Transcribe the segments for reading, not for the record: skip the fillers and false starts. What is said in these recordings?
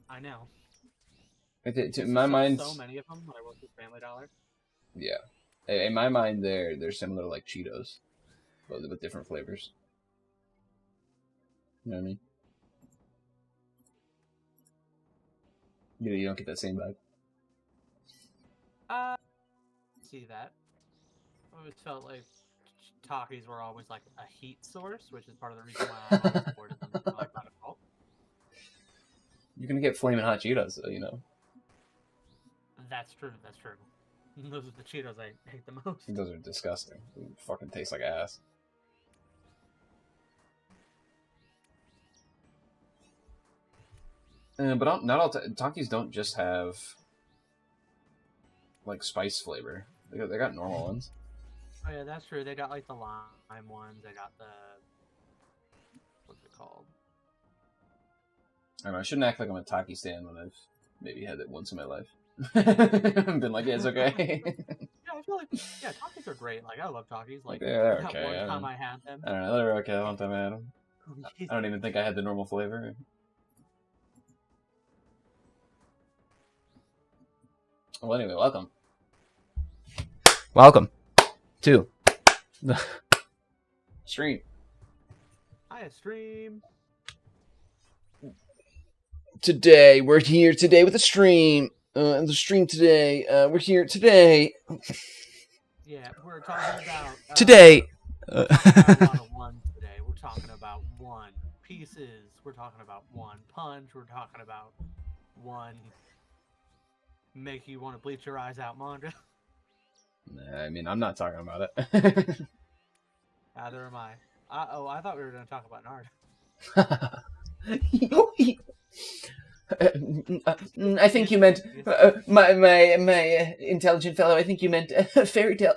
I know. In Used to my sell mind, so many of them when I worked at Family Dollar. yeah. In my mind, they're similar to like Cheetos, but with different flavors. You know what I mean? You don't get that same vibe. See that. I always felt like Takis were always like a heat source, which is part of the reason why I've always avoided them, like by default. You're gonna get flaming hot Cheetos, though, you know. That's true. That's true. Those are the Cheetos I hate the most. Those are disgusting. They fucking taste like ass. But not all Takis don't just have like spice flavor. They got normal ones. Oh yeah, that's true. They got like the lime ones. They got the what's it called? I don't know. I shouldn't act like I'm a Taki stan when I've maybe had it once in my life. Been like, yeah, it's okay. Yeah, I feel like Takis are great. Like I love Takis. Like Like they're that okay. one time I had them. I don't know. They're okay. One time I had them. I don't even think I had the normal flavor. Well, anyway, welcome. Welcome to the stream. Hi, stream. Today, we're here today with a stream. The stream today, we're here today. Yeah, we're talking about today. We're talking about a lot of ones today. We're talking about one pieces. We're talking about one punch. We're talking about one make you want to bleach your eyes out manga. I mean, I'm not talking about it. Neither am I. I thought we were going to talk about Nard. I think you meant my intelligent fellow. I think you meant fairy tale.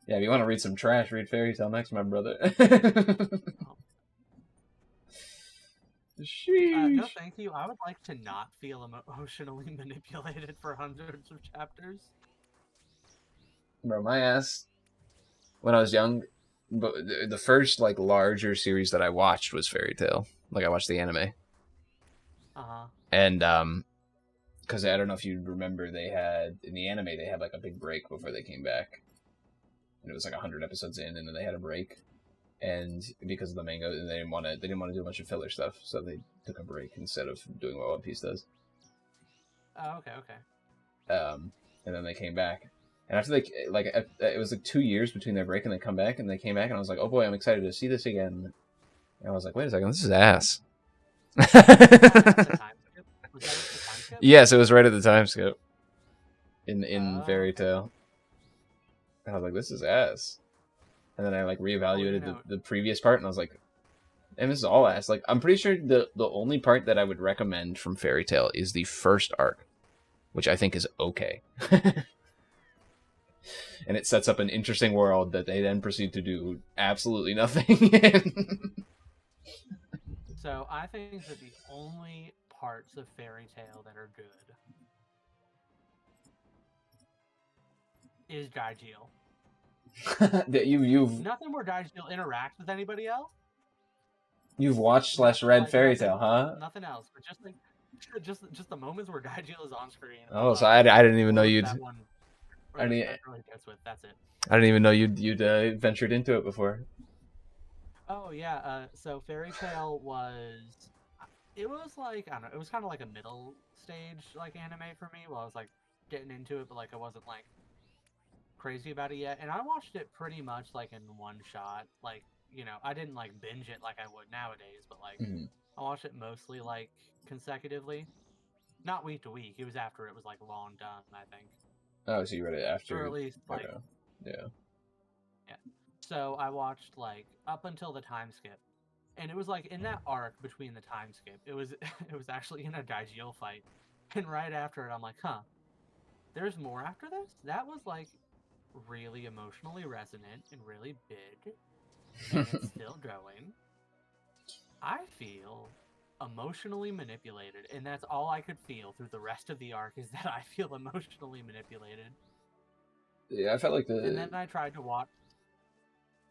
Yeah, if you want to read some trash, read fairy tale next, my brother. No, thank you. I would like to not feel emotionally manipulated for hundreds of chapters. Bro, my ass. When I was young, but the first like larger series that I watched was Fairy Tail. Like I watched the anime. And because I don't know if you remember, they had in the anime they had like a big break before they came back, and it was like 100 episodes in, and then they had a break, and because of the manga, they didn't want to do a bunch of filler stuff, so they took a break instead of doing what One Piece does. Oh, okay. And then they came back. And after it was like 2 years between their break and they come back, and they came back, and I was like, oh boy, I'm excited to see this again. And I was like, wait a second, this is ass. Yes, it was right at the time skip. In Fairy Tail. And I was like, this is ass. And then I like reevaluated the previous part, and I was like, and this is all ass. Like, I'm pretty sure the only part that I would recommend from Fairy Tail is the first arc, which I think is okay. And it sets up an interesting world that they then proceed to do absolutely nothing in. So I think that the only parts of Fairy Tail that are good is Gaijil. That you've nothing where Gaijil interacts with anybody else. You've watched / read Fairy Tail, huh? Nothing else, but just the moments where Gaijil is on screen. Oh, so I didn't even know you'd. That one. I didn't. Really gets with. That's it. I didn't even know you'd ventured into it before. Oh yeah. So Fairy Tail was. It was like I don't know. It was kind of like a middle stage like anime for me. While I was like getting into it, but like I wasn't like crazy about it yet. And I watched it pretty much like in one shot. Like I didn't like binge it like I would nowadays, but like I watched it mostly like consecutively, not week to week. It was after it was like long done, I think. Oh, so you read it after? Or at least like yeah. So I watched like up until the time skip, and it was like in that arc between the time skip, it was actually in a Gaijil fight, and right after it, I'm like, huh, there's more after this. That was like really emotionally resonant and really big, and it's still going. I feel emotionally manipulated, and that's all I could feel through the rest of the arc is that I feel emotionally manipulated. Yeah, I felt like And then I tried to watch.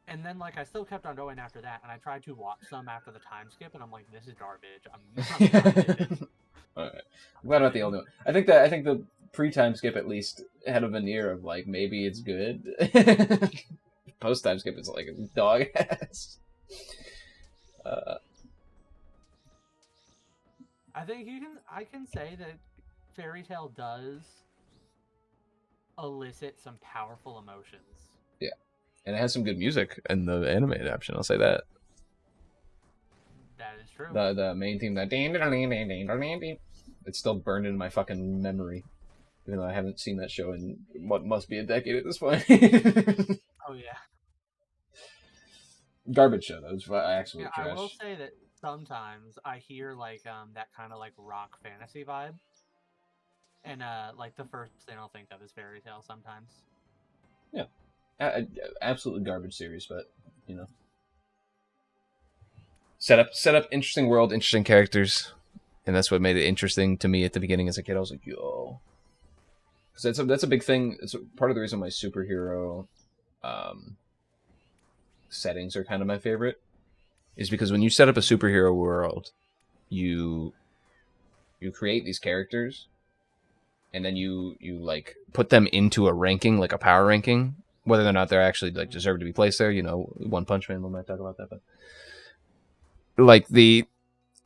And then like I still kept on going after that, and I tried to watch some after the time skip, and I'm like, this is garbage. I'm done with it. Alright. I'm glad I'm not the only one. I think the pre-time skip at least had a veneer of like maybe it's good. Post-time skip is like a dog ass. I think I can say that Fairy Tail does elicit some powerful emotions. Yeah. And it has some good music in the anime adaptation, I'll say that. That is true. The main theme, that it's still burned in my fucking memory. Even though I haven't seen that show in what must be a decade at this point. Oh yeah. Garbage show, that was absolute trash. I will say that sometimes I hear like that kind of like rock fantasy vibe. And like the first thing I'll think of is Fairy Tail sometimes. Yeah. Absolutely garbage series, but you know. Set up interesting world, interesting characters. And that's what made it interesting to me at the beginning as a kid. I was like, yo. Because that's a big thing. It's part of the reason my superhero settings are kind of my favorite. Is because when you set up a superhero world, you create these characters, and then you like put them into a ranking, like a power ranking, whether or not they're actually like deserve to be placed there. You know, One Punch Man, we might talk about that, but like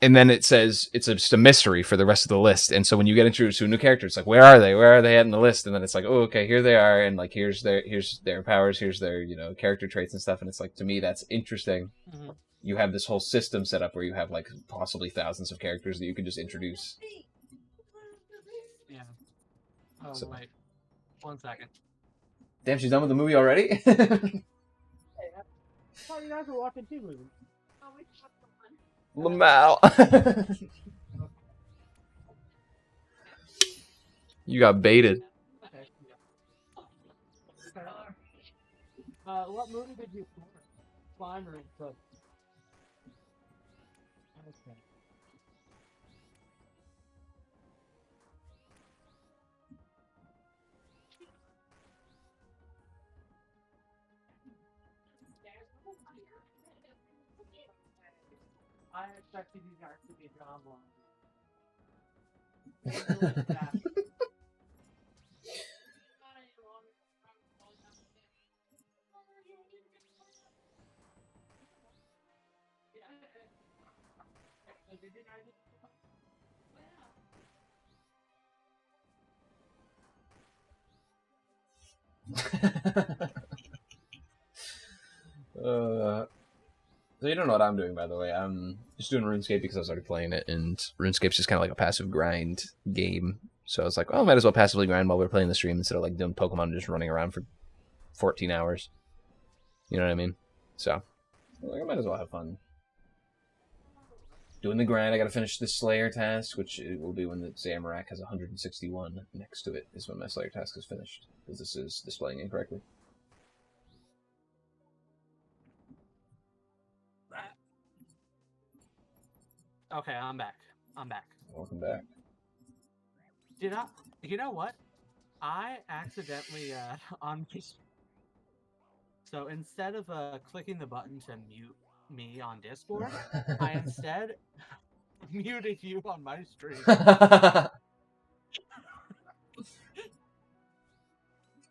and then it says it's just a mystery for the rest of the list. And so when you get introduced to a new character, it's like, where are they? Where are they at in the list? And then it's like, oh, okay, here they are, and like here's their powers, here's their character traits and stuff. And it's like, to me, that's interesting. Mm-hmm. You have this whole system set up where you have like possibly thousands of characters that you can just introduce. Yeah. Oh so. Wait, 1 second. Damn, she's done with the movie already. Hey, I thought you guys were watching 2 movies. Lamau. You got baited. Okay. What movie did you slime or cook? Okay. I expected you guys to be John Long. So you don't know what I'm doing, by the way. I'm just doing RuneScape because I was already playing it, and RuneScape's just kind of like a passive grind game. So I was like, oh, I might as well passively grind while we're playing the stream instead of like doing Pokemon and just running around for 14 hours. You know what I mean? So I might as well have fun. Doing the grind, I gotta finish the Slayer task, which it will be when the Zamorak has 161 next to it, is when my Slayer task is finished, because this is displaying incorrectly. Okay, I'm back. Welcome back. You know what? I accidentally, on this... So instead of clicking the button to mute me on Discord, I instead muted you on my stream.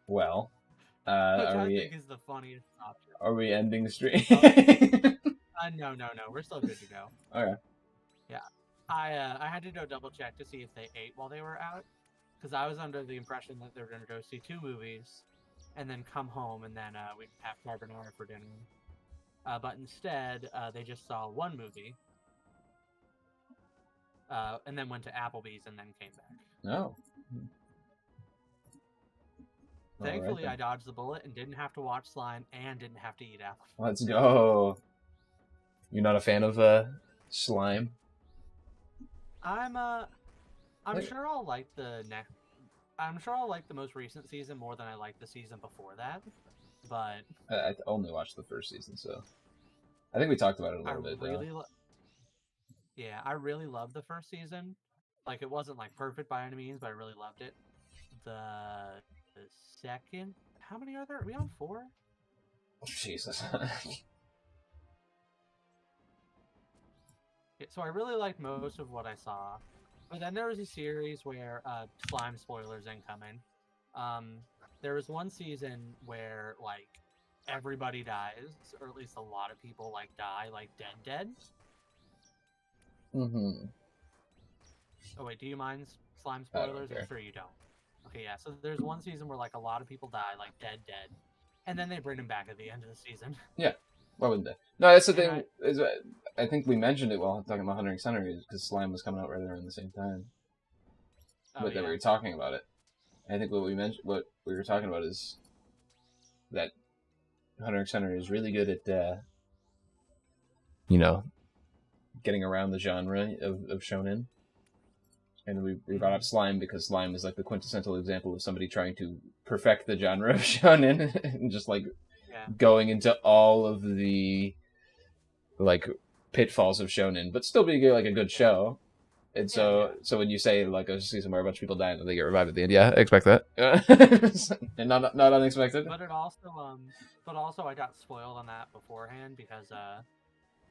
Well, which I think is the funniest option. Are we ending the stream? No. We're still good to go. Okay. Yeah. I had to go double check to see if they ate while they were out, because I was under the impression that they were going to go see 2 movies and then come home and then we'd have carbonara for dinner. But instead, they just saw 1 movie and then went to Applebee's and then came back. Oh. Thankfully, I dodged the bullet and didn't have to watch slime and didn't have to eat apple. Let's go. You're not a fan of slime? I'm sure I'll like the next. I'm sure I'll like the most recent season more than I liked the season before that. But I only watched the first season, so I think we talked about it a little bit. Yeah, I really loved the first season. Like, it wasn't like perfect by any means, but I really loved it. The second, how many are there? Are we on 4? Jesus. So I really liked most of what I saw, but then there was a series where slime spoilers incoming. There was one season where like everybody dies, or at least a lot of people like die, like dead. Mm-hmm. Oh wait, do you mind slime I don't spoilers? I'm care. sure you don't. Okay, yeah. So there's one season where like a lot of people die, like dead, and then they bring them back at the end of the season. Yeah. Why wouldn't they? No, that's the And thing. I think we mentioned it while talking about Hunter x Hunter because Slime was coming out right around the same time. Oh But then we yeah. were talking about it. I think what we were talking about is that Hunter x Hunter is really good at, getting around the genre of shonen. And we brought up Slime because Slime is like the quintessential example of somebody trying to perfect the genre of shonen and just like going into all of the like pitfalls of shonen, but still being like a good show. And so when you say like a season where a bunch of people die and they get revived at the end, yeah, I expect that. And not unexpected. But also I got spoiled on that beforehand because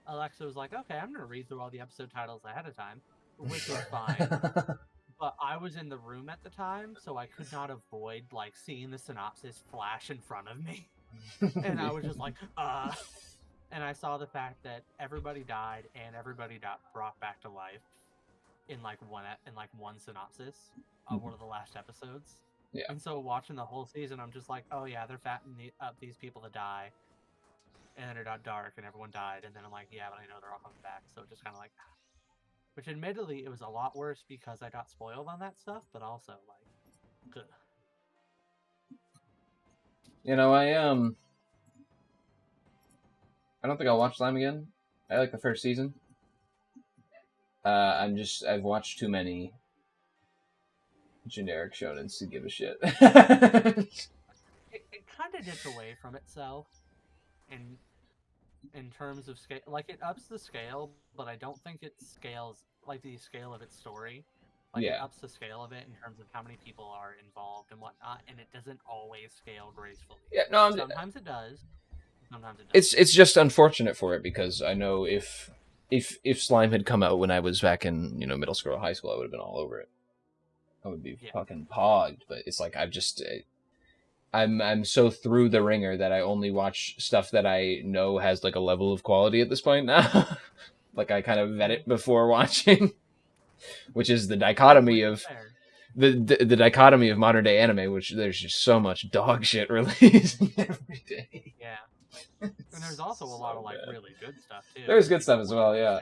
Alexa was like, okay, I'm gonna read through all the episode titles ahead of time, which is fine. But I was in the room at the time, so I could not avoid like seeing the synopsis flash in front of me, and I was just like, and I saw the fact that everybody died and everybody got brought back to life in like one synopsis of one of the last episodes. Yeah. And so watching the whole season, I'm just like, oh yeah, they're fattening up these people to die. And then it got dark and everyone died. And then I'm like, yeah, but I know they're all coming back. So just kind of like, which admittedly, it was a lot worse because I got spoiled on that stuff, but also like, good. You know, I don't think I'll watch Slime again. I like the first season. I've watched too many generic shonens to give a shit. It kind of gets away from itself in terms of scale. Like, it ups the scale, but I don't think it scales like the scale of its story. Like, it ups the scale of it in terms of how many people are involved and whatnot, and it doesn't always scale gracefully. Yeah, no, sometimes it does. Sometimes it doesn't. It's just unfortunate for it because I know if Slime had come out when I was back in middle school or high school, I would have been all over it. I would be fucking pogged. But it's like I'm so through the ringer that I only watch stuff that I know has like a level of quality at this point now. Like I kind of vet it before watching, which is the dichotomy of the dichotomy of modern day anime, which there's just so much dog shit releasing every day. Yeah. And there's also a lot of like really good stuff too. There's good stuff as well, yeah.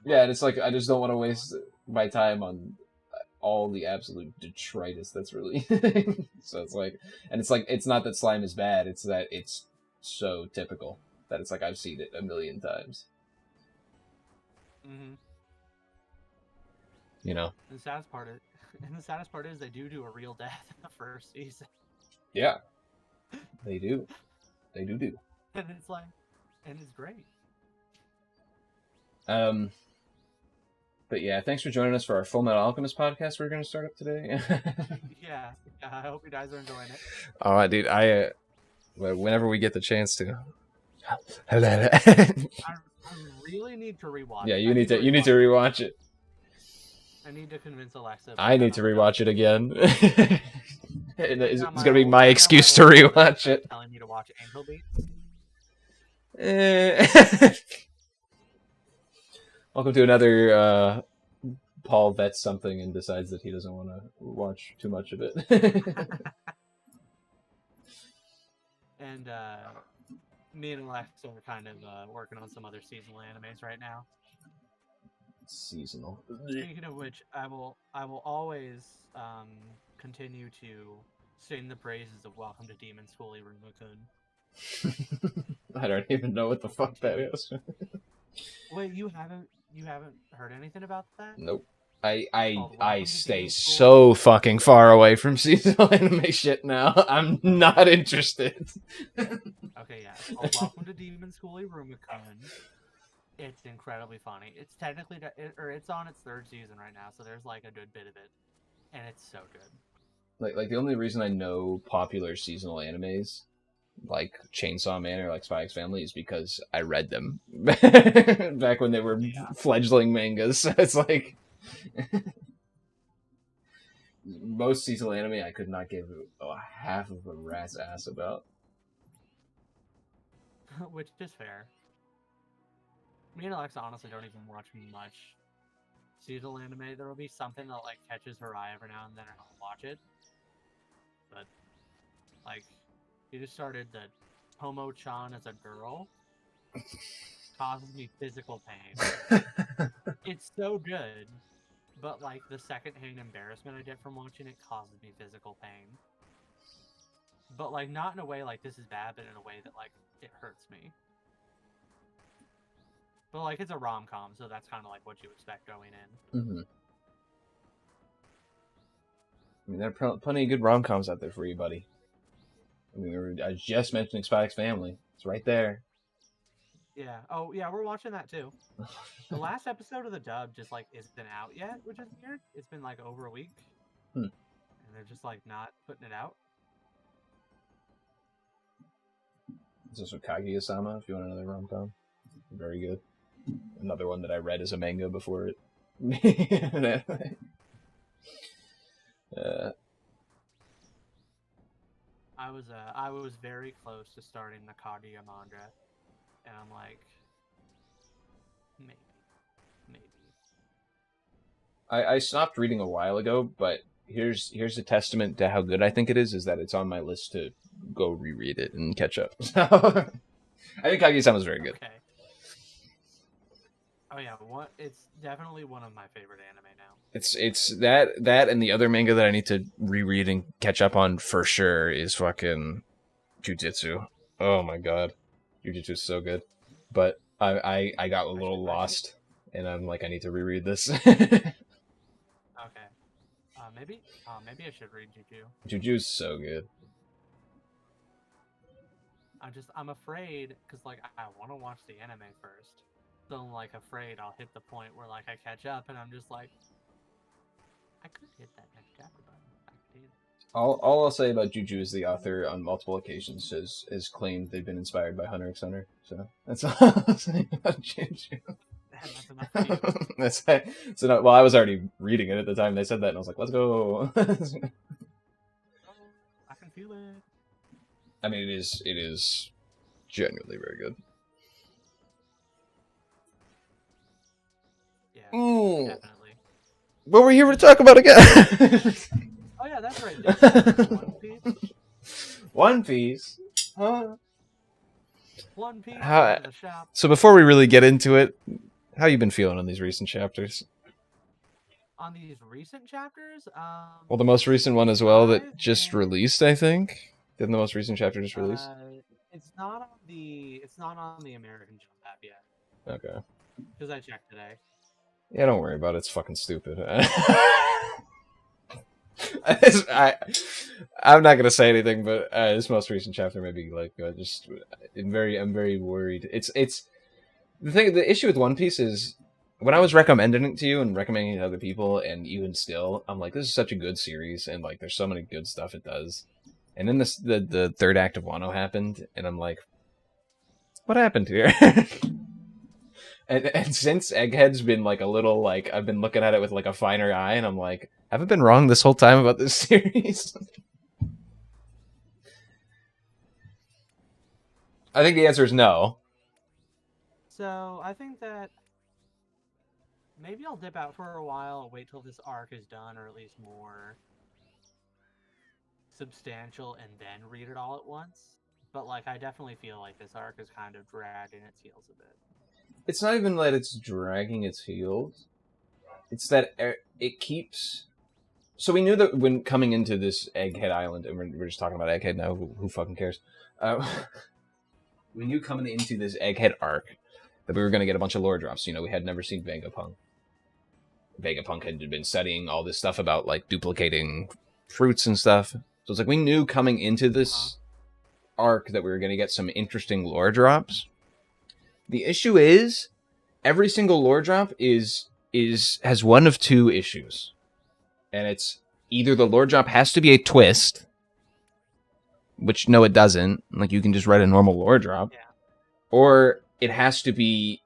Yeah, and it's like I just don't want to waste my time on all the absolute detritus that's really so it's like it's not that Slime is bad, it's that it's so typical that it's like I've seen it a million times. Mm-hmm. You know. And the saddest part is they do a real death in the first season. Yeah. They do. And it's like, and it's great. But yeah, thanks for joining us for our Full Metal Alchemist podcast we're going to start up today. Yeah, I hope you guys are enjoying it. All right, dude. Whenever we get the chance to. I really need to rewatch. Yeah, you need to rewatch it. I need to convince Alexa. I need to rewatch it again. It's going to be my excuse to rewatch it. Telling me to watch Angel Beats. Welcome to another Paul vets something and decides that he doesn't want to watch too much of it. And me and Alexa are kind of working on some other seasonal animes right now. Seasonal. Speaking of which, I will always continue to sing the praises of Welcome to Demon School Runescape. I don't even know what the fuck that is. Wait, you haven't heard anything about that? Nope. I stay so fucking far away from seasonal anime shit now. I'm not interested. Okay, yeah. It's called Welcome to Demon School Runescape. It's incredibly funny. It's technically it's on its third season right now, so there's like a good bit of it, and it's so good. Like the only reason I know popular seasonal animes like Chainsaw Man or like Spy X Family is because I read them back when they were fledgling mangas. So it's like most seasonal anime I could not give half of a rat's ass about. Which is fair. Me and Alexa honestly don't even watch much seasonal anime. There will be something that like catches her eye every now and then, and I'll watch it. But like, you just started the Tomo-chan as a girl causes me physical pain. It's so good, but like the secondhand embarrassment I get from watching it causes me physical pain. But like not in a way like this is bad, but in a way that like it hurts me. But like it's a rom-com, so that's kind of like what you expect going in. Mm-hmm. I mean, there are plenty of good rom-coms out there for you, buddy. I mean, I was just mentioning Spy X Family. It's right there. Yeah. Oh, yeah, we're watching that too. The last episode of the dub just like isn't out yet, which is weird. It's been like over a week, and they're just like not putting it out. This is Kaguya-sama, if you want another rom-com. Very good. Another one that I read as a manga before it. I was very close to starting the Kaguya manga, and I'm like, maybe. I stopped reading a while ago, but here's a testament to how good I think it is that it's on my list to go reread it and catch up. So, I think Kaguya-sama is very good. Okay. Oh yeah, it's definitely one of my favorite anime now. It's that and the other manga that I need to reread and catch up on for sure is fucking Jujutsu. Oh my god, Jujutsu is so good. But I got a little lost, and I'm like, I need to reread this. Okay. Maybe I should read Juju. Juju's so good. I'm afraid because like I want to watch the anime first. So I'm like afraid I'll hit the point where like I catch up and I'm just like, I could hit that next chapter button. I did. All I'll say about Juju is the author on multiple occasions has claimed they've been inspired by Hunter x Hunter. So that's all I'll say about Juju. That's enough for you. That's so not, well, I was already reading it at the time they said that, and I was like, let's go. I can feel it. I mean, it is genuinely very good. Yeah, definitely. What were we here to talk about again? Oh yeah, that's right. One Piece. One Piece. Huh? One Piece. The shop. So before we really get into it, how you been feeling on these recent chapters? On these recent chapters? Well, the most recent one as well that just released, I think. Didn't the most recent chapter just release? It's not on the American Jump app yet. Okay. Because I checked today. Yeah, don't worry about it. It's fucking stupid. I'm not gonna say anything, but this most recent chapter made me like I'm very worried. It's the issue with One Piece is when I was recommending it to you and recommending it to other people, and even still, I'm like, this is such a good series, and like, there's so many good stuff it does. And then the third act of Wano happened, and I'm like, what happened here? And since Egghead's been like a little like, I've been looking at it with like a finer eye, and I'm like, have I been wrong this whole time about this series? I think the answer is no. So I think that maybe I'll dip out for a while, wait till this arc is done, or at least more substantial, and then read it all at once. But like, I definitely feel like this arc is kind of dragging its heels a bit. It's not even that it's dragging its heels. It's that it keeps... So we knew that when coming into this Egghead Island, and we're just talking about Egghead now, who fucking cares? We knew coming into this Egghead arc that we were going to get a bunch of lore drops. You know, we had never seen Vegapunk. Vegapunk had been studying all this stuff about, like, duplicating fruits and stuff. So it's like we knew coming into this arc that we were going to get some interesting lore drops. The issue is, every single lore drop has one of two issues. And it's either the lore drop has to be a twist, which no, it doesn't. Like, you can just write a normal lore drop. Yeah. Or it has to be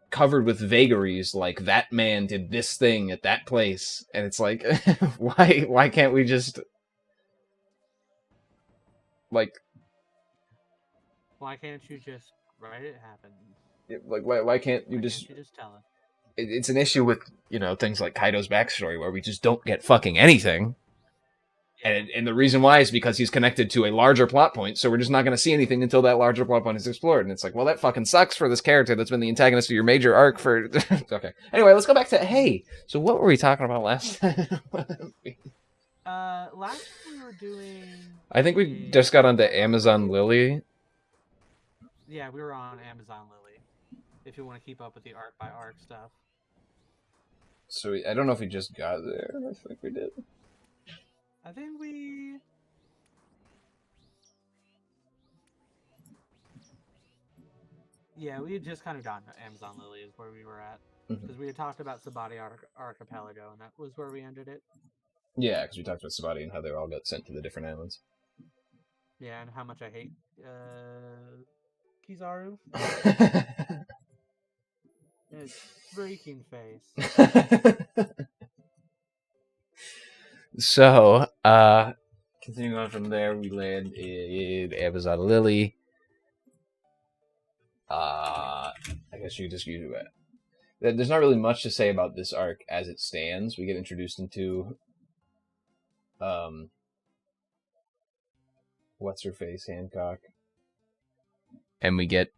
covered with vagaries, like that man did this thing at that place, and it's like, why can't we just like? Why can't you just write it happen? Like, why can't you Why just? can't you just tell us? It's an issue with things like Kaido's backstory where we just don't get fucking anything. Yeah. And the reason why is because he's connected to a larger plot point, so we're just not going to see anything until that larger plot point is explored. And it's like, well, that fucking sucks for this character that's been the antagonist of your major arc for... Okay. Anyway, let's go back to... Hey, so what were we talking about last time? Last we were doing... I think we just got onto Amazon Lily. Yeah, we were on Amazon Lily. If you want to keep up with the arc by arc stuff. So I don't know if we just got there. I think we did. I think we... Yeah, we had just kind of gotten to Amazon Lily is where we were at. Because we had talked about Sabati Archipelago, and that was where we ended it. Yeah, because we talked about Sabati and how they all got sent to the different islands. Yeah, and how much I hate Kizaru. His freaking face. So, continuing on from there, we land in Amazon Lily. I guess you just use it. There's not really much to say about this arc as it stands. We get introduced into, what's her face, Hancock, and we get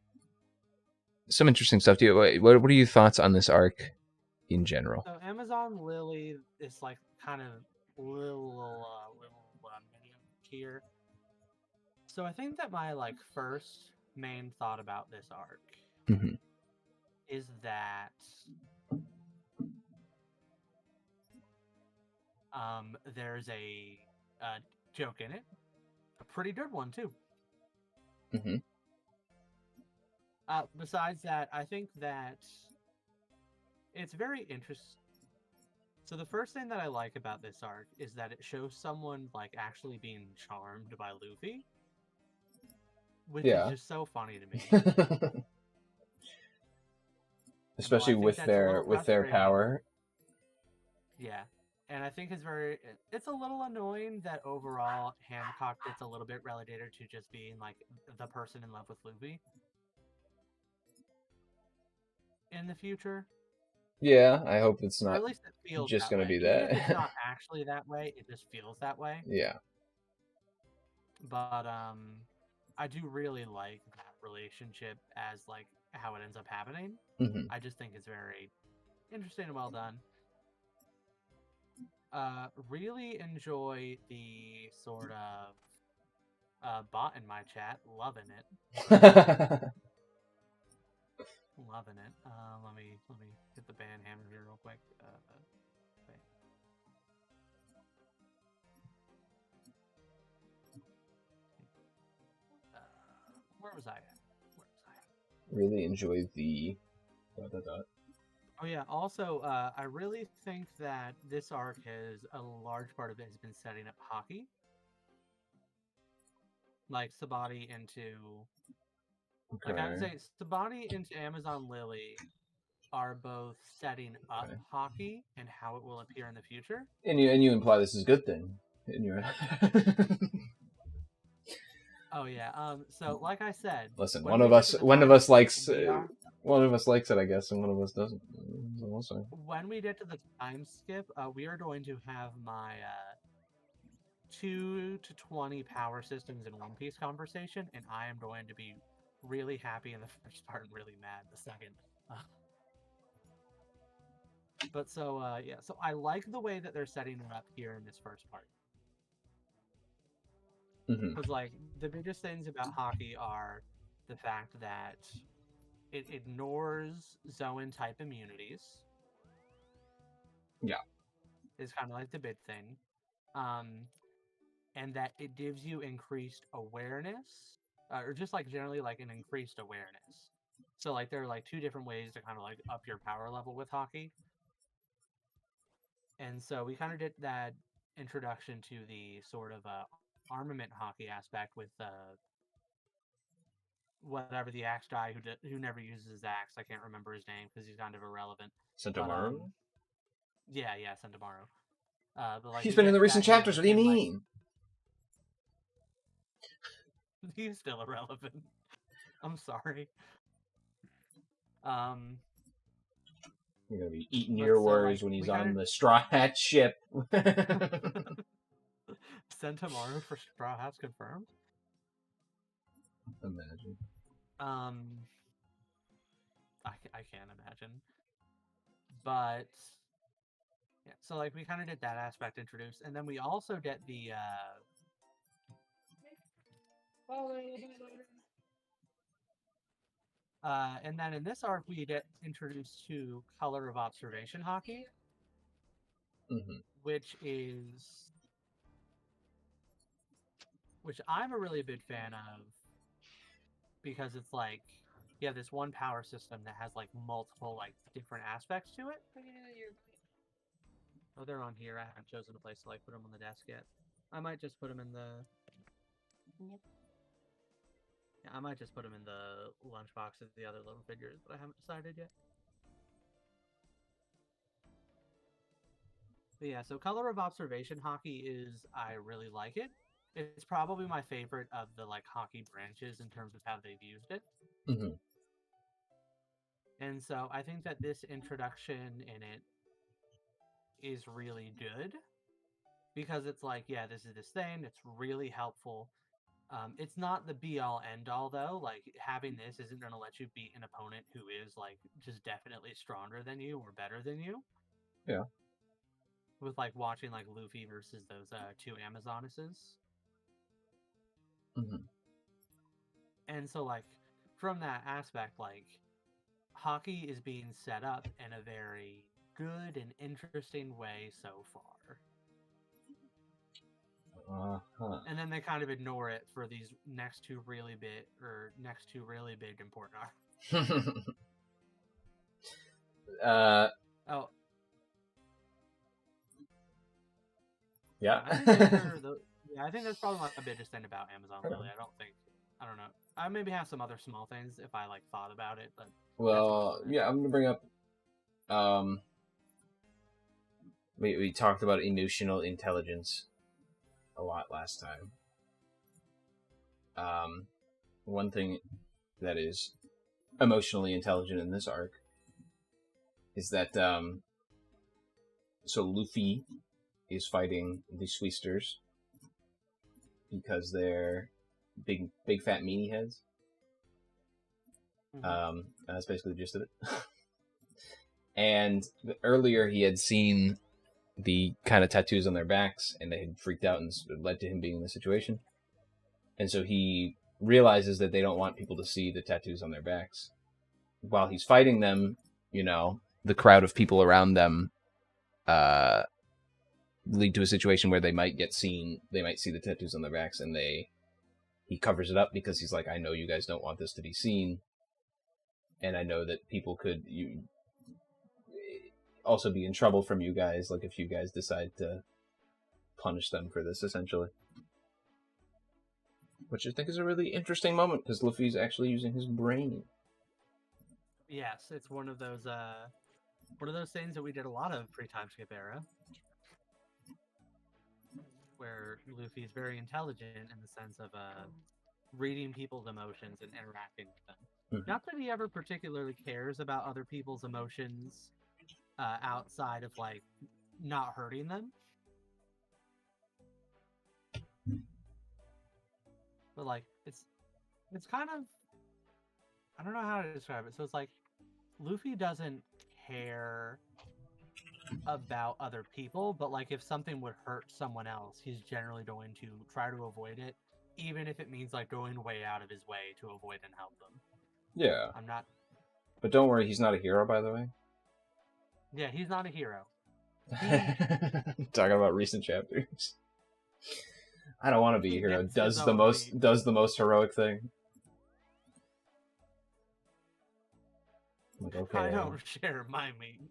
some interesting stuff. What are your thoughts on this arc in general? So Amazon Lily is like kind of little medium tier. So I think that my like first main thought about this arc is that there's a joke in it, a pretty good one too. Besides that, I think that it's very interesting. So the first thing that I like about this arc is that it shows someone like actually being charmed by Luffy, which is just so funny to me. Especially with their power. Yeah. And I think it's a little annoying that overall Hancock gets a little bit relegated to just being like the person in love with Luffy in the future. Yeah, I hope it's not. Or at least it feels just going to be Even that. if it's not actually that way, it just feels that way. Yeah. But I do really like that relationship as like how it ends up happening. I just think it's very interesting and well done. Really enjoy the sort of bot in my chat. Loving it. Loving it. Let me hit the ban hammer here real quick. Where was I at? Really enjoy the... Oh yeah, also, I really think that this arc has, a large part of it has been setting up hockey. Like, Sabati into... Okay. Like, I would say Sabati into Amazon Lily are both setting up hockey and how it will appear in the future. And you imply this is a good thing. Oh yeah. So like I said, listen, one of us likes it, I guess, and one of us doesn't. When we get to the time skip, we are going to have my 2 to 20 power systems in One Piece conversation, and I am going to be really happy in the first part and really mad the second. But so yeah, so I like the way that they're setting it up here in this first part. Because like the biggest things about hockey are the fact that it ignores Zoan type immunities. Yeah, is kind of like the big thing, and that it gives you increased awareness, or just like generally like an increased awareness. So like there are like 2 different ways to kind of like up your power level with hockey. And so we kind of did that introduction to the sort of armament hockey aspect with whatever the axe guy who never uses his axe. I can't remember his name because he's kind of irrelevant. Sentomaru? Yeah, Sentomaru. But like He's we been in get the recent that him chapters. What do you and, like, mean? he's still irrelevant. I'm sorry. You're gonna be eating But your so, words like, when he's we on kinda the Straw Hat ship. Sentomaru for Straw Hats confirmed. Imagine. I can't imagine. But yeah, so like we kind of did that aspect introduced, and then we also get the and then in this arc we get introduced to color of observation hockey, Mm-hmm. which I'm a really big fan of because it's like you have this one power system that has like multiple like different aspects to it. Oh, they're on here. I haven't chosen a place to like put them on the desk yet. I might just put them in the. Yeah, I might just put them in the lunchbox of the other little figures, but I haven't decided yet. But yeah, so color of observation hockey I really like it. It's probably my favorite of the like hockey branches in terms of how they've used it. Mm-hmm. And so I think that this introduction in it is really good because it's like, yeah, this is this thing. It's really helpful. It's not the be all end all though. Like having this isn't going to let you beat an opponent who is like just definitely stronger than you or better than you. Yeah. With like watching like Luffy versus those two Amazonesses. Mm-hmm. And so like from that aspect, like hockey is being set up in a very good and interesting way so far. Uh-huh. And then they kind of ignore it for these next two really big important arcs. Oh. Yeah. I think that's probably my biggest thing about Amazon Lily. I don't know. I maybe have some other small things if I like thought about it, but well, yeah, I'm gonna bring up. We talked about emotional intelligence a lot last time. One thing that is emotionally intelligent in this arc is that so Luffy is fighting the Sweesters because they're big fat meanie heads. Mm-hmm. That's basically the gist of it. And earlier he had seen the kind of tattoos on their backs, and they had freaked out, and it led to him being in this situation. And so he realizes that they don't want people to see the tattoos on their backs. While he's fighting them, the crowd of people around them lead to a situation where they might get seen. They might see the tattoos on their backs, and he covers it up because he's like, I know you guys don't want this to be seen, and I know that people could also be in trouble from you guys, like if you guys decide to punish them for this, essentially. Which I think is a really interesting moment because Luffy's actually using his brain. Yes, it's one of those things that we did a lot of pre-time skip era, where Luffy is very intelligent in the sense of reading people's emotions and interacting with them. Mm-hmm. Not that he ever particularly cares about other people's emotions outside of like not hurting them. But like it's kind of, I don't know how to describe it. So it's like Luffy doesn't care about other people, but like if something would hurt someone else, he's generally going to try to avoid it, even if it means like going way out of his way to avoid and help them. Yeah. I'm not. But don't worry, he's not a hero, by the way. Yeah, he's not a hero. Talking about recent chapters. I don't want to be a hero. Does the most heroic thing. Like, okay. I don't share my meat.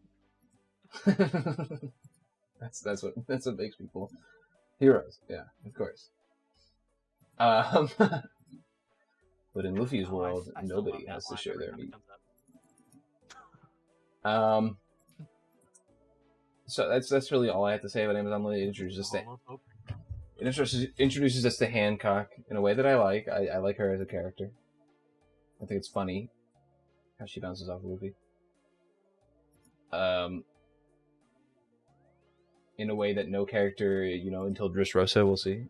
That's what makes people heroes. Yeah, of course. But in Luffy's world, nobody has to share their meat. So that's really all I have to say about Amazon Lily. It introduces us to Hancock in a way that I like. I like her as a character. I think it's funny how she bounces off Luffy. In a way that no character, until Dressrosa, we'll see.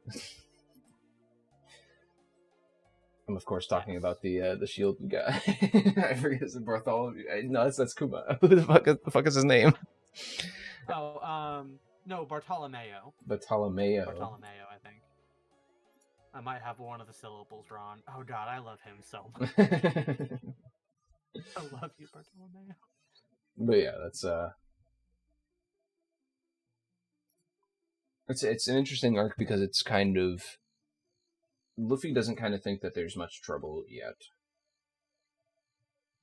I'm of course talking about the shield guy. I forget his Bartholomew. No, that's Kuma. Who the fuck is his name? Oh, no, Bartolomeo. Bartolomeo, I think. I might have one of the syllables wrong. Oh god, I love him so much. I love you, Bartolomeo. But yeah, it's an interesting arc because it's kind of Luffy doesn't kind of think that there's much trouble yet.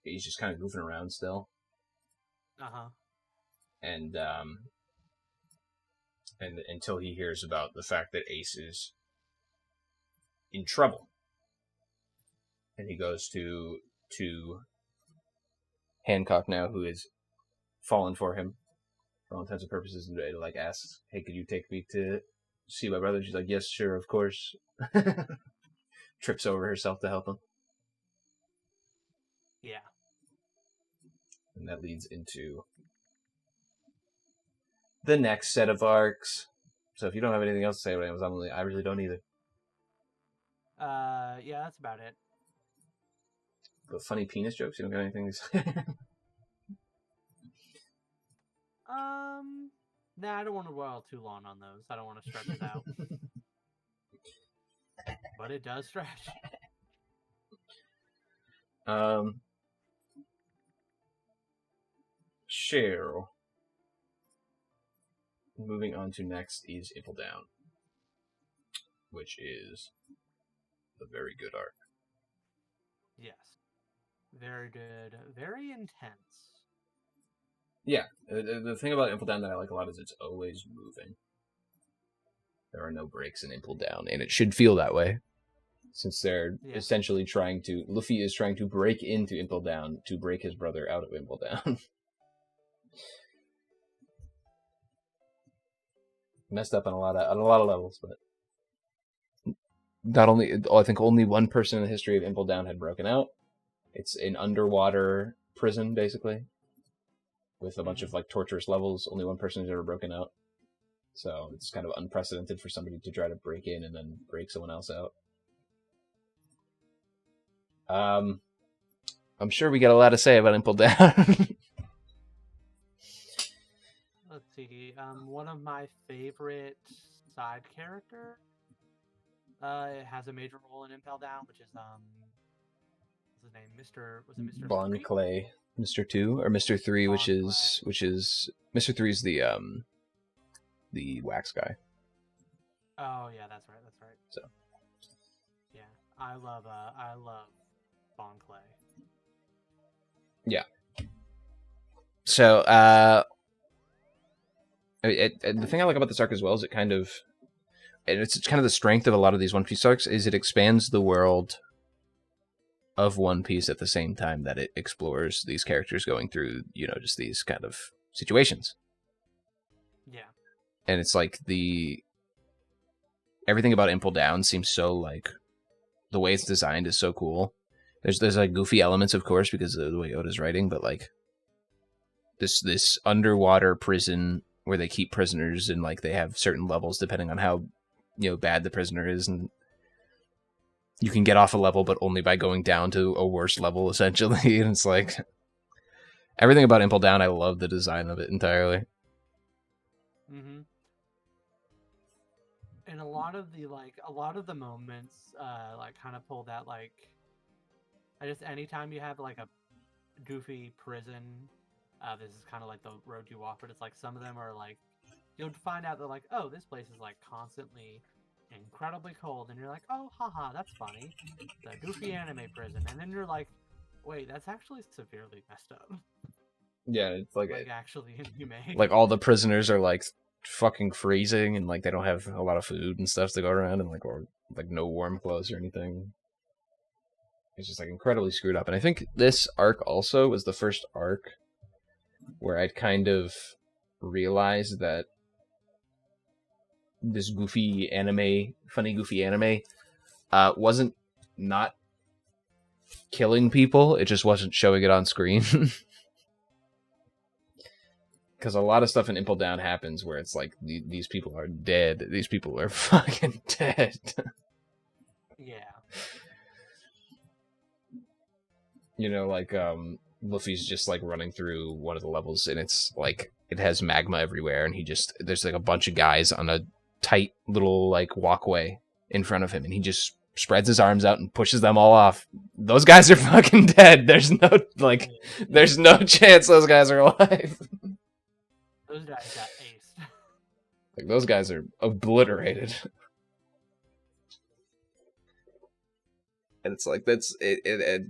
He's just kind of goofing around still. And until he hears about the fact that Ace is in trouble, and he goes to Hancock now, who has fallen for him for all intents and purposes, and like asks, "Hey, could you take me to see my brother?" She's like, "Yes, sure, of course." Trips over herself to help him. Yeah. And that leads into the next set of arcs. So if you don't have anything else to say about Amazon, I really don't either. Yeah, that's about it. But funny penis jokes? You don't got anything to say? Nah, I don't want to dwell too long on those. I don't want to stretch it out. But it does stretch. Cheryl. Moving on to next is Impel Down, which is a very good arc. Yes. Very good. Very intense. Yeah. The thing about Impel Down that I like a lot is it's always moving. There are no breaks in Impel Down, and it should feel that way. Since they're essentially Luffy is trying to break into Impel Down to break his brother out of Impel Down. Messed up on a lot of levels, but not only, I think only one person in the history of Impel Down had broken out. It's an underwater prison, basically, with a bunch of like torturous levels. Only one person has ever broken out, so it's kind of unprecedented for somebody to try to break in and then break someone else out. I'm sure we got a lot to say about Impel Down. Let's see. One of my favorite side character. It has a major role in Impel Down, which is what's his name? Mr. Bon Clay, Mr. 2 or Mr. 3, which is Mr. 3 is the wax guy. Oh yeah, that's right. So yeah, I love Bon Clay. Yeah. So the thing I like about this arc as well is it's kind of the strength of a lot of these One Piece arcs is it expands the world of One Piece at the same time that it explores these characters going through, just these kind of situations. Yeah. And it's like everything about Impel Down seems so like the way it's designed is so cool. There's like goofy elements, of course, because of the way Oda's writing, but like this underwater prison where they keep prisoners and like they have certain levels depending on how bad the prisoner is, and you can get off a level but only by going down to a worse level essentially. And it's like everything about Impel Down, I love the design of it entirely. And a lot of the moments like kind of pull that like anytime you have like a goofy prison, this is kind of like the road you walk, but it's like some of them are like you'll find out that like, oh, this place is like constantly incredibly cold, and you're like, oh, haha, that's funny, the goofy anime prison, and then you're like, wait, that's actually severely messed up. Yeah, it's like actually inhumane. Like all the prisoners are like fucking freezing, and like they don't have a lot of food and stuff to go around, and like or like no warm clothes or anything. It's just like incredibly screwed up. And I think this arc also was the first arc where I'd kind of realized that this funny goofy anime, wasn't not killing people. It just wasn't showing it on screen. Because a lot of stuff in Impel Down happens where it's like these people are dead. These people are fucking dead. Yeah. You know, like Luffy's just like running through one of the levels, and it's like it has magma everywhere, and there's like a bunch of guys on a tight little like walkway in front of him, and he just spreads his arms out and pushes them all off. Those guys are fucking dead. There's no chance those guys are alive. Those guys got aced. Like those guys are obliterated. And it's like that's it,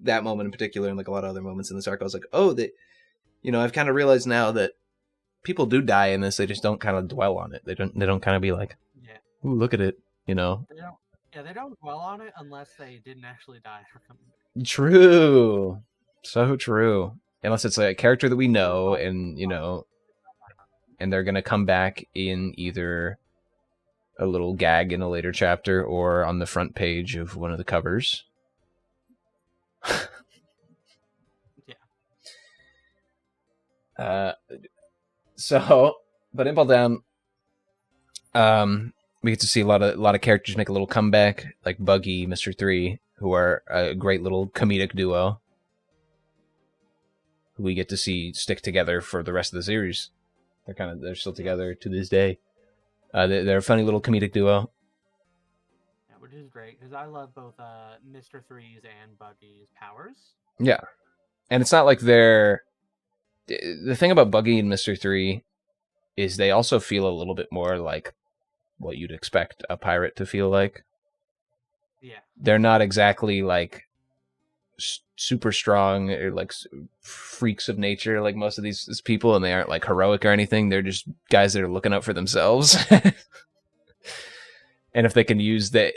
that moment in particular, and like a lot of other moments in this arc, I was like, oh, I've kind of realized now that people do die in this. They just don't kind of dwell on it. They don't kind of be like, yeah, ooh, look at it, They don't dwell on it unless they didn't actually die or come back. True, so true. Unless it's a character that we know, and and they're gonna come back in either a little gag in a later chapter or on the front page of one of the covers. Yeah. But Impel Down, we get to see a lot of characters make a little comeback, like Buggy, Mr. 3, who are a great little comedic duo who we get to see stick together for the rest of the series. They're still together to this day. They're a funny little comedic duo. Yeah, which is great because I love both Mr. 3's and Buggy's powers. Yeah, and it's not like they're. The thing about Buggy and Mr. 3 is they also feel a little bit more like what you'd expect a pirate to feel like. Yeah. They're not exactly like super strong or like freaks of nature like most of these people, and they aren't like heroic or anything. They're just guys that are looking out for themselves. And if they can use their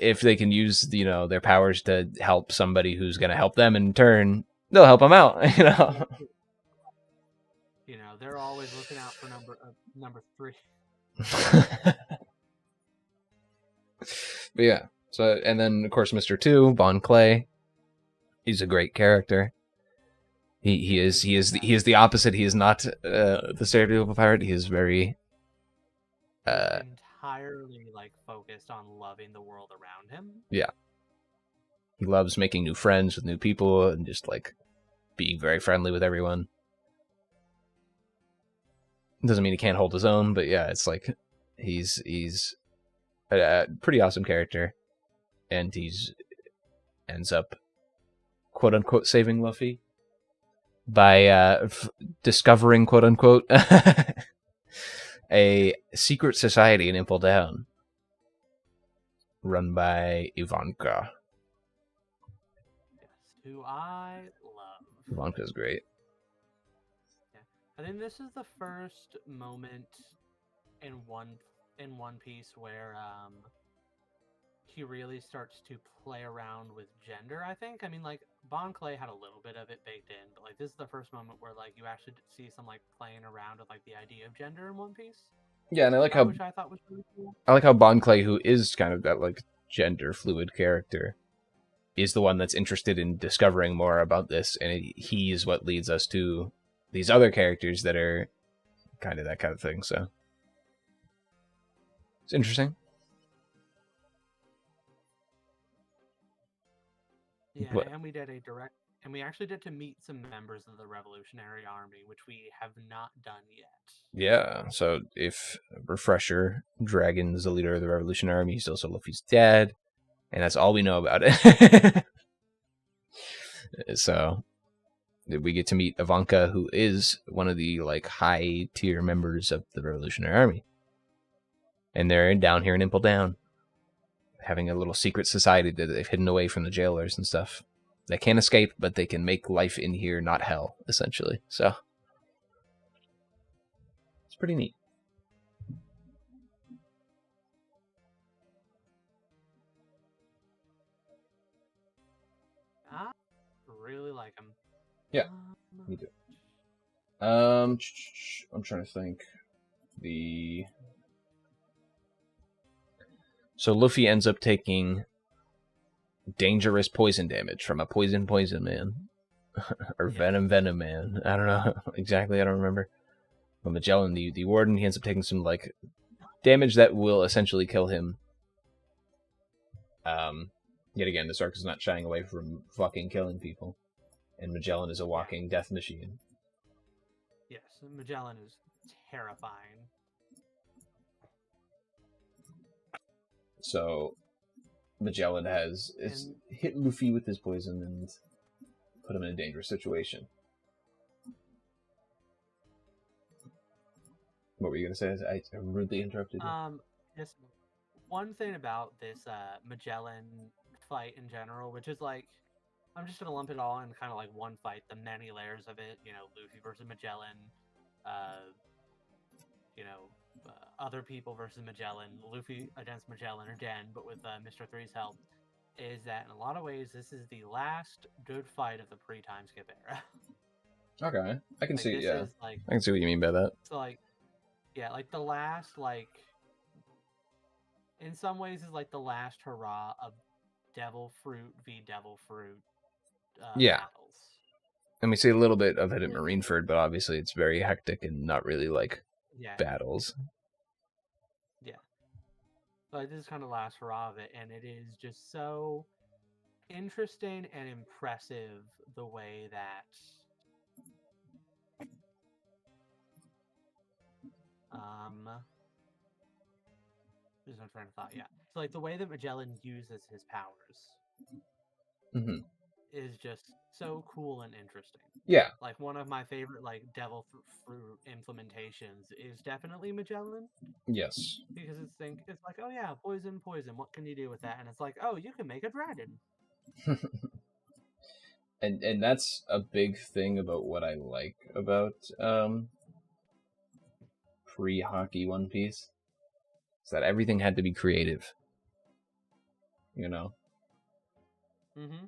powers to help somebody who's going to help them in turn, they'll help them out. They're always looking out for number 3. But yeah. So, and then of course Mr. 2, Bon Clay. He's a great character. He is the opposite. He is not the stereotypical pirate. He is very entirely like focused on loving the world around him. Yeah. He loves making new friends with new people and just like being very friendly with everyone. Doesn't mean he can't hold his own, but yeah, it's like he's a pretty awesome character, and he's ends up quote unquote saving Luffy by discovering quote unquote a secret society in Impel Down run by Ivanka. Yes, who I love. Ivanka's great. I think this is the first moment in One Piece where he really starts to play around with gender. I think. I mean, like Bon Clay had a little bit of it baked in, but like this is the first moment where like you actually see some like playing around with like the idea of gender in One Piece. Yeah, and which I thought was really cool. I like how Bon Clay, who is kind of that like gender fluid character, is the one that's interested in discovering more about this, and he is what leads us to these other characters that are kind of that kind of thing. So it's interesting. Yeah, and we actually did to meet some members of the Revolutionary Army, which we have not done yet. Yeah, so if refresher, Dragon's the leader of the Revolutionary Army. He's also Luffy's dad, and that's all we know about it. So we get to meet Ivanka, who is one of the like high tier members of the Revolutionary Army, and they're down here in Impel Down, having a little secret society that they've hidden away from the jailers and stuff. They can't escape, but they can make life in here not hell, essentially. So it's pretty neat. really like him. Yeah, me too. I'm trying to think. So Luffy ends up taking dangerous poison damage from a poison man. Or venom man. I don't know exactly, I don't remember. But Magellan, the warden, he ends up taking some like damage that will essentially kill him. Yet again, this arc is not shying away from fucking killing people. And Magellan is a walking death machine. Yes, Magellan is terrifying. So Magellan has hit Luffy with his poison and put him in a dangerous situation. What were you going to say? I rudely interrupted you. Just one thing about this Magellan fight in general, which is like, I'm just going to lump it all in kind of like one fight, the many layers of it, you know, Luffy versus Magellan, other people versus Magellan, Luffy against Magellan again, but with Mr. Three's help, is that in a lot of ways, this is the last good fight of the pre-time skip era. Okay, I can see, yeah. Like, I can see what you mean by that. So, like, yeah, like the last, like, in some ways is like the last hurrah of Devil Fruit v. Devil Fruit battles. And we see a little bit of it at Marineford, but obviously it's very hectic and not really like battles. Yeah. So this is kind of the last hurrah of it, and it is just so interesting and impressive the way that there's no train of thought. Yeah. So like the way that Magellan uses his powers is just so cool and interesting. Yeah. Like one of my favorite like Devil Fruit implementations is definitely Magellan. Yes. Because it's like, oh yeah, poison. What can you do with that? And it's like, oh, you can make a dragon. And that's a big thing about what I like about pre-hockey One Piece. Is that everything had to be creative. You know? Mm-hmm.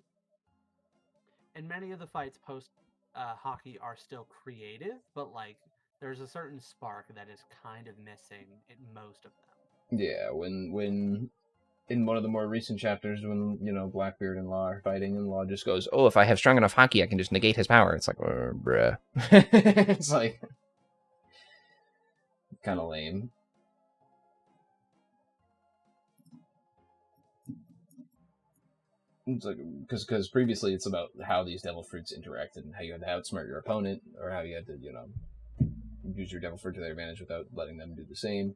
And many of the fights post hockey are still creative, but like there's a certain spark that is kind of missing in most of them. Yeah, when in one of the more recent chapters, when, you know, Blackbeard and Law are fighting, and Law just goes, oh, if I have strong enough hockey, I can just negate his power. It's like, oh, bruh. It's like, kind of lame. It's like, because previously it's about how these devil fruits interacted and how you had to outsmart your opponent, or how you had to, you know, use your devil fruit to their advantage without letting them do the same.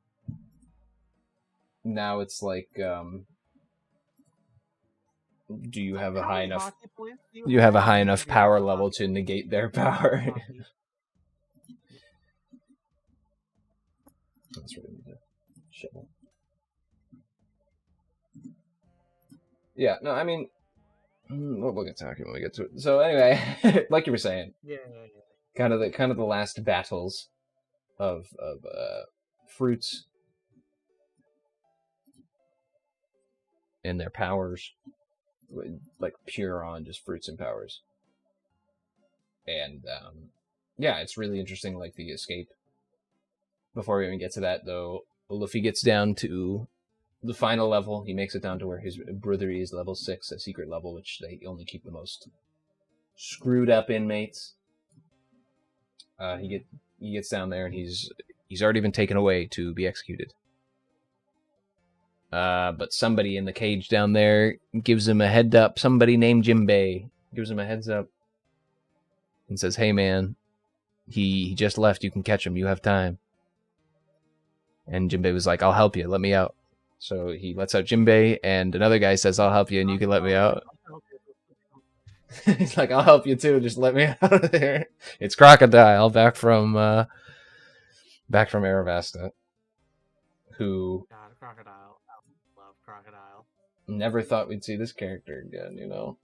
Now it's like, do you have a high enough? You have a high enough power level to negate their power. That's really need to shovel. Yeah, no, I mean, we'll get talking when we get to it. So anyway, like you were saying, kind of the last battles of fruits and their powers, like pure on just fruits and powers. And yeah, it's really interesting, like the escape. Before we even get to that, though, Luffy gets down to the final level. He makes it down to where his brother is level 6, a secret level, which they only keep the most screwed up inmates. He gets down there, and he's already been taken away to be executed. But somebody in the cage down there gives him a heads up. Somebody named Jinbei gives him a heads up and says, hey man, he just left, you can catch him, you have time. And Jinbei was like, I'll help you, let me out. So he lets out Jinbei, and another guy says, I'll help you and you can let me out. He's like, I'll help you too, just let me out of there. It's Crocodile back from Arabasta, who Crocodile. I love Crocodile. Never thought we'd see this character again, you know.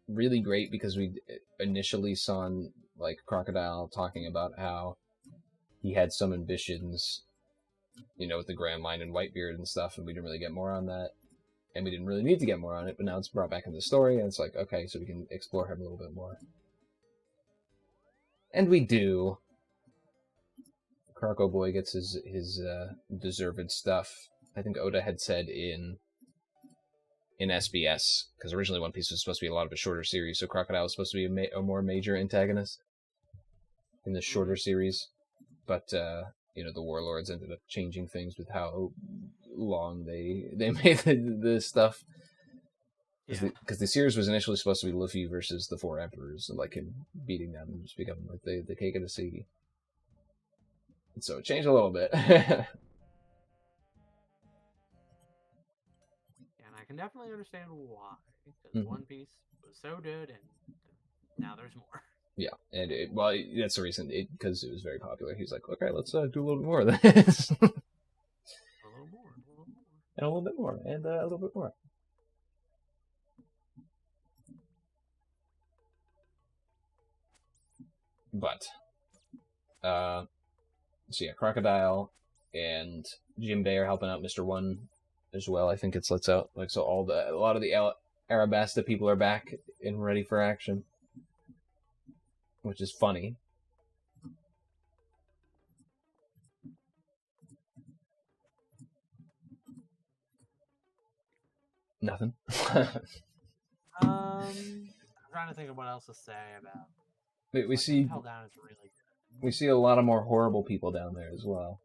Really great, because we initially saw like Crocodile talking about how he had some ambitions, you know, with the Grand Line and Whitebeard and stuff, and we didn't really get more on that. and we didn't really need to get more on it, but now it's brought back into the story, and it's like, okay, so we can explore him a little bit more. And we do. Croco Boy gets his deserved stuff. I think Oda had said in SBS, because originally One Piece was supposed to be a lot of a shorter series, so Crocodile was supposed to be a more major antagonist in the shorter series, but you know, the warlords ended up changing things with how long they made the stuff. Because the series was initially supposed to be Luffy versus the Four Emperors, and like him beating them and just becoming like the cake of the city. And so it changed a little bit. And I can definitely understand why. Because One Piece was so good, and now there's more. Yeah, and that's the reason, because it was very popular. He's like, okay, let's do a little bit more of this. A little more. And a little bit more, and a little bit more. But, so yeah, Crocodile and Jinbei are helping out Mr. One as well. I think it's lets out, like, so a lot of the Arabasta people are back and ready for action, which is funny. Nothing. I'm trying to think of what else to say about. We see Held Down is really good. We see a lot of more horrible people down there as well.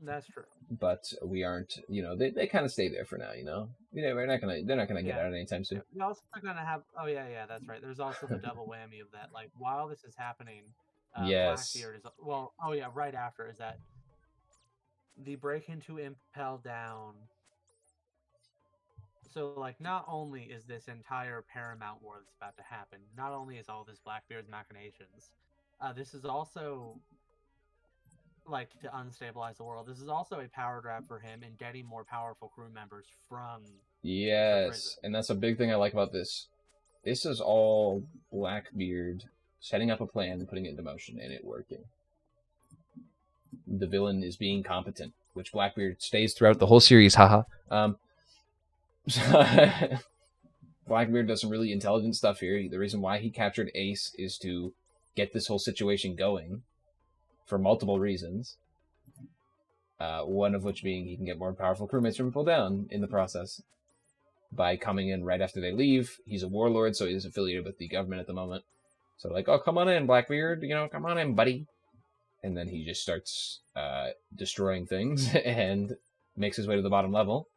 That's true. But we aren't, you know, they kind of stay there for now, you know. They're not gonna get out anytime soon. We're also gonna have. Oh yeah, that's right. There's also the double whammy of that. Like while this is happening, Yes. Blackbeard is right after is that the break into Impel Down. So like, not only is this entire Paramount War that's about to happen, not only is all this Blackbeard's machinations, this is also like to unstabilize the world. This is also a power grab for him and getting more powerful crew members from. Yes, and that's a big thing I like about this. This is all Blackbeard setting up a plan and putting it into motion, and it working. The villain is being competent, which Blackbeard stays throughout the whole series. Haha. Blackbeard does some really intelligent stuff here. The reason why he captured Ace is to get this whole situation going for multiple reasons. One of which being he can get more powerful crewmates from Pull Down in the process by coming in right after they leave. He's a warlord, so he's affiliated with the government at the moment. So like, oh, come on in, Blackbeard, you know, come on in, buddy. And then he just starts destroying things and makes his way to the bottom level.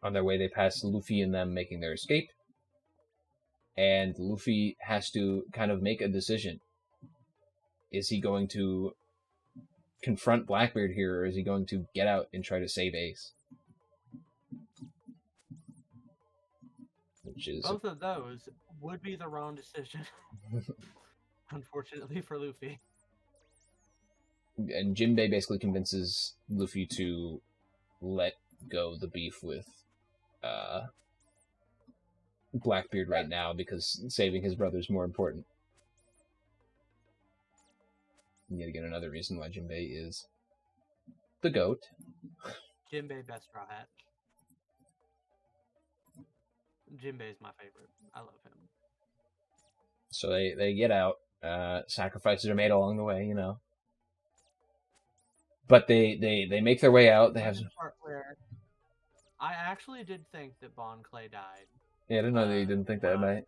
On their way, they pass Luffy and them making their escape. And Luffy has to kind of make a decision. Is he going to confront Blackbeard here, or is he going to get out and try to save Ace? Which is both of those would be the wrong decision. Unfortunately for Luffy. And Jinbei basically convinces Luffy to let go the beef with Blackbeard right now because saving his brother is more important. And yet again, another reason why Jinbei is the GOAT. Jinbei best straw hat. Jinbei's my favorite. I love him. So they get out. Sacrifices are made along the way, you know. But they make their way out. They have some... part where I actually did think that Bon Clay died. Yeah, I didn't know that you didn't think that, mate.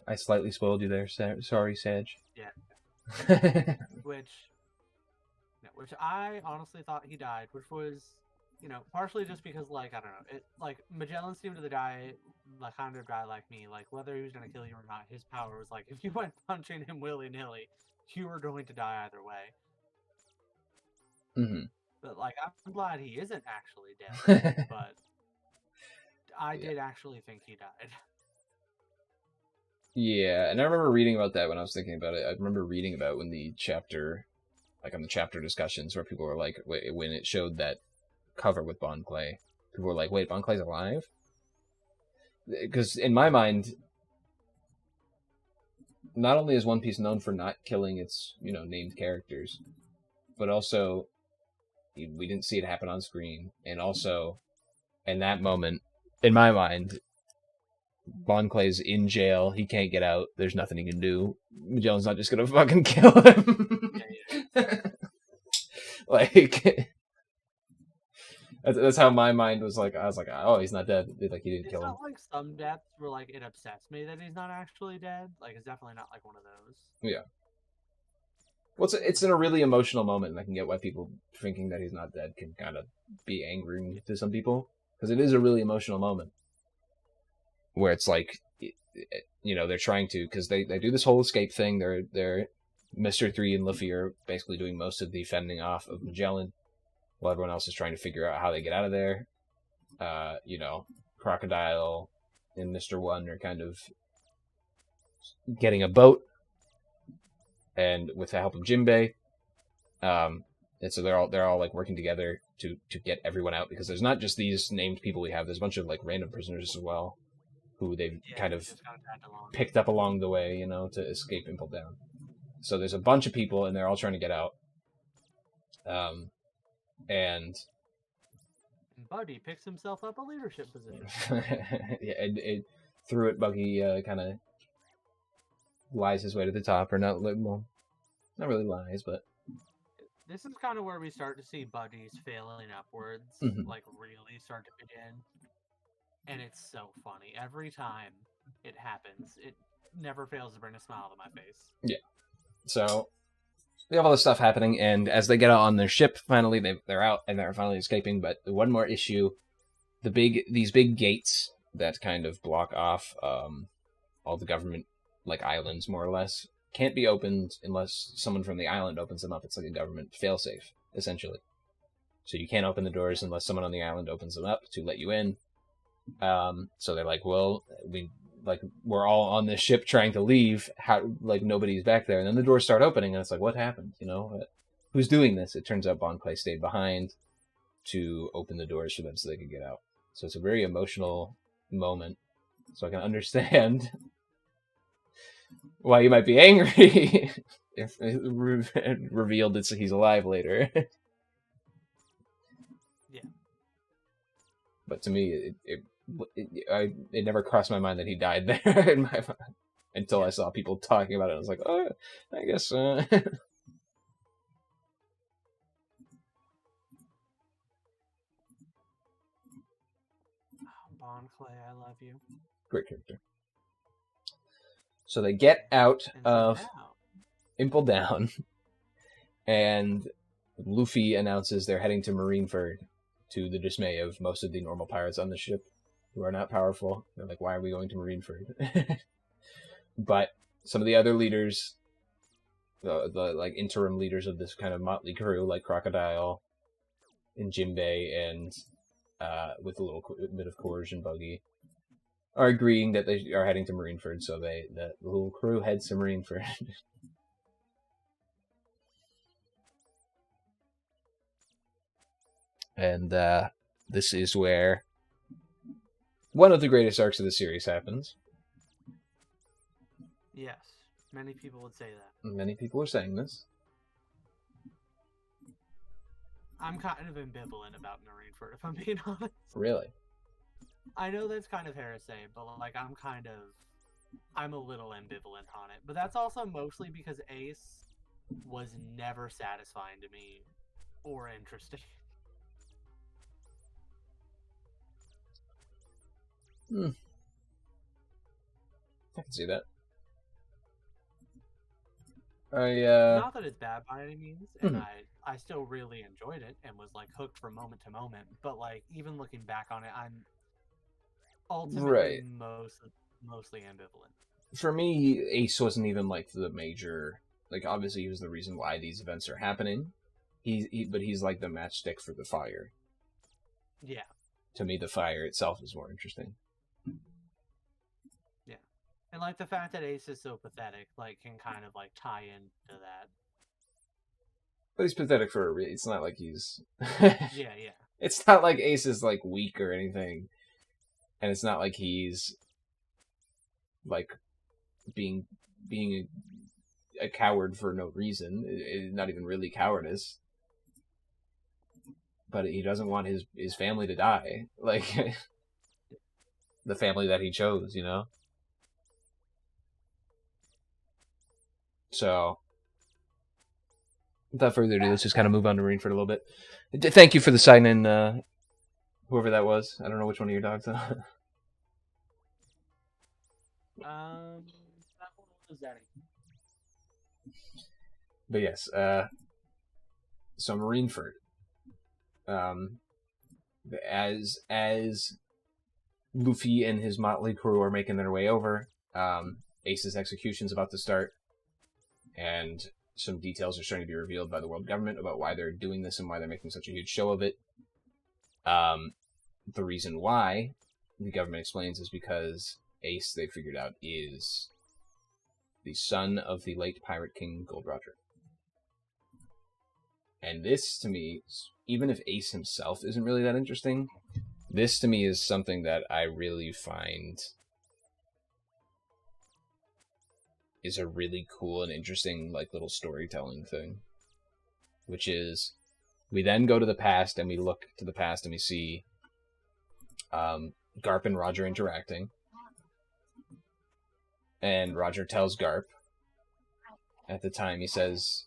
I slightly spoiled you there. Sorry, Sage. Yeah. which I honestly thought he died, which was, you know, partially just because, like, I don't know, it like Magellan seemed to die like kind of guy like me, like whether he was gonna kill you or not, his power was like if you went punching him willy-nilly, you were going to die either way. Mm-hmm. But like, I'm glad he isn't actually dead. But I did actually think he died. Yeah, and I remember reading about that when I was thinking about it. I remember reading about when the chapter, like on the chapter discussions, where people were like, when it showed that cover with Bon Clay, people were like, wait, Bon Clay's alive? Because in my mind, not only is One Piece known for not killing its, you know, named characters, but also we didn't see it happen on screen, and also And that moment, in my mind, Bon Clay's in jail. He can't get out. There's nothing he can do. Magellan's not just gonna fucking kill him. Like, that's how my mind was like. I was like, oh, he's not dead. Like, he didn't kill him. It's not like some deaths where like it upsets me that he's not actually dead. Like, it's definitely not like one of those. Yeah. Well, it's in a really emotional moment, and I can get why people thinking that he's not dead can kind of be angering to some people, because it is a really emotional moment where it's like, you know, they're trying to, because they do this whole escape thing. They're Mr. 3 and Luffy are basically doing most of the fending off of Magellan, while everyone else is trying to figure out how they get out of there. You know, Crocodile and Mr. 1 are kind of getting a boat, and with the help of Jinbei, and so they're all like working together to get everyone out, because there's not just these named people we have. There's a bunch of like random prisoners as well, who they've kind of picked up along the way, you know, to escape Impel Down. So there's a bunch of people, and they're all trying to get out. And Buddy picks himself up a leadership position. Yeah, and through it, Buggy kind of lies his way to the top, or not. Well, not really lies, but this is kind of where we start to see Buddy's failing upwards, like really start to begin. And it's so funny. Every time it happens, it never fails to bring a smile to my face. Yeah. So we have all this stuff happening, and as they get out on their ship, finally they're out and they're finally escaping. But one more issue: these big gates that kind of block off all the government like islands, more or less, can't be opened unless someone from the island opens them up. It's like a government failsafe, essentially. So you can't open the doors unless someone on the island opens them up to let you in. So they're like, well, we're all on this ship trying to leave. How, like, nobody's back there. And then the doors start opening, and it's like, what happened? You know, who's doing this? It turns out Bon Clay stayed behind to open the doors for them so they could get out. So it's a very emotional moment. So I can understand why you might be angry if it revealed that he's alive later. Yeah. But to me, it never crossed my mind that he died there in my mind, until I saw people talking about it. I was like, oh, I guess. Bon Clay, I love you. Great character. So they get out of Impel Down, and Luffy announces they're heading to Marineford, to the dismay of most of the normal pirates on the ship, who are not powerful. They're like, why are we going to Marineford? But some of the other leaders, the like interim leaders of this kind of motley crew, like Crocodile and Jinbei, and with a little bit of coercion, Buggy, are agreeing that they are heading to Marineford. So the little crew heads to Marineford. And this is where one of the greatest arcs of the series happens. Yes, many people would say that. Many people are saying this. I'm kind of ambivalent about Marineford, if I'm being honest. Really? I know that's kind of heresy, but like I'm a little ambivalent on it. But that's also mostly because Ace was never satisfying to me or interesting. I can see that. Not that it's bad by any means, and I still really enjoyed it and was like hooked from moment to moment. But like even looking back on it, I'm ultimately mostly ambivalent. For me, Ace wasn't even like the major. Like obviously he was the reason why these events are happening. But he's like the matchstick for the fire. Yeah. To me, the fire itself is more interesting. Yeah. And like the fact that Ace is so pathetic, like can kind of like tie into that. But he's pathetic for a reason. It's not like he's. Yeah. It's not like Ace is like weak or anything, and it's not like he's like being a coward for no reason. It's not even really cowardice. but he doesn't want his family to die. Like, the family that he chose, you know? So, without further ado, let's just kind of move on to Marine for a little bit. Thank you for the sign-in, whoever that was. I don't know which one of your dogs. That one was Zaddy. But yes, so Marineford. As Luffy and his motley crew are making their way over, Ace's execution's about to start, and some details are starting to be revealed by the world government about why they're doing this and why they're making such a huge show of it. The reason why, the government explains, is because Ace, they figured out, is the son of the late Pirate King Gold Roger. And this, to me, even if Ace himself isn't really that interesting, this, to me, is something that I really find is a really cool and interesting, like, little storytelling thing. Which is, we then go to the past, and we look to the past, and we see Garp and Roger interacting. And Roger tells Garp, at the time, he says,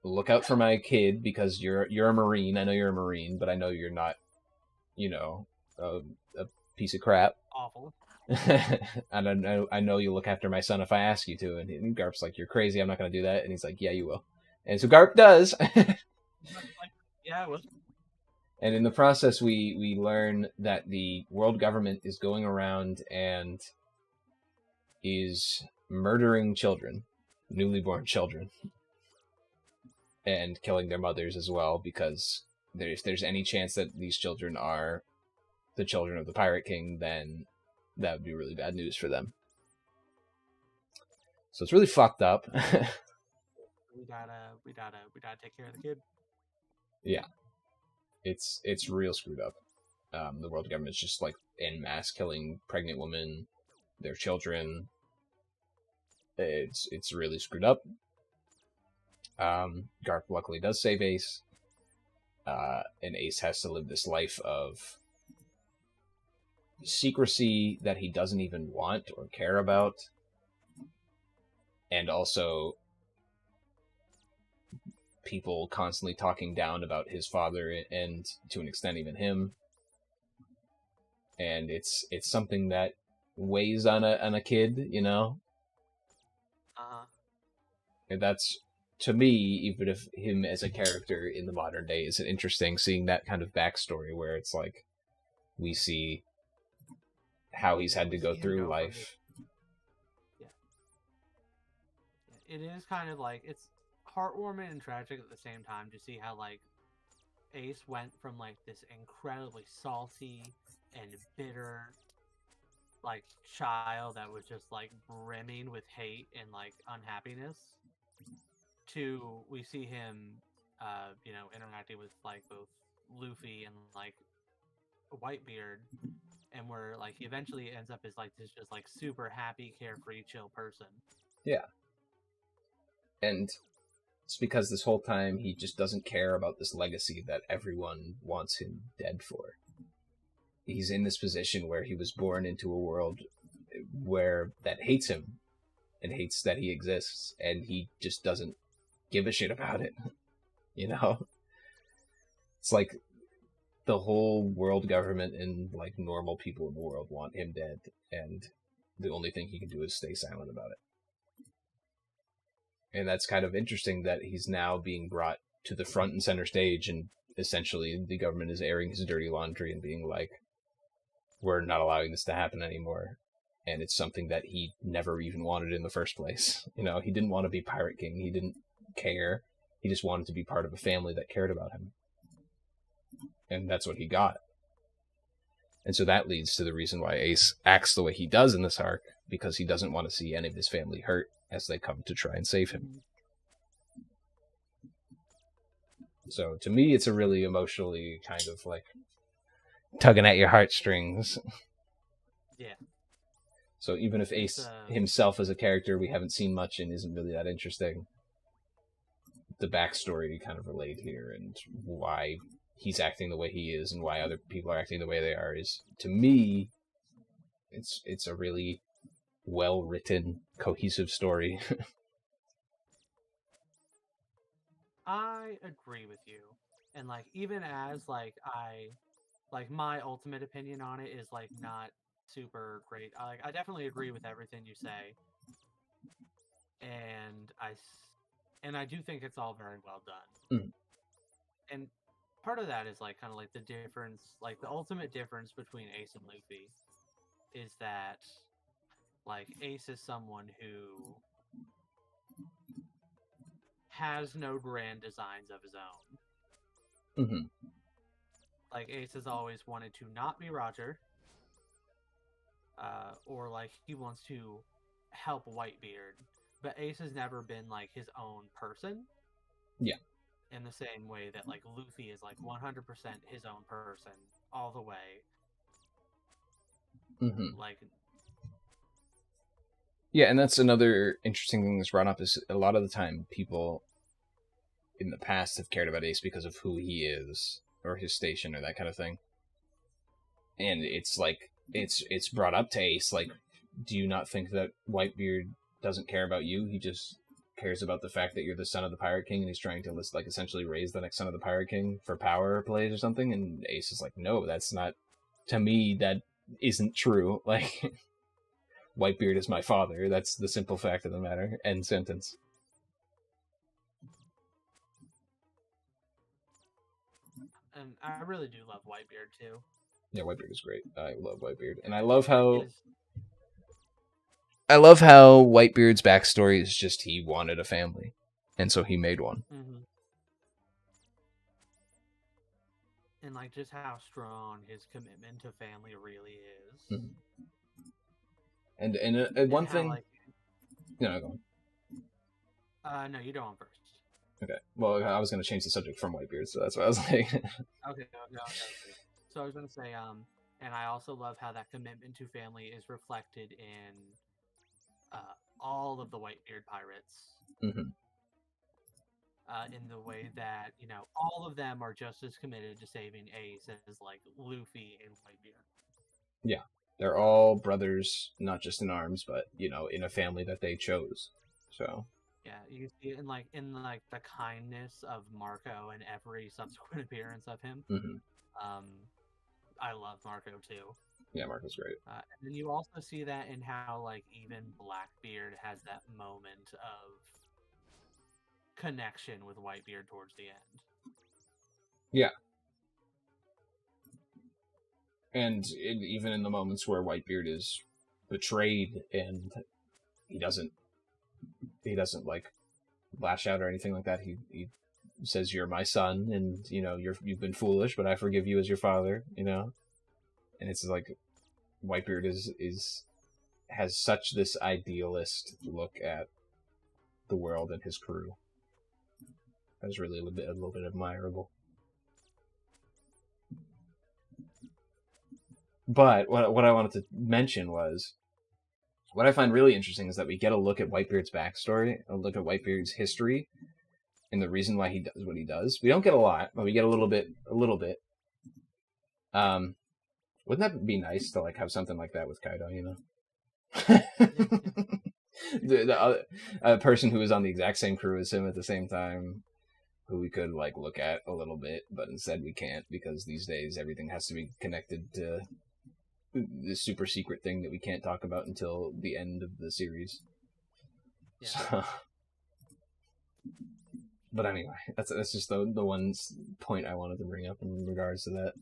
look out for my kid, because you're a Marine. I know you're a Marine, but I know you're not, a piece of crap. Awful. And I know you'll look after my son if I ask you to. And Garp's like, you're crazy, I'm not going to do that. And he's like, yeah, you will. And so Garp does. Yeah, it was. And in the process, we learn that the world government is going around and is murdering children, newly born children, and killing their mothers as well, because if there's any chance that these children are the children of the Pirate King, then that would be really bad news for them. So it's really fucked up. we gotta take care of the kid. Yeah, it's real screwed up. The world government's just like en masse killing pregnant women, their children. It's really screwed up. Garp luckily does save Ace, and Ace has to live this life of secrecy that he doesn't even want or care about, and also people constantly talking down about his father and, to an extent, even him. And it's something that weighs on a kid, you know. And that's, to me, even if him as a character in the modern day is interesting, seeing that kind of backstory where it's like we see how he's had to go through life. Yeah. It is kind of like, it's heartwarming and tragic at the same time to see how, like, Ace went from, like, this incredibly salty and bitter, like, child that was just, like, brimming with hate and, like, unhappiness, to we see him, interacting with, like, both Luffy and, like, Whitebeard, and where, like, he eventually ends up as, like, this just, like, super happy, carefree, chill person. Yeah. And it's because this whole time he just doesn't care about this legacy that everyone wants him dead for. He's in this position where he was born into a world where that hates him and hates that he exists, and he just doesn't give a shit about it. You know? It's like the whole world government and, like, normal people in the world want him dead, and the only thing he can do is stay silent about it. And that's kind of interesting that he's now being brought to the front and center stage, and essentially the government is airing his dirty laundry and being like, we're not allowing this to happen anymore. And it's something that he never even wanted in the first place. You know, he didn't want to be Pirate King. He didn't care. He just wanted to be part of a family that cared about him. And that's what he got. And so that leads to the reason why Ace acts the way he does in this arc, because he doesn't want to see any of his family hurt as they come to try and save him. So to me, it's a really emotionally kind of like tugging at your heartstrings. Yeah. So even if Ace himself as a character we haven't seen much and isn't really that interesting, the backstory kind of relayed here and why he's acting the way he is and why other people are acting the way they are is, to me, it's a really well written, cohesive story. I agree with you. And like even as like my ultimate opinion on it is like not super great. I definitely agree with everything you say. And I do think it's all very well done. Mm. And part of that is like kind of like the difference, like the ultimate difference between Ace and Luffy is that like Ace is someone who has no grand designs of his own. Mm-hmm. Like Ace has always wanted to not be Roger, or like he wants to help Whitebeard, but Ace has never been like his own person. Yeah. In the same way that like Luffy is like 100% his own person all the way. Mm-hmm. Like, yeah, and that's another interesting thing that's brought up is a lot of the time people in the past have cared about Ace because of who he is or his station or that kind of thing. And it's like it's brought up to Ace like, do you not think that Whitebeard doesn't care about you? He just cares about the fact that you're the son of the Pirate King and he's trying to like essentially raise the next son of the Pirate King for power plays or something. And Ace is like, no, that's not, to me, that isn't true. Like, Whitebeard is my father. That's the simple fact of the matter. End sentence. and I really do love Whitebeard too. Yeah, Whitebeard is great. I love Whitebeard. And I love how Whitebeard's backstory is just he wanted a family. And so he made one. Mm-hmm. And like just how strong his commitment to family really is. Mm-hmm. And one thing... Like... No, go on. No, you go on first. Okay. Well, I was going to change the subject from Whitebeard, so that's why I was like... Okay. So I was going to say, and I also love how that commitment to family is reflected in all of the Whitebeard pirates. Mm-hmm. In the way that, you know, all of them are just as committed to saving Ace as like Luffy and Whitebeard. Yeah. They're all brothers, not just in arms, but, you know, in a family that they chose. So... Yeah, you see it in the kindness of Marco and every subsequent appearance of him. Mm-hmm. I love Marco too. Yeah, Marco's great. And then you also see that in how like even Blackbeard has that moment of connection with Whitebeard towards the end. Yeah. And even in the moments where Whitebeard is betrayed and he doesn't like lash out or anything like that. He says, "You're my son, and you know you've been foolish, but I forgive you as your father." You know, and it's like Whitebeard has such this idealist look at the world and his crew. That's really a little bit admirable. But what I wanted to mention was, what I find really interesting is that we get a look at Whitebeard's backstory, a look at Whitebeard's history, and the reason why he does what he does. We don't get a lot, but we get a little bit. Wouldn't that be nice to like have something like that with Kaido? You know, a person who is on the exact same crew as him at the same time, who we could like look at a little bit, but instead we can't because these days everything has to be connected to this super secret thing that we can't talk about until the end of the series. Yeah. So, but anyway, that's just the one point I wanted to bring up in regards to that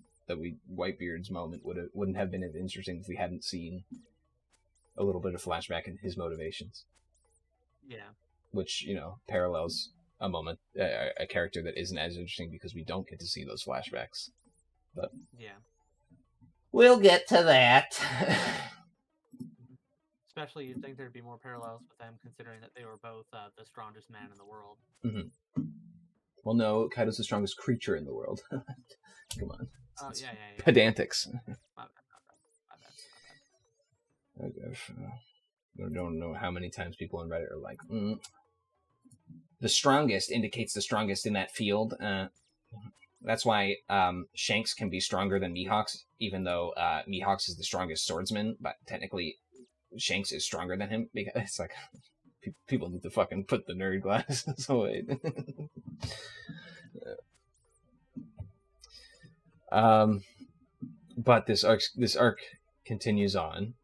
Whitebeard's moment wouldn't have been as interesting if we hadn't seen a little bit of flashback in his motivations. Yeah. Which, you know, parallels a character that isn't as interesting because we don't get to see those flashbacks. But yeah. We'll get to that. Especially, you'd think there'd be more parallels with them, considering that they were both the strongest man in the world. Mm-hmm. Well, no, Kaido's the strongest creature in the world. Come on. Oh, yeah. Pedantics. My bad. I don't know how many times people on Reddit are like, the strongest indicates the strongest in that field. That's why Shanks can be stronger than Mihawks, even though Mihawks is the strongest swordsman, but technically Shanks is stronger than him, because it's like people need to fucking put the nerd glasses away. But this arc continues on,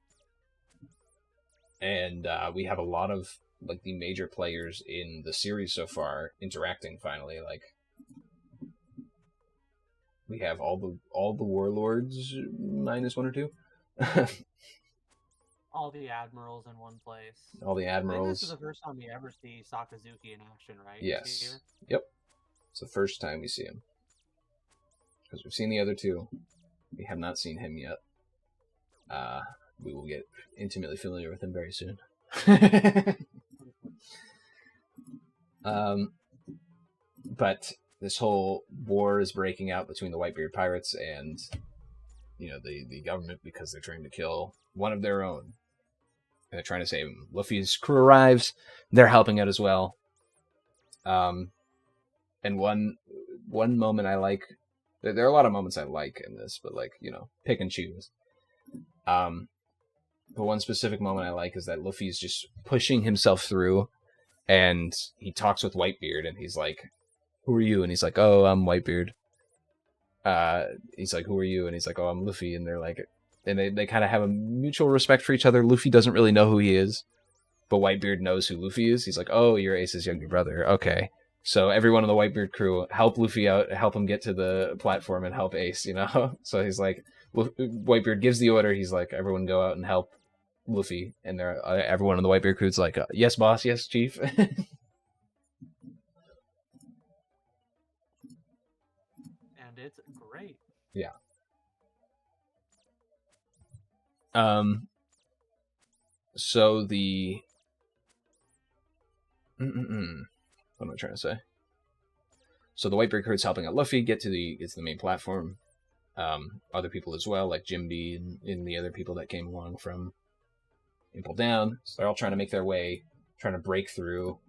and we have a lot of like the major players in the series so far interacting finally. Like we have all the warlords minus one or two. All the admirals in one place. All the admirals. I think this is the first time we ever see Sakazuki in action, right? Yes. Yep. It's the first time we see him. Because we've seen the other two. We have not seen him yet. We will get intimately familiar with him very soon. But this whole war is breaking out between the Whitebeard pirates and, you know, the government, because they're trying to kill one of their own. And they're trying to save him. Luffy's crew arrives. They're helping out as well. And one moment I like... There are a lot of moments I like in this, but, like, you know, pick and choose. But one specific moment I like is that Luffy's just pushing himself through, and he talks with Whitebeard, and he's like, "Who are you?" And he's like, "Oh, I'm Whitebeard." He's like, "Who are you?" And he's like, "Oh, I'm Luffy." And they're like, and they kind of have a mutual respect for each other. Luffy doesn't really know who he is, but Whitebeard knows who Luffy is. He's like, "Oh, you're Ace's younger brother. Okay." So everyone on the Whitebeard crew help Luffy out, help him get to the platform and help Ace, you know? So he's like, Whitebeard gives the order. He's like, everyone go out and help Luffy. And they're, everyone on the Whitebeard crew's like, yes, boss, yes, chief. And it's great. Yeah. So the... What am I trying to say? So the Whitebeard crew's helping out Luffy get to the main platform. Other people as well, like Jimby and the other people that came along from Impel Down. So they're all trying to make their way, trying to break through.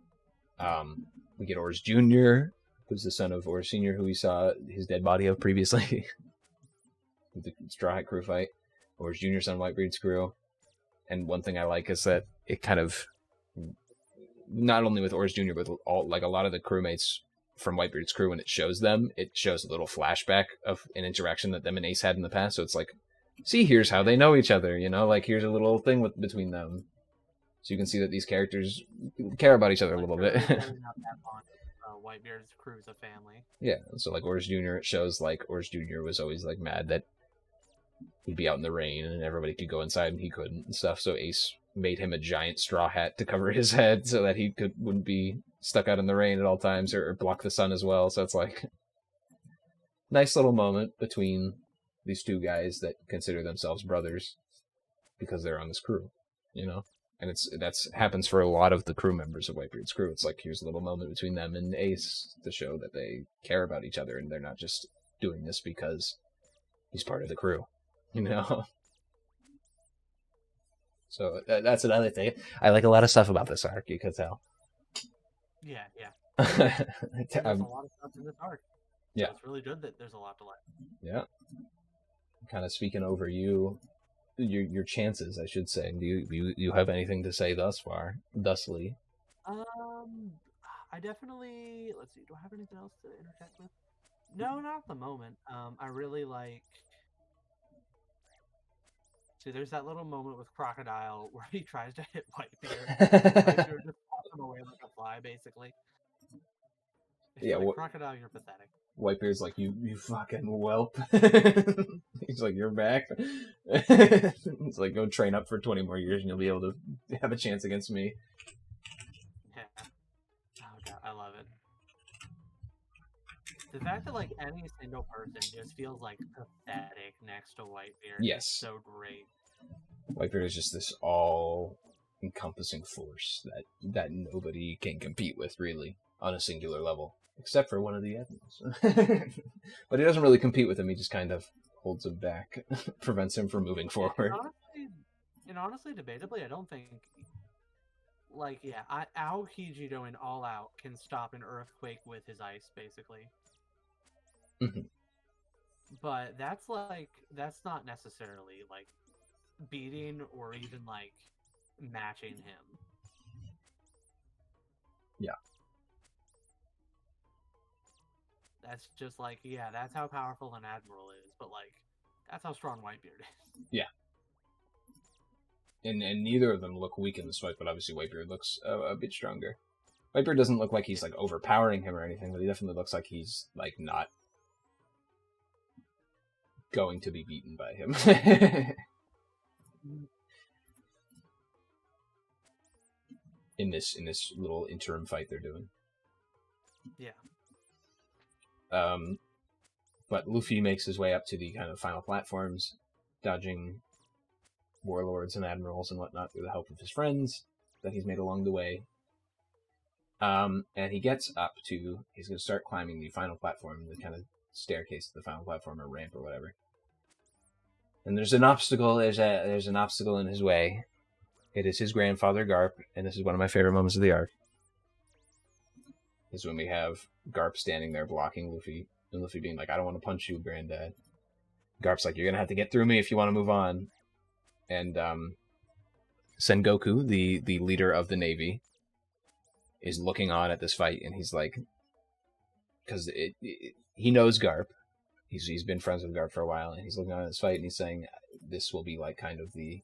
We get Oars Jr., who's the son of Oars Sr., who we saw his dead body of previously. The Straw Hat crew fight. Oars Jr. son of Whitebeard's crew. And one thing I like is that it kind of... Not only with Oars Jr., but with all, like, a lot of the crewmates from Whitebeard's crew, when it shows them, it shows a little flashback of an interaction that them and Ace had in the past. So it's like, see, here's how they know each other, you know? Like, here's a little thing between them. So you can see that these characters care about each other a little bit. Whitebeard's crew's a family. Yeah, so like Oars Jr., it shows like Oars Jr. was always like mad that he'd be out in the rain and everybody could go inside and he couldn't and stuff. So Ace made him a giant straw hat to cover his head so that he wouldn't be stuck out in the rain at all times, or block the sun as well. So it's like nice little moment between these two guys that consider themselves brothers because they're on this crew, you know. And that's happens for a lot of the crew members of Whitebeard's crew. It's like, here's a little moment between them and Ace to show that they care about each other and they're not just doing this because he's part of the crew, you know. So that's another thing. I like a lot of stuff about this arc, you could tell. Yeah. There's a lot of stuff in this arc. Yeah. So it's really good that there's a lot to like. Yeah. Kind of speaking over your chances, I should say. Do you have anything to say thusly? I definitely, let's see, do I have anything else to interject with? No, not at the moment. I really like... See, there's that little moment with Crocodile where he tries to hit Whitebeard. Whitebeard just pops him away like a fly, basically. Yeah, like, Crocodile, you're pathetic. Whitebeard's like, you fucking whelp. He's like, you're back. He's like, go train up for 20 more years and you'll be able to have a chance against me. Yeah. Oh god, I love it. The fact that, like, any single person just feels, like, pathetic next to Whitebeard is so great. Whitebeard is just this all-encompassing force that nobody can compete with, really, on a singular level. Except for one of the admirals. But he doesn't really compete with him, he just kind of holds him back, prevents him from moving forward. And honestly, debatably, I don't think... Like, yeah, Aokiji going all out can stop an earthquake with his ice, basically. Mhm. But that's not necessarily like beating or even like matching him. Yeah. That's just like, yeah, that's how powerful an admiral is, but like that's how strong Whitebeard is. Yeah. And neither of them look weak in this fight, but obviously Whitebeard looks a bit stronger. Whitebeard doesn't look like he's like overpowering him or anything, but he definitely looks like he's like not going to be beaten by him. in this little interim fight they're doing. Yeah. But Luffy makes his way up to the kind of final platforms, dodging warlords and admirals and whatnot through the help of his friends that he's made along the way. And he gets up to, he's going to start climbing the final platform, the kind of staircase to the final platform or ramp or whatever. And there's an obstacle, there's an obstacle in his way. It is his grandfather, Garp, and this is one of my favorite moments of the arc. Is when we have Garp standing there blocking Luffy, and Luffy being like, I don't want to punch you, Granddad. Garp's like, you're going to have to get through me if you want to move on. And Sengoku, the leader of the Navy, is looking on at this fight, and he's like, because he knows Garp. He's been friends with Garp for a while, and he's looking on at this fight, and he's saying, this will be like kind of the...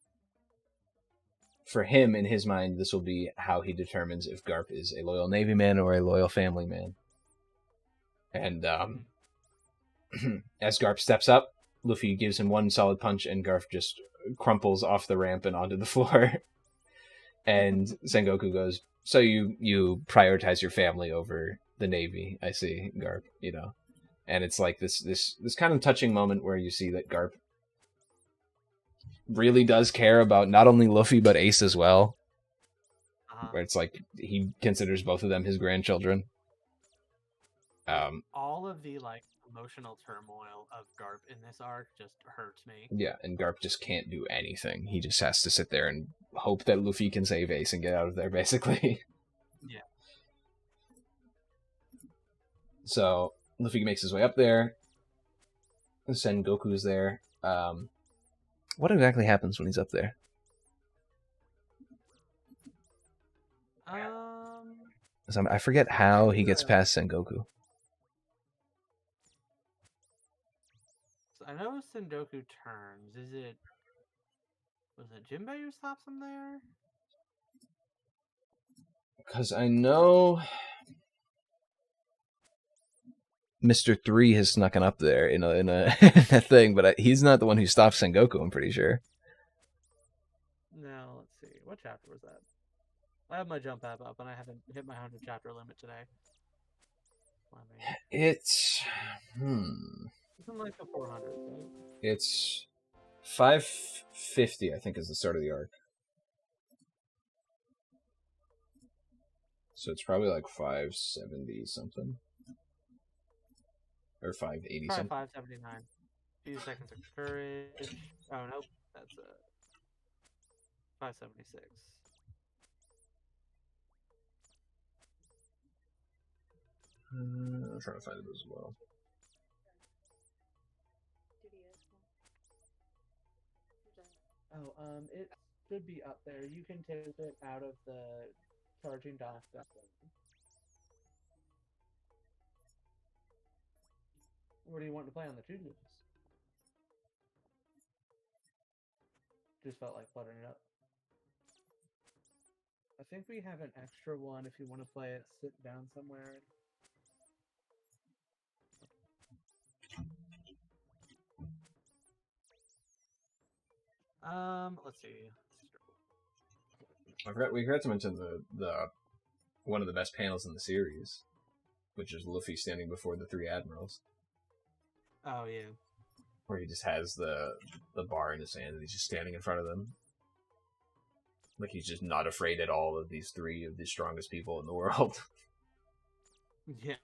For him, in his mind, this will be how he determines if Garp is a loyal Navy man or a loyal family man. And as Garp steps up, Luffy gives him one solid punch, and Garp just crumples off the ramp and onto the floor. And Sengoku goes, so you prioritize your family over the Navy, I see, Garp, you know. And it's like this kind of touching moment where you see that Garp really does care about not only Luffy but Ace as well. Where it's like he considers both of them his grandchildren. All of the like emotional turmoil of Garp in this arc just hurts me. Yeah, and Garp just can't do anything. He just has to sit there and hope that Luffy can save Ace and get out of there, basically. Yeah. So Luffy makes his way up there. Sengoku's there. What exactly happens when he's up there? I forget how he gets past Sengoku. So I know Sengoku turns. Was it Jinbei who stops him there? Because I know Mr. 3 has snuck up there in a thing, but he's not the one who stops Sengoku, I'm pretty sure. No, let's see. What chapter was that? I have my jump app up, and I haven't hit my 100 chapter limit today. It's... Something like the 400, right? It's 550, I think, is the start of the arc. So it's probably like 570 something. Or 580 something. 579. Few seconds of courage. Oh, nope. That's 576. I'm trying to find it as well. Oh, it should be up there. You can take it out of the charging dock. What do you want to play on the Tuesdays? Just felt like cluttering it up. I think we have an extra one if you want to play it sit down somewhere. Let's see. We forgot to mention the one of the best panels in the series, which is Luffy standing before the three admirals. Oh yeah. Where he just has the bar in his hand and he's just standing in front of them. Like he's just not afraid at all of these three of the strongest people in the world. Yeah.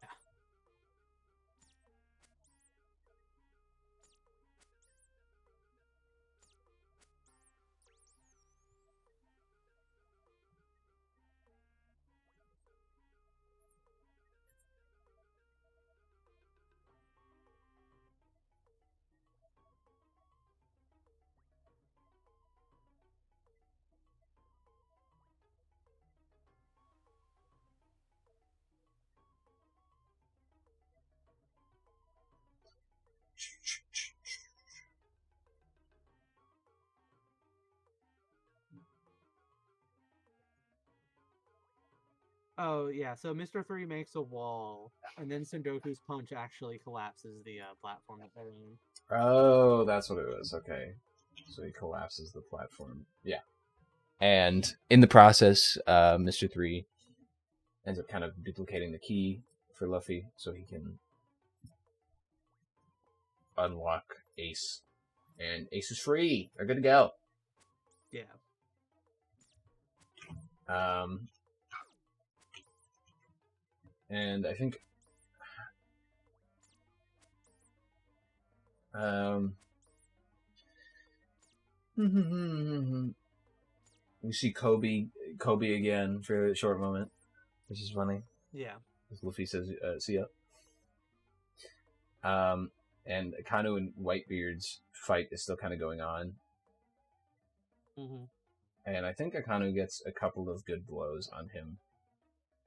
Oh yeah, so Mr. 3 makes a wall, and then Sengoku's punch actually collapses the platform that they're on. Oh, that's what it was. Okay, so he collapses the platform. Yeah, and in the process, Mr. 3 ends up kind of duplicating the key for Luffy, so he can unlock Ace, and Ace is free. They're good to go. Yeah. And I think we see Kobe again for a short moment, which is funny. Yeah. As Luffy says, "See ya." And Kano and Whitebeard's fight is still kind of going on. Mm-hmm. And I think Akanu gets a couple of good blows on him.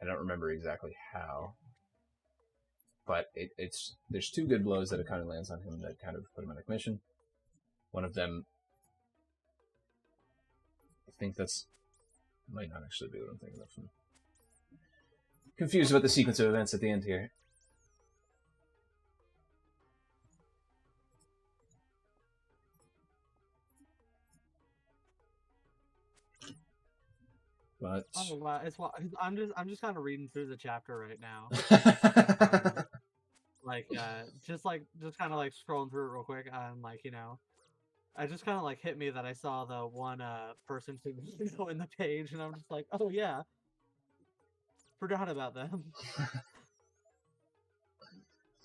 I don't remember exactly how. But there's two good blows that Akanu lands on him that kind of put him in a commission. One of them, I think that's... might not actually be what I'm thinking of. I'm confused about the sequence of events at the end here. But oh wow, I'm just kind of reading through the chapter right now. Just kind of like scrolling through it real quick. I'm like, I just kind of like hit me that I saw the one person in the page, and I'm just like, oh yeah, forgot about them.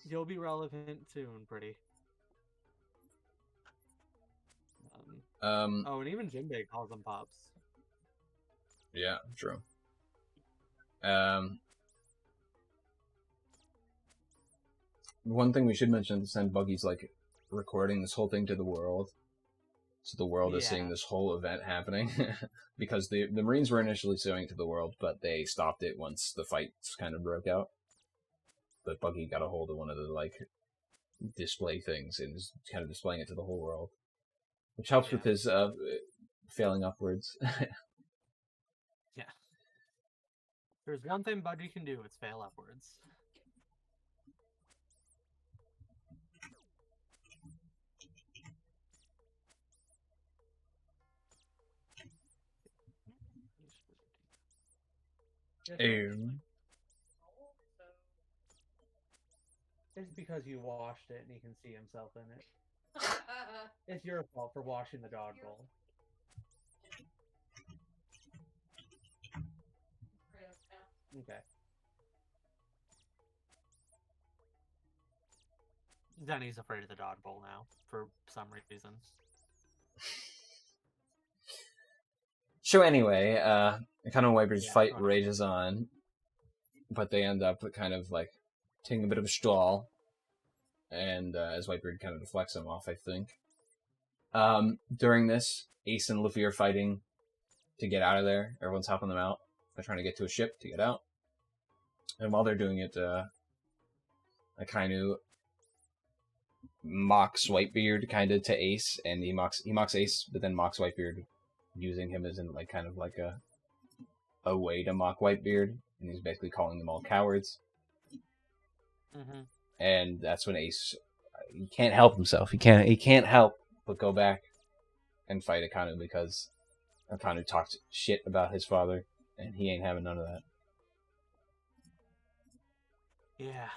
You'll be relevant soon, pretty. Oh, and even Jinbei calls them pops. Yeah, true. One thing we should mention is then Buggy's like recording this whole thing to the world, so the world is seeing this whole event happening. Because the Marines were initially showing it to the world, but they stopped it once the fights kind of broke out. But Buggy got a hold of one of the like display things and is kind of displaying it to the whole world, which helps with his failing upwards. Yeah. There's one thing Buggy can do, it's fail upwards. It's because you washed it and he can see himself in it. It's your fault for washing the dog bowl. Okay. Denny's afraid of the dog bowl now, for some reason. So anyway, kind of Wiper's fight rages on, but they end up kind of like taking a bit of a stall, and as Whitebeard kind of deflects him off, I think. During this, Ace and Luffy are fighting to get out of there. Everyone's helping them out. They're trying to get to a ship to get out. And while they're doing it, Akainu mocks Whitebeard kind of to Ace, and he mocks Ace, but then mocks Whitebeard, using him as in like kind of like a way to mock Whitebeard, and he's basically calling them all cowards. Mm-hmm. And that's when Ace, he can't help himself. He can't help but go back and fight Akainu, because Akainu talked shit about his father, and he ain't having none of that. Yeah.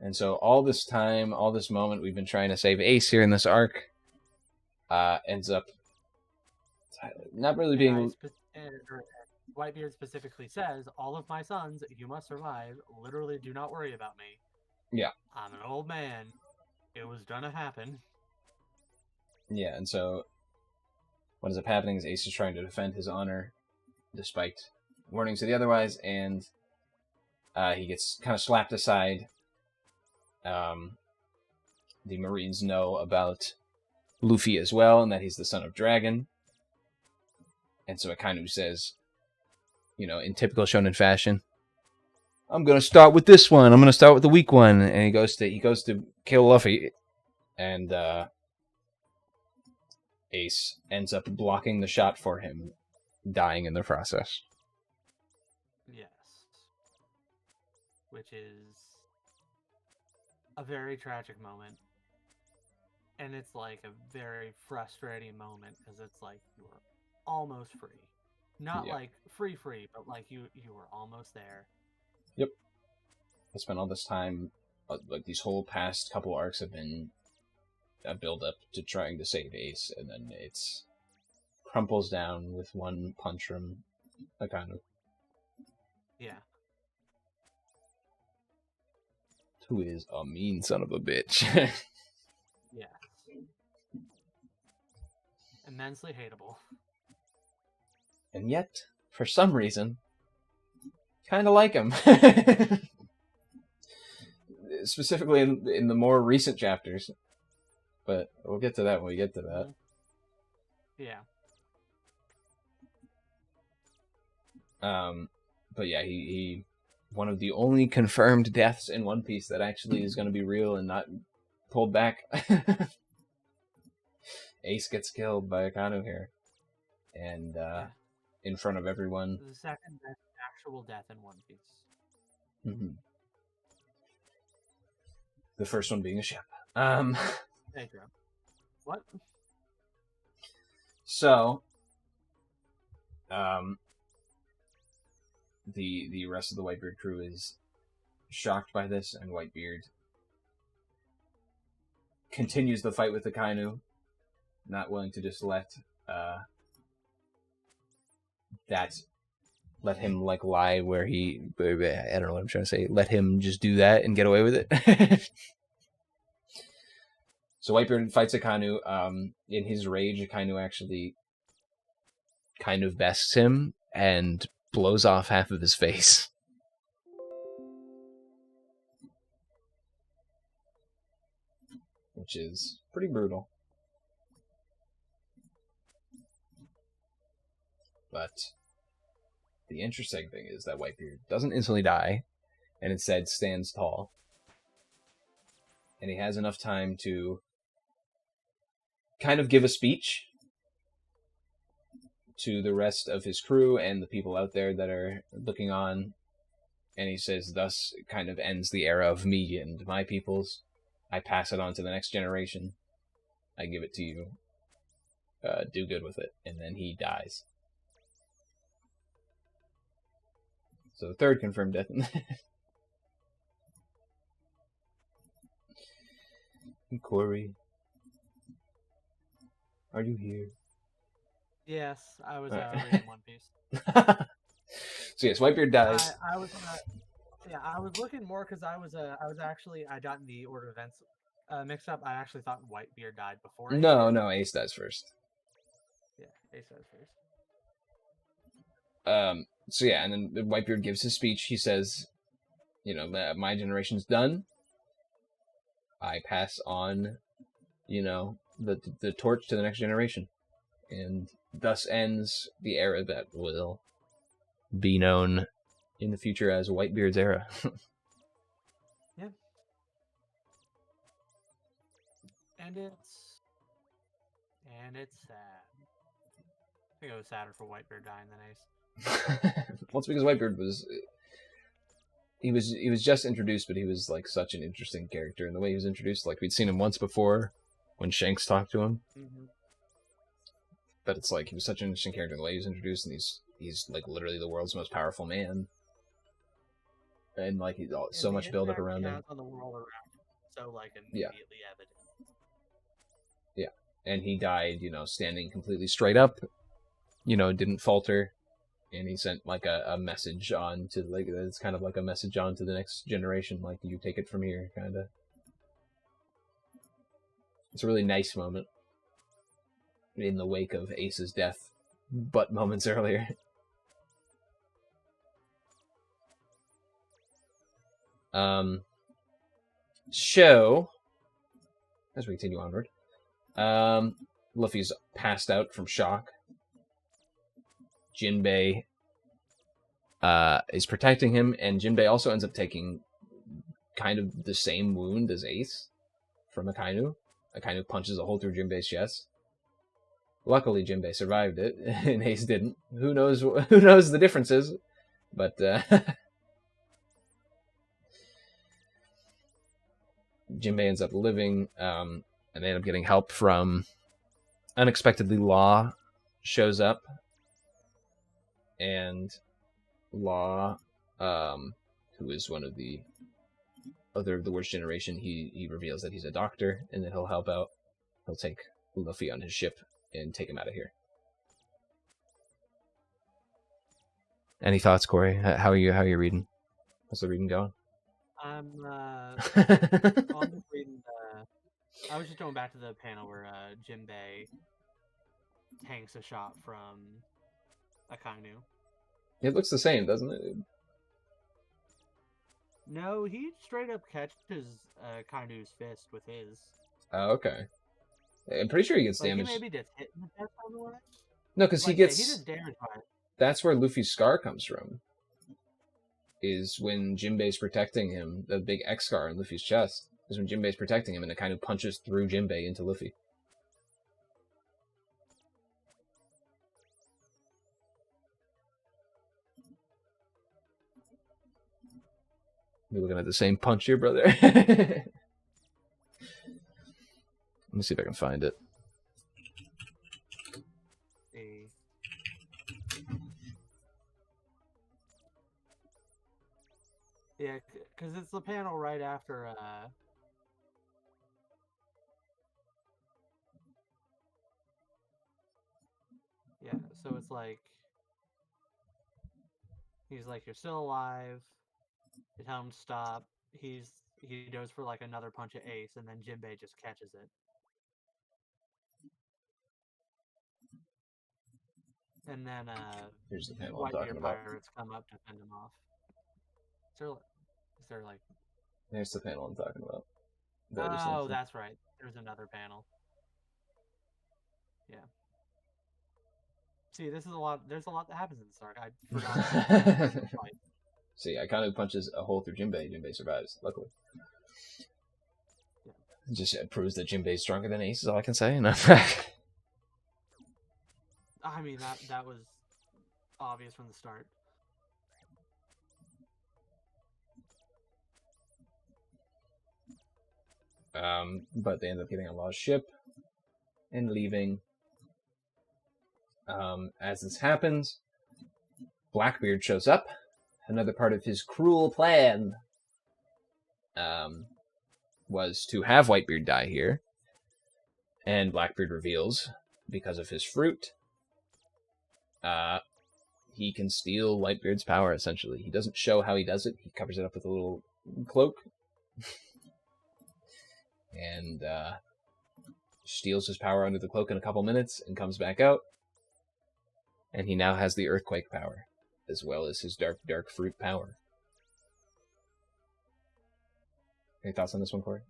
And so all this time, all this moment, we've been trying to save Ace here in this arc, ends up not really being... Whitebeard specifically says, all of my sons, you must survive. Literally, do not worry about me. Yeah. I'm an old man. It was gonna happen. Yeah, and so what ends up happening is Ace is trying to defend his honor despite warnings to the otherwise, and he gets kind of slapped aside. The Marines know about Luffy as well, and that he's the son of Dragon. And so Akainu says, in typical shonen fashion, I'm going to start with this one. I'm going to start with the weak one. And he goes to kill Luffy, and Ace ends up blocking the shot for him, dying in the process. Yes. which is a very tragic moment. And it's like a very frustrating moment because it's like you were almost free. Not like free, but like you were almost there. Yep. I spent all this time, like these whole past couple arcs have been a build up to trying to save Ace, and then it's crumples down with one punch from Akanu. Yeah. Who is a mean son of a bitch. Yeah. Immensely hateable. And yet, for some reason, kind of like him. Specifically in the more recent chapters. But we'll get to that when we get to that. Yeah. But yeah, he one of the only confirmed deaths in One Piece that actually is going to be real and not pulled back. Ace gets killed by Akanu here. And in front of everyone. The second actual death in One Piece. Mm-hmm. The first one being a ship. Hey, Drew. What? So, the rest of the Whitebeard crew is shocked by this, and Whitebeard continues the fight with the Kainu, not willing to just let him like lie where he, I don't know what I'm trying to say, let him just do that and get away with it. So Whitebeard fights Akanu. In his rage, Akanu actually kind of bests him and blows off half of his face. Which is pretty brutal. But the interesting thing is that Whitebeard doesn't instantly die, and instead stands tall. And he has enough time to kind of give a speech to the rest of his crew and the people out there that are looking on. And he says, thus kind of ends the era of me and my peoples. I pass it on to the next generation. I give it to you. Do good with it. And then he dies. So the third confirmed death. Cory, are you here? Yes, I was reading One Piece. So yes, Whitebeard dies. I was looking more because I got in the order of events mixed up. I actually thought Whitebeard died before. No, Ace dies first. Yeah, Ace dies first. So yeah, and then Whitebeard gives his speech. He says, my generation's done. I pass on, the torch to the next generation. And thus ends the era that will be known in the future as Whitebeard's era. Yeah. And it's sad. I think it was sadder for Whitebeard dying than Ace. Well, it's because Whitebeard was just introduced, but he was like such an interesting character, and the way he was introduced, like we'd seen him once before when Shanks talked to him. Mm-hmm. But it's like he was such an interesting character in the way he was introduced, and he's like literally the world's most powerful man, and like he's so much build up around him. On the world around him, so like immediately evident. Yeah, and he died, standing completely straight up, didn't falter. And he sent like a message on to like, it's kind of like a message on to the next generation, like you take it from here, kind of. It's a really nice moment in the wake of Ace's death, but moments earlier. So as we continue onward, Luffy's passed out from shock. Jinbei is protecting him, and Jinbei also ends up taking kind of the same wound as Ace from Akainu. Akainu punches a hole through Jinbei's chest. Luckily, Jinbei survived it, and Ace didn't. Who knows the differences? But Jinbei ends up living, and they end up getting help from unexpectedly Law shows up, and Law, who is one of the other of the worst generation, he reveals that he's a doctor and that he'll help out. He'll take Luffy on his ship and take him out of here. Any thoughts, Cory? How are you reading? How's the reading going? I'm just reading. I was just going back to the panel where Jinbei tanks a shot from Akainu. It looks the same, doesn't it? No, he straight up catches Kainu's fist with his. Oh, okay. I'm pretty sure he gets like, damaged. He maybe just hit in the chest on the way. No, because he gets. Yeah, he just damaged by it. That's where Luffy's scar comes from. Is when Jinbei's protecting him, the big X scar on Luffy's chest. Is when Jinbei's protecting him, and it kind of punches through Jinbei into Luffy. We're looking at the same punch here, brother. Let me see if I can find it. Yeah, because it's the panel right after. Yeah, so it's like he's like, "You're still alive." You tell him to stop. He goes for like another punch at Ace, and then Jinbei just catches it. And then here's the panel I'm Whitebeard talking about. pirates come up to fend him off. Is there like? Here's the panel I'm talking about. Oh, that's right. There's another panel. Yeah. See, there's a lot that happens in this arc. I forgot. See, Akainu punches a hole through Jinbei. Jinbei survives, luckily. Yeah. Just proves that Jinbei's stronger than Ace is all I can say. I mean, that was obvious from the start. But they end up getting on Law's ship and leaving. As this happens, Blackbeard shows up. Another part of his cruel plan was to have Whitebeard die here. And Blackbeard reveals, because of his fruit, he can steal Whitebeard's power, essentially. He doesn't show how he does it. He covers it up with a little cloak. And steals his power under the cloak in a couple minutes and comes back out. And he now has the earthquake power, as well as his dark fruit power. Any thoughts on this one, Cory?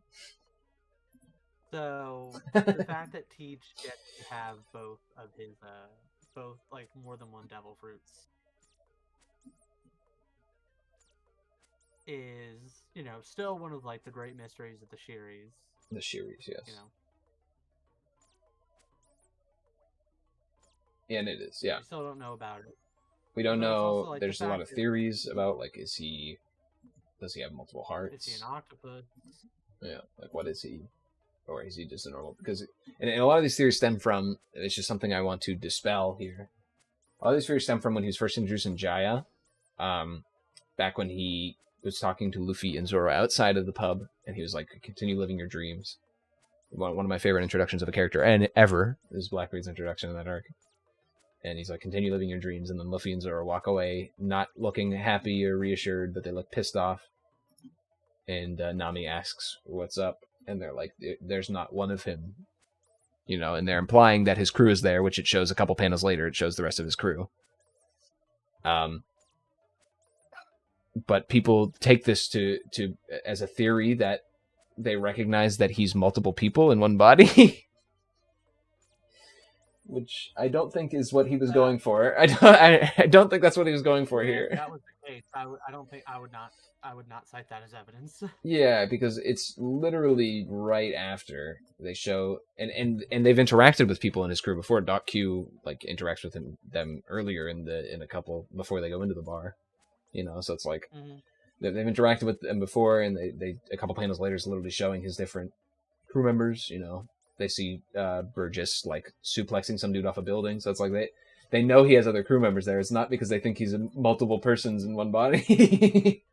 So the fact that Teach gets to have both of his like more than one devil fruits is, still one of like the great mysteries of the series. The series, yes. And it is, yeah. We still don't know about it. We don't know. Like, there's a lot of theories about, like, does he have multiple hearts? Is he an octopus? Yeah, like, what is he? Or is he just a normal? Because, and a lot of these theories stem from, it's just something I want to dispel here. A lot of these theories stem from when he was first introduced in Jaya, back when he was talking to Luffy and Zoro outside of the pub, and he was like, continue living your dreams. One of my favorite introductions of a character ever is Blackbeard's introduction in that arc. And he's like, continue living your dreams. And then Luffy and Zoro walk away, not looking happy or reassured, but they look pissed off. And Nami asks, what's up? And they're like, there's not one of him. And they're implying that his crew is there, which it shows a couple panels later. It shows the rest of his crew. But people take this to as a theory that they recognize that he's multiple people in one body. Which I don't think is what he was going for. I don't think that's what he was going for here. If that was the case, I would not cite that as evidence. Yeah, because it's literally right after they show, and they've interacted with people in his crew before. Doc Q like interacts with them earlier in a couple before they go into the bar, so it's like they've interacted with them before, and they a couple panels later is literally showing his different crew members. You know, they see Burgess like suplexing some dude off a building, so it's like they know he has other crew members there. It's not because they think he's multiple persons in one body.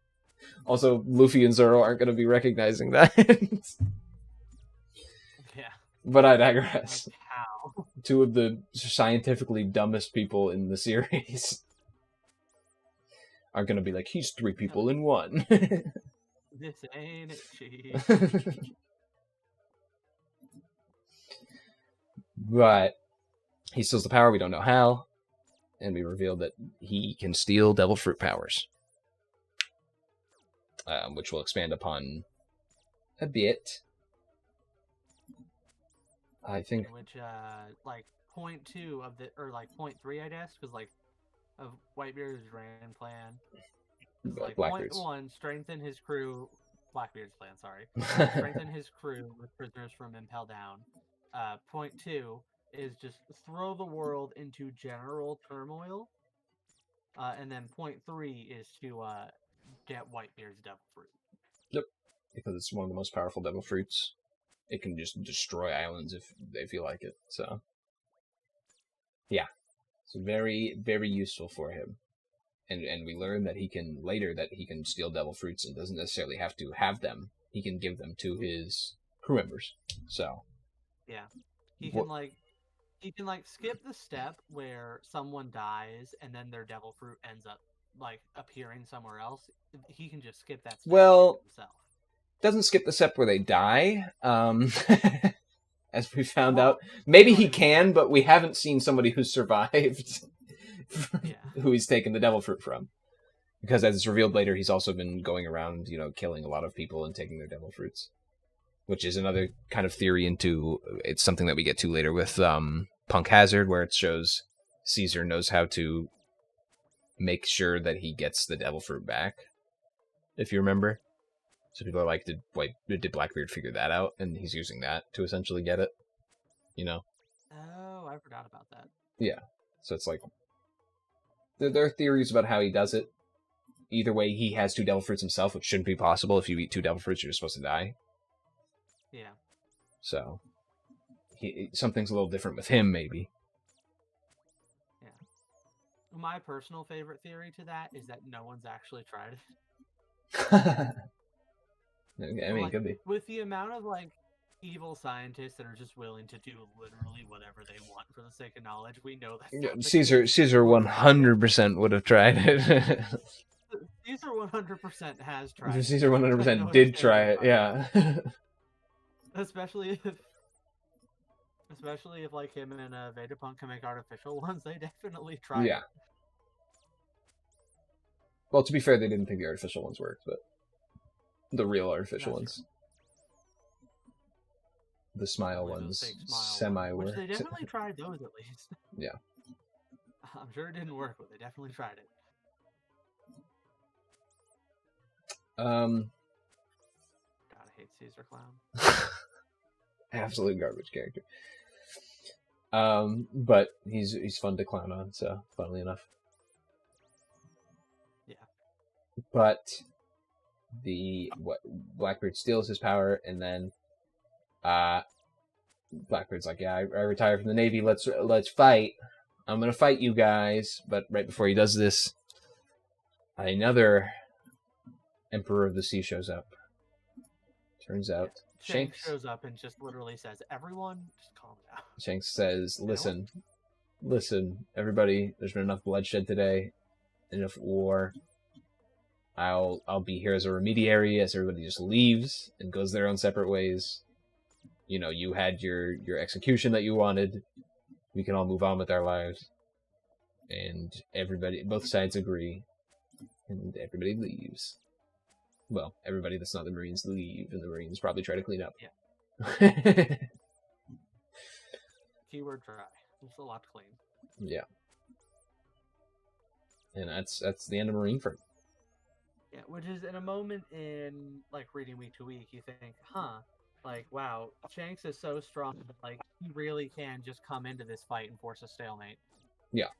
Also, Luffy and Zoro aren't going to be recognizing that. Yeah. But I digress. Like, how? Two of the scientifically dumbest people in the series are going to be like, he's 3 people in one. This ain't it, cheese. But he steals the power. We don't know how. And we reveal that he can steal devil fruit powers. Which we'll expand upon a bit. I think... Which, like, point 2 of the... Or, like, point 3, I guess, because, like, of Whitebeard's grand plan. Like, point 1, strengthen his crew... Blackbeard's plan, sorry. Strengthen his crew with prisoners from Impel Down. Point 2 is just throw the world into general turmoil. And then point 3 is to get Whitebeard's devil fruit. Yep. Because it's one of the most powerful devil fruits. It can just destroy islands if they feel like it. So, yeah. It's very, very useful for him. And we learn that he can, later, that he can steal devil fruits and doesn't necessarily have to have them. He can give them to his crew members. So. Yeah. He can, skip the step where someone dies and then their devil fruit ends up, like, appearing somewhere else. He can just skip that step himself. Doesn't skip the step where they die, as we found out. Maybe he can, but we haven't seen somebody who's survived who he's taken the devil fruit from. Because as it's revealed later, he's also been going around, killing a lot of people and taking their devil fruits. Which is another kind of theory into, it's something that we get to later with Punk Hazard, where it shows Caesar knows how to make sure that he gets the devil fruit back, if you remember. So people are like, did Blackbeard figure that out? And he's using that to essentially get it, Oh, I forgot about that. Yeah. So it's like, there are theories about how he does it. Either way, he has 2 devil fruits himself, which shouldn't be possible. If you eat 2 devil fruits, you're supposed to die. Yeah. So, something's a little different with him, maybe. Yeah. My personal favorite theory to that is that no one's actually tried it. I mean, it could be. With the amount of, evil scientists that are just willing to do literally whatever they want for the sake of knowledge, we know that. Caesar 100% would have tried it. Caesar 100% has tried it. Caesar 100% did try it, yeah. Especially if like him and Vegapunk can make artificial ones, they definitely tried. Yeah. Well, to be fair, they didn't think the artificial ones worked, but the real artificial ones, the smile ones, semi-worked. Which they definitely tried those at least. Yeah. I'm sure it didn't work, but they definitely tried it. God, I hate Caesar Clown. Absolute garbage character. But he's fun to clown on, so funnily enough. Yeah. But Blackbeard steals his power, and then Blackbeard's like, yeah, I retired from the Navy, let's fight. I'm gonna fight you guys. But right before he does this, another Emperor of the Sea shows up. Turns out Shanks shows up and just literally says, everyone, just calm down. Shanks says, listen, everybody, there's been enough bloodshed today, enough war. I'll be here as a remediary as everybody just leaves and goes their own separate ways. You had your execution that you wanted. We can all move on with our lives. And both sides agree. And everybody leaves. Well, everybody that's not the Marines leave, and the Marines probably try to clean up. Yeah. Keyword try. There's a lot to clean. Yeah. And that's the end of Marineford. Yeah, which is in a moment in reading week to week, you think, wow, Shanks is so strong that he really can just come into this fight and force a stalemate. Yeah.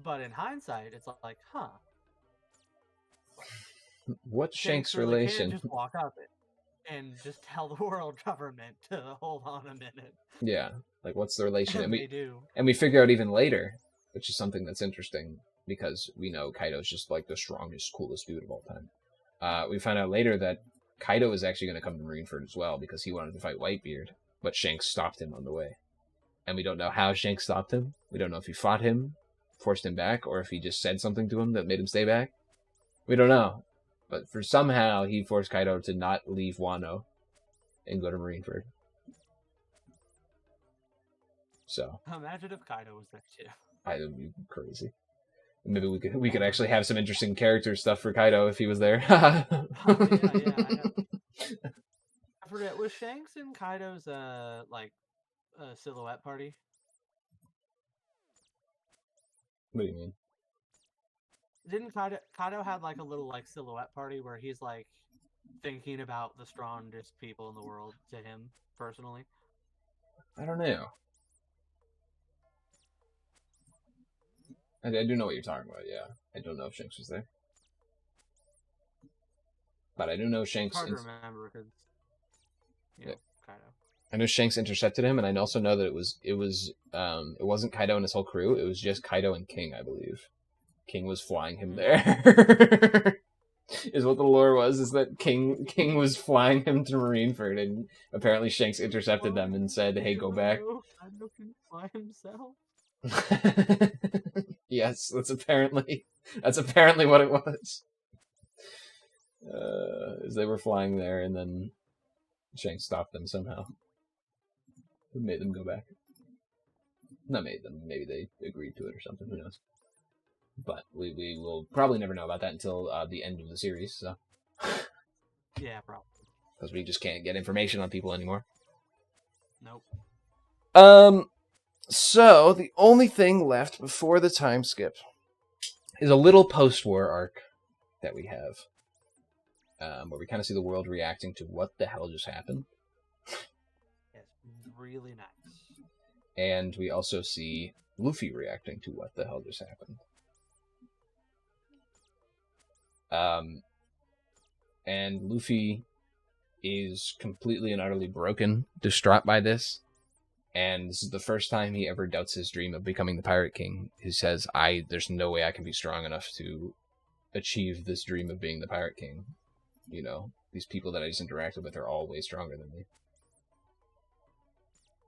But in hindsight, it's What's Shanks' really relation? can't just walk up and just tell the world government to hold on a minute. Yeah, like what's the relation? And they do. And we figure out even later, which is something that's interesting because we know Kaido's just like the strongest, coolest dude of all time. We find out later that Kaido is actually going to come to Marineford as well because he wanted to fight Whitebeard, but Shanks stopped him on the way. And we don't know how Shanks stopped him. We don't know if he fought him, forced him back, or if he just said something to him that made him stay back. We don't know. But for somehow he forced Kaido to not leave Wano and go to Marineford. So imagine if Kaido was there too. I'd be crazy. Maybe we could actually have some interesting character stuff for Kaido if he was there. Yeah, I know. I forget, was Shanks in Kaido's silhouette party? What do you mean? Didn't Kaido had like a little like silhouette party where he's like thinking about the strongest people in the world to him personally? I don't know. I do know what you're talking about, yeah. I don't know if Shanks was there. But I do know Shanks... It's hard to remember because, Kaido. I know Shanks intercepted him, and I also know that it wasn't Kaido and his whole crew, it was just Kaido and King, I believe. King was flying him there. Is what the lore was, is that King was flying him to Marineford, and apparently Shanks intercepted them and said, hey, go back. Kaido can fly himself? Yes, that's apparently what it was. As they were flying there, and then Shanks stopped them somehow. It made them go back. Not made them. Maybe they agreed to it or something. Who knows? But we will probably never know about that until the end of the series. So. Yeah, probably. Because we just can't get information on people anymore. Nope. So the only thing left before the time skip is a little post-war arc that we have, where we kind of see the world reacting to what the hell just happened. Yes, really nice. And we also see Luffy reacting to what the hell just happened. And Luffy is completely and utterly broken, distraught by this. And this is the first time he ever doubts his dream of becoming the Pirate King. He says, there's no way I can be strong enough to achieve this dream of being the Pirate King. You know, these people that I just interacted with are all way stronger than me.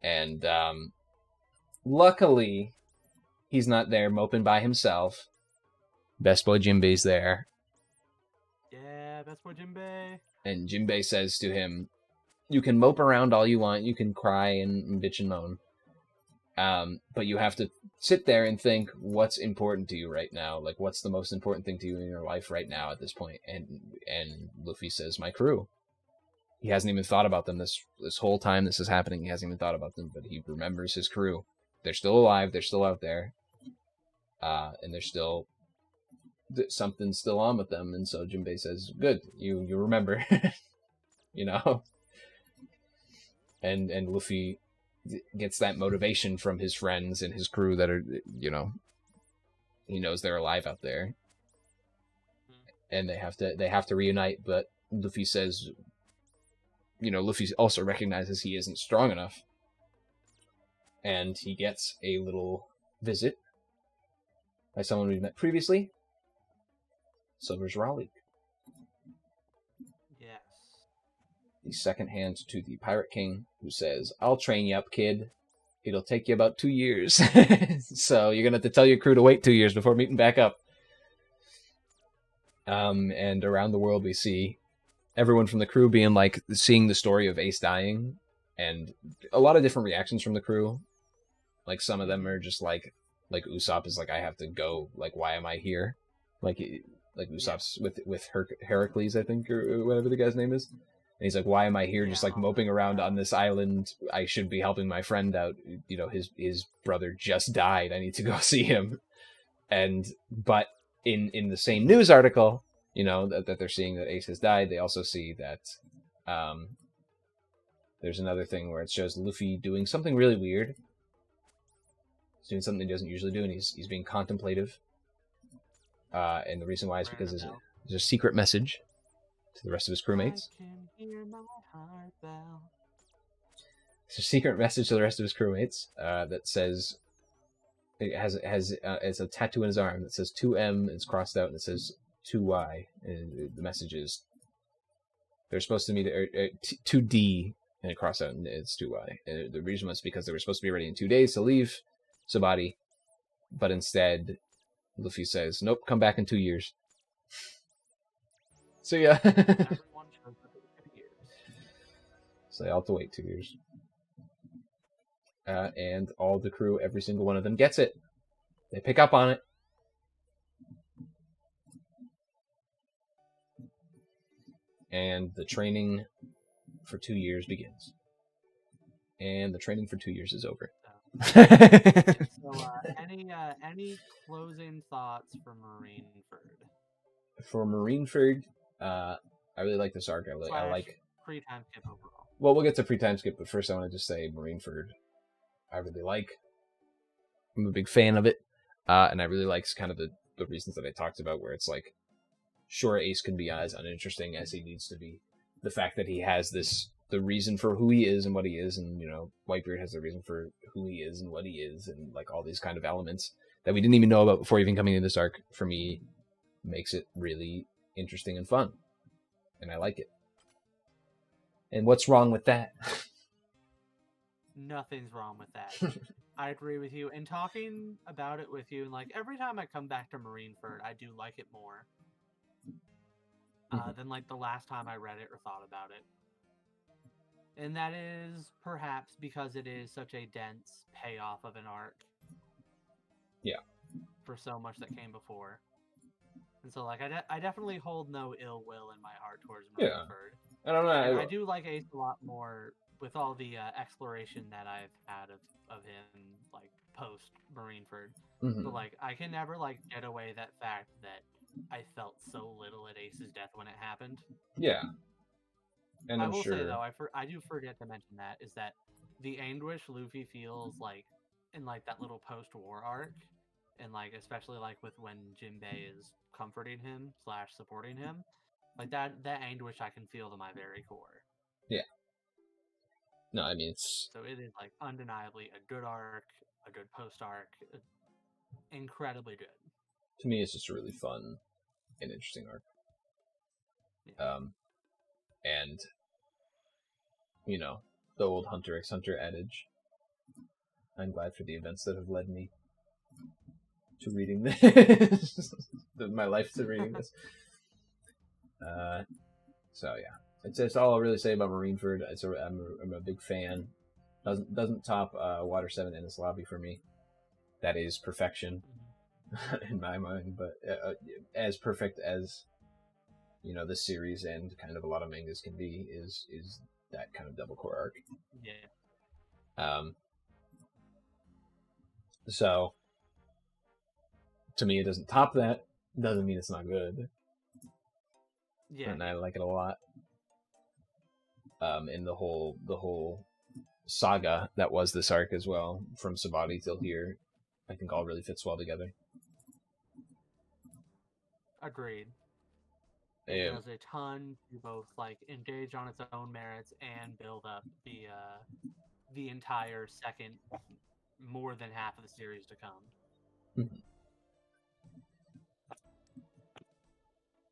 And, luckily, he's not there moping by himself. Best boy Jinbei's there. Yeah, best boy Jinbei. And Jinbei says to him, you can mope around all you want, you can cry and bitch and moan. But you have to sit there and think what's important to you right now. Like, what's the most important thing to you in your life right now at this point? And Luffy says, my crew. He hasn't even thought about them this whole time this is happening. He hasn't even thought about them, but he remembers his crew. They're still alive. They're still out there. And they're still... something's still on with them. And so Jinbei says, good, you remember. You know? And Luffy gets that motivation from his friends and his crew that are, you know, he knows they're alive out there. And they have to reunite, but Luffy says, you know, Luffy also recognizes he isn't strong enough. And he gets a little visit by someone we've met previously, Silver's Raleigh. Yes. The second hand to the Pirate King, who says, I'll train you up, kid. It'll take you about 2 years. So you're going to have to tell your crew to wait 2 years before meeting back up. And around the world we see everyone from the crew being like, seeing the story of Ace dying, and a lot of different reactions from the crew. Like, some of them are just like Usopp is like, I have to go. Like, why am I here? Like Usopp's with Heracles, I think, or whatever the guy's name is. And he's like, why am I here just like moping around on this island? I should be helping my friend out. You know, his brother just died. I need to go see him. But in the same news article, you know, that they're seeing that Ace has died, they also see that there's another thing where it shows Luffy doing something really weird. He's doing something he doesn't usually do, and he's being contemplative. And the reason why is because there's a secret message to the rest of his crewmates. I can hear my heart bell. It's a secret message to the rest of his crewmates that says it has it's a tattoo in his arm that says 2M. It's crossed out and it says 2Y. And the message is they're supposed to meet 2D and it crossed out and it's 2Y. And the reason was because they were supposed to be ready in 2 days to leave Sabati, but instead Luffy says, "Nope, come back in 2 years." So yeah. Everyone shows up in 2 years. So they'll have to wait 2 years. And all the crew, every single one of them gets it. They pick up on it. And the training for 2 years begins. And the training for 2 years is over. So, any closing thoughts for Marineford? For Marineford, I really like this arc. I like pre-time skip overall. Well, we'll get to pre-time skip, but first I want to just say Marineford, I really like. I'm a big fan of it, and I really like kind of the reasons that I talked about, where it's like, sure, Ace can be as uninteresting as he needs to be. The fact that he has the reason for who he is and what he is, and, you know, Whitebeard has the reason for who he is and what he is, and like all these kind of elements that we didn't even know about before even coming into this arc, for me, makes it really interesting and fun. And I like it. And what's wrong with that? Nothing's wrong with that. I agree with you. And talking about it with you, and like every time I come back to Marineford, I do like it more than like the last time I read it or thought about it. And that is perhaps because it is such a dense payoff of an arc. Yeah. For so much that came before. And so, like, I definitely hold no ill will in my heart towards Marineford. Yeah. I don't know. I do like Ace a lot more with all the exploration that I've had of him, like, post Marineford. Mm-hmm. But, like, I can never, like, get away that fact that I felt so little at Ace's death when it happened. Yeah. And I will say, though, I do forget to mention that, is that the anguish Luffy feels, like, in, like, that little post-war arc, and, like, especially, like, with when Jinbei is comforting him / supporting him, like, that anguish I can feel to my very core. Yeah. No, I mean, it's... So it is, like, undeniably a good arc, a good post-arc, incredibly good. To me, it's just a really fun and interesting arc. Yeah. And, you know, the old Hunter x Hunter adage. I'm glad for the events that have led me to reading this. My life to reading this. So yeah, it's all I'll really say about Marineford. I'm a big fan. Doesn't top Water 7 Enies Lobby for me. That is perfection in my mind, but as perfect as, you know, this series and kind of a lot of mangas can be is that kind of double core arc. Yeah. So to me, it doesn't top that. Doesn't mean it's not good. Yeah. And I like it a lot. And the whole saga that was this arc as well, from Sabati till here, I think all really fits well together. Agreed. It does a ton to both like engage on its own merits and build up the entire second, more than half of the series to come. Mm-hmm.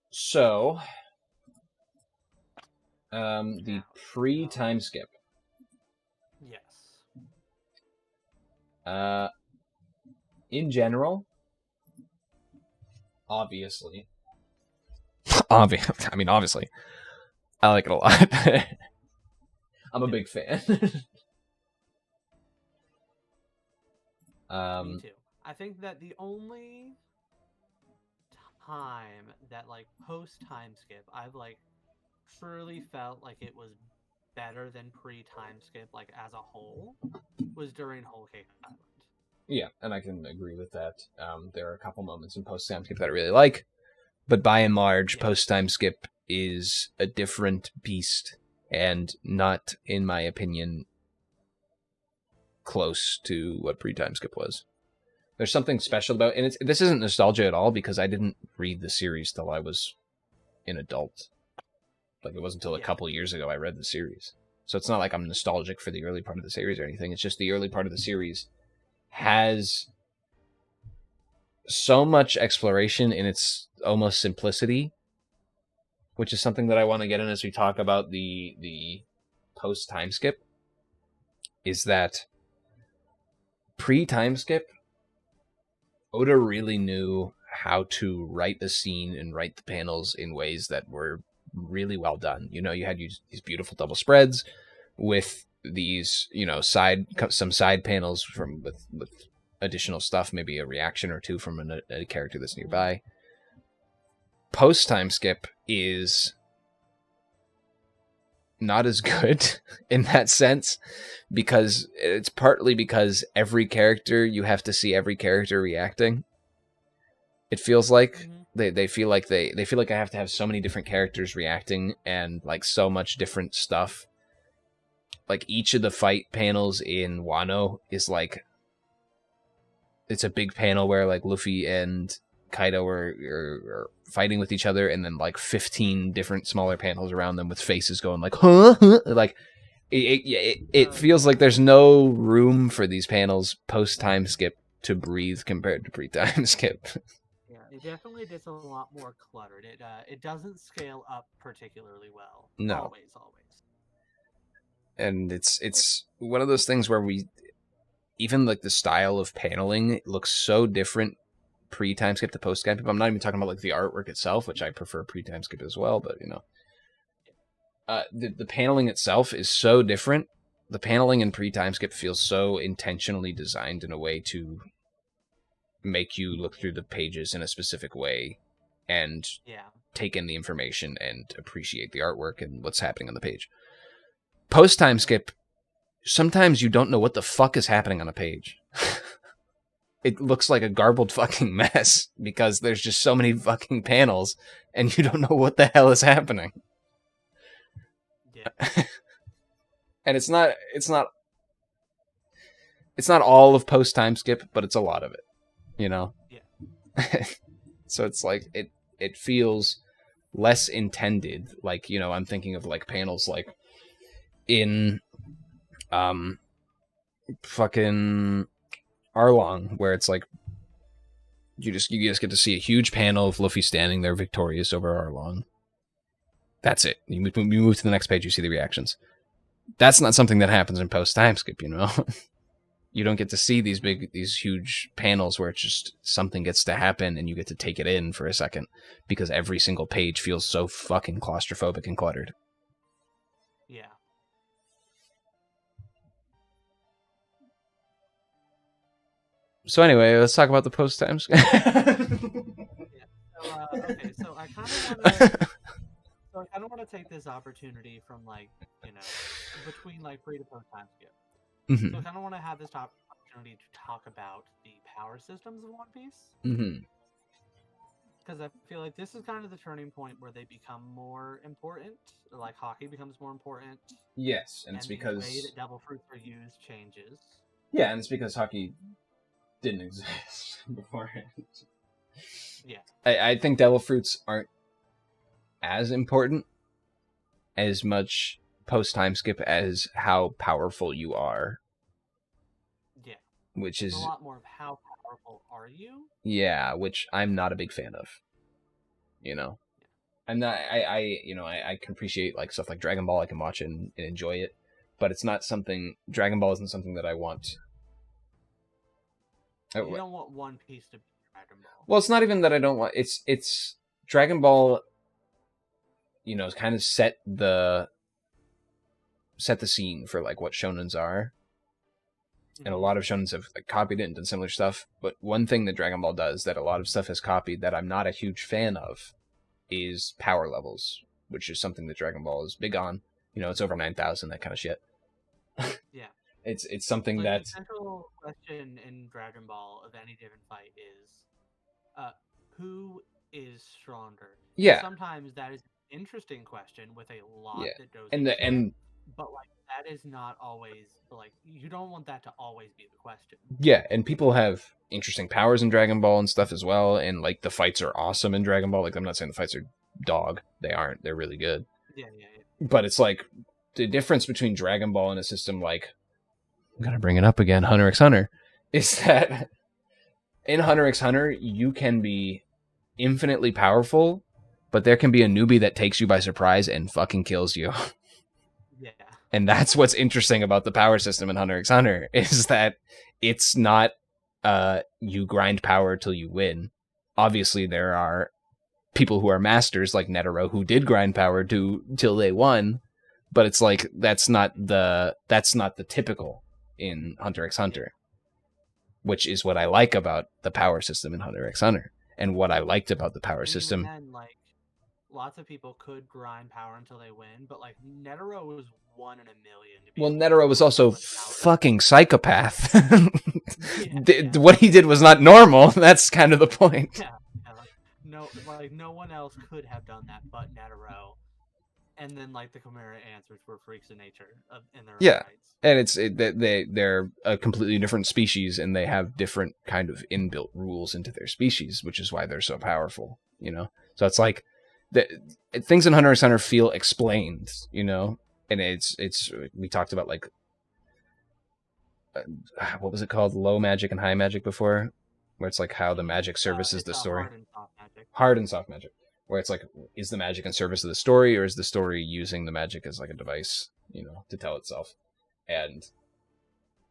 So, the pre-time skip. Yes. In general, obviously, obviously, I like it a lot. I'm a big fan. Me too. I think that the only time that, like, post-time skip, I've, like, truly felt like it was better than pre-time skip, like, as a whole, was during Whole Cake Island. Yeah, and I can agree with that. There are a couple moments in post-time skip that I really like, but by and large, post-time skip is a different beast, and not, in my opinion, close to what pre-time skip was. There's something special about, and this isn't nostalgia at all, because I didn't read the series till I was an adult. Like, it wasn't until a couple years ago I read the series. So it's not like I'm nostalgic for the early part of the series or anything. It's just the early part of the series has so much exploration in its almost simplicity, which is something that I want to get in as we talk about the post time skip, is that pre-time skip, Oda really knew how to write the scene and write the panels in ways that were really well done. You know, you had these beautiful double spreads with these, you know, some side panels from with additional stuff, maybe a reaction or two from a character that's nearby. Post time skip is not as good in that sense, because it's partly because every character, you have to see every character reacting. It feels like they feel like they feel like I have to have so many different characters reacting and like so much different stuff. Like each of the fight panels in Wano is like, it's a big panel where like Luffy and Kaido are fighting with each other, and then like 15 different smaller panels around them with faces going like, huh? Like it feels like there's no room for these panels post time skip to breathe compared to pre-time skip. Yeah, it definitely gets a lot more cluttered. It doesn't scale up particularly well. No. Always. And it's one of those things where we, even like the style of paneling looks so different pre-time skip to post time skip. I'm not even talking about like the artwork itself, which I prefer pre-time skip as well, but you know, the paneling itself is so different. The paneling in pre-time skip feels so intentionally designed in a way to make you look through the pages in a specific way and take in the information and appreciate the artwork and what's happening on the page. Post time skip, sometimes you don't know what the fuck is happening on a page. It looks like a garbled fucking mess because there's just so many fucking panels and you don't know what the hell is happening. Yeah. And it's not all of post time skip, but it's a lot of it, you know? Yeah. So it's like it feels less intended. Like, you know, I'm thinking of like panels like in fucking Arlong, where it's like you just get to see a huge panel of Luffy standing there victorious over Arlong. That's it. You move to the next page, you see the reactions. That's not something that happens in post time skip, you know. You don't get to see these huge panels where it's just something gets to happen and you get to take it in for a second, because every single page feels so fucking claustrophobic and cluttered. Yeah. So anyway, let's talk about the post time skip. Okay, so I kind of want to take this opportunity from like, you know, between like pre to post time skip. Mm-hmm. So I kind of want to have this opportunity to talk about the power systems of One Piece. Mm-hmm. Because I feel like this is kind of the turning point where they become more important. Like hockey becomes more important. Yes, and it's because the way that devil fruits are used changes. Yeah, and it's because hockey didn't exist beforehand. Yeah, I think devil fruits aren't as important as much post time skip as how powerful you are. Yeah, which is a lot more of how powerful are you. Yeah, which I'm not a big fan of. You know, I'm not. I can appreciate like stuff like Dragon Ball. I can watch it and enjoy it, but it's not something. Dragon Ball isn't something that I want. You don't want One Piece to be Dragon Ball. Well, it's not even that I don't want. It's Dragon Ball. You know, kind of set the scene for like what shonens are, and a lot of shonens have like copied it and done similar stuff. But one thing that Dragon Ball does that a lot of stuff has copied that I'm not a huge fan of is power levels, which is something that Dragon Ball is big on. You know, it's over 9,000, that kind of shit. Yeah. It's something like that... The central question in Dragon Ball of any given fight is, who is stronger? Yeah. Sometimes that is an interesting question with a lot that goes into it. But like that is not always like, you don't want that to always be the question. Yeah, and people have interesting powers in Dragon Ball and stuff as well, and like the fights are awesome in Dragon Ball. Like, I'm not saying the fights are dog. They aren't. They're really good. Yeah. But it's like the difference between Dragon Ball and a system like, I'm gonna bring it up again, Hunter x Hunter, is that in Hunter x Hunter you can be infinitely powerful, but there can be a newbie that takes you by surprise and fucking kills you. Yeah. And that's what's interesting about the power system in Hunter x Hunter, is that it's not you grind power till you win. Obviously, there are people who are masters like Netero who did grind power till they won, but it's like that's not the typical in Hunter x Hunter, which is what I like about the power system in Hunter x Hunter, and what I liked about the power And system. even then, like, lots of people could grind power until they win, but like Netero was 1 in a million to be. Well, Netero was also fucking psychopath. Yeah. What he did was not normal. That's kind of the point. Yeah. No one else could have done that but Netero. And then like the Chimera answers were freaks of nature in their own rights. And they're a completely different species, and they have different kind of inbuilt rules into their species, which is why they're so powerful. So it's like things in Hunter x Hunter feel explained. And it's we talked about like what was it called, low magic and high magic before, where it's like how the magic services the story. Hard and soft magic. Where it's like, is the magic in service of the story, or is the story using the magic as like a device, to tell itself? And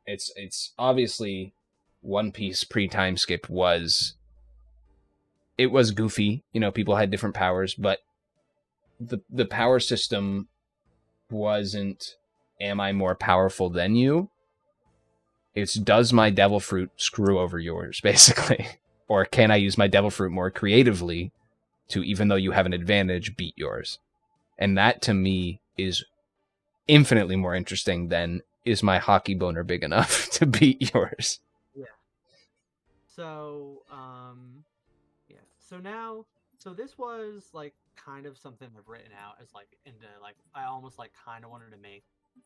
it's obviously One Piece pre-time skip was goofy. People had different powers, but the power system wasn't, am I more powerful than you? It's, does my devil fruit screw over yours, basically? Or can I use my devil fruit more creatively to, even though you have an advantage, beat yours? And that to me is infinitely more interesting than, is my hockey boner big enough to beat yours? Yeah. So, so this was like kind of something I've written out as like into like, I almost like kind of wanted to make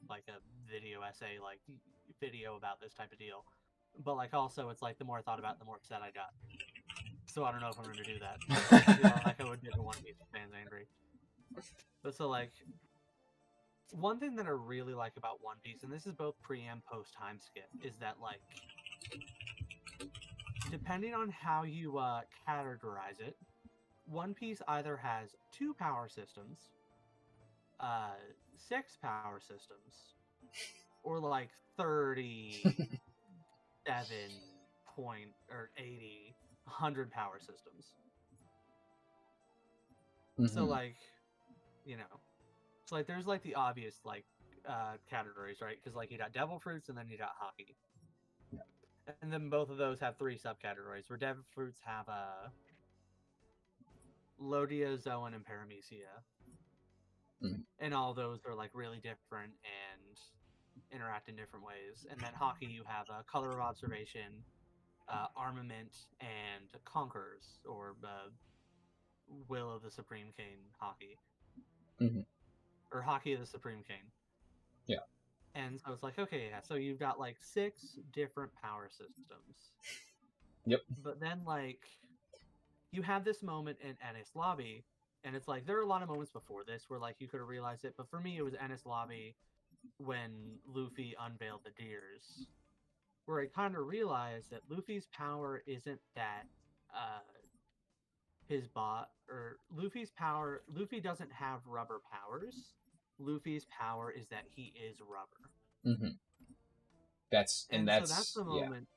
like a video essay, like video about this type of deal. But like also it's like the more I thought about it, the more upset I got. So I don't know if I'm going to do that. I feel like I would get the One Piece fans angry. But so like, one thing that I really like about One Piece, and this is both pre and post time skip, is that like, depending on how you categorize it, One Piece either has 2 power systems, 6 power systems, or like 37 point or 80, 100 power systems. Mm-hmm. So like, so like there's like the obvious like categories, right? Because like you got devil fruits and then you got hockey. And then both of those have 3 subcategories, where devil fruits have Lodia, Zoan, and Paramecia. And all those are like really different and interact in different ways. And then hockey, you have color of observation, armament, and conquerors, or will of the Supreme King hockey. Or hockey of the Supreme King. Yeah. And so it's like, okay, yeah, so you've got like 6 different power systems. Yep. But then like, you have this moment in Enies Lobby, and it's like, there are a lot of moments before this where like you could have realized it, but for me it was Enies Lobby when Luffy unveiled the Deers, where I kind of realized that Luffy's power isn't that his bot, or Luffy doesn't have rubber powers. Luffy's power is that he is rubber. That's so that's the moment.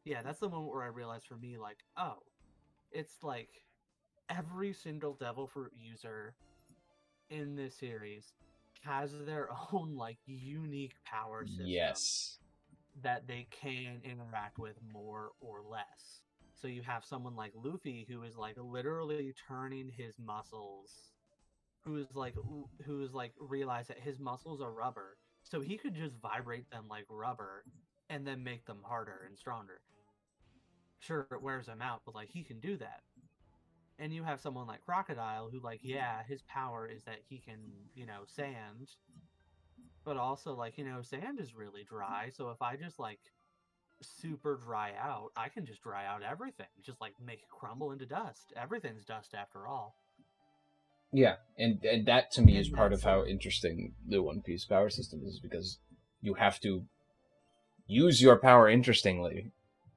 Yeah, that's the moment where I realized for me, like, oh, it's like every single devil fruit user in this series has their own like unique power system. Yes. That they can interact with more or less. So you have someone like Luffy who is like literally turning his muscles, who's like realized that his muscles are rubber, so he could just vibrate them like rubber and then make them harder and stronger. Sure, it wears him out, but like he can do that. And you have someone like Crocodile who like, yeah, his power is that he can, sand, but also like, sand is really dry, so if I just like super dry out, I can just dry out everything, just like make it crumble into dust. Everything's dust after all. Yeah, and that to me is And part of that's how like, interesting the One Piece power system is, because you have to use your power interestingly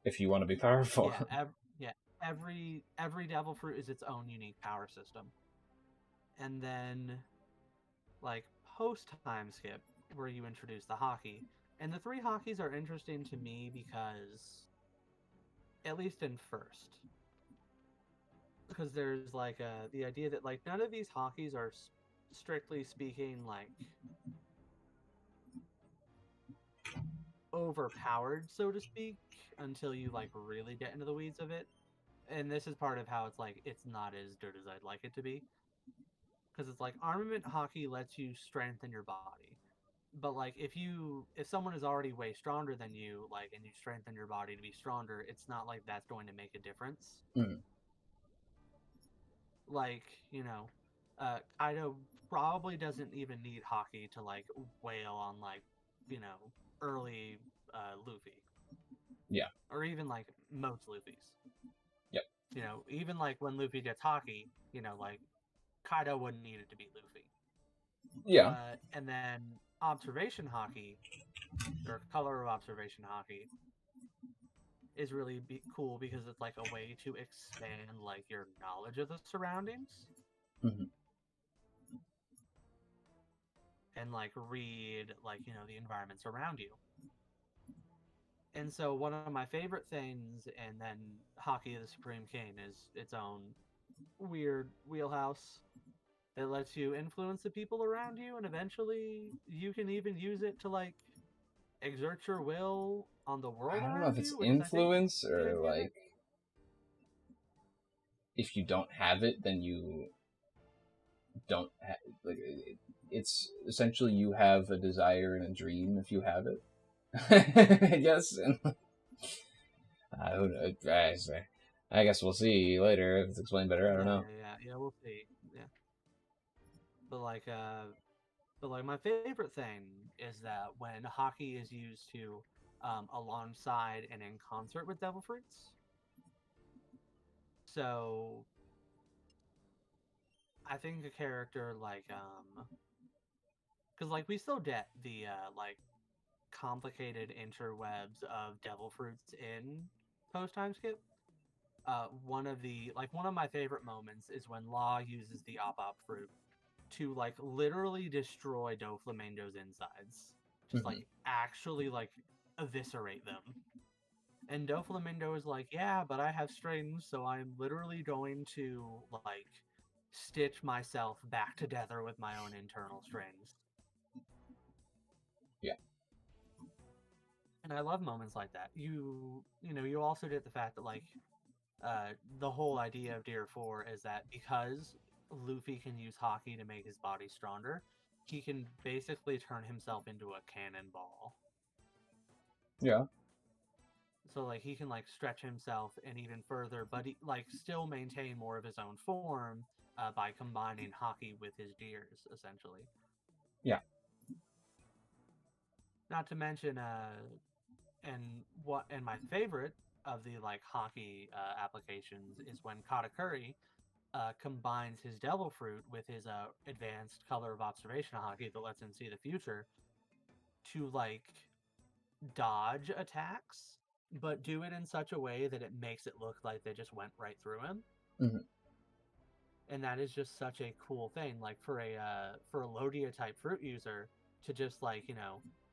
if you want to be powerful. yeah, yeah, every devil fruit is its own unique power system. And then like post time skip where you introduce the hockey. And the three hockeys are interesting to me because at least in first, because there's like the idea that like none of these hockeys are strictly speaking like overpowered, so to speak, until you like really get into the weeds of it. And this is part of how it's like it's not as good as I'd like it to be, because it's like armament hockey lets you strengthen your body, but like if someone is already way stronger than you, like, and you strengthen your body to be stronger, it's not like that's going to make a difference. Mm. Like, Kaido probably doesn't even need hockey to like wail on like, early Luffy, Yeah. or even like most Luffy's. Yep. Even like when Luffy gets hockey, like Kaido wouldn't need it to beat Luffy. Yeah. And then observation hockey, or color of observation hockey, is really cool because it's like a way to expand like your knowledge of the surroundings, Mm-hmm. and like read like the environments around you. And so one of my favorite things, and then Hockey of the Supreme King is its own weird wheelhouse. It lets you influence the people around you, and eventually you can even use it to like exert your will on the world I don't know if around it's you, which is I think influence the or idea of it. like if you don't have it, then you don't have, like, it's essentially you have a desire and a dream if you have it. I guess. And I guess we'll see later if it's explained better. I don't Yeah, know. yeah. We'll see. Yeah, but like my favorite thing is that when hockey is used to alongside and in concert with devil fruits. So I think a character like because like we still get the like complicated interwebs of devil fruits in post time skip. One of my favorite moments is when Law uses the op fruit to like literally destroy Doflamingo's insides, just Mm-hmm. like actually like eviscerate them. And Doflamingo is like, yeah, but I have strings, so I'm literally going to like stitch myself back together with my own internal strings. Yeah. And I love moments like that. You also get the fact that like the whole idea of Deer 4 is that because Luffy can use hockey to make his body stronger, he can basically turn himself into a cannonball. Yeah. So like he can like stretch himself and even further, but he like still maintain more of his own form by combining hockey with his gears, essentially. Yeah. Not to mention, and my favorite of the like hockey applications is when Katakuri combines his Devil Fruit with his advanced color of observation hockey that lets him see the future to like dodge attacks, but do it in such a way that it makes it look like they just went right through him. Mm-hmm. And that is just such a cool thing, like for a Lodia type fruit user to just like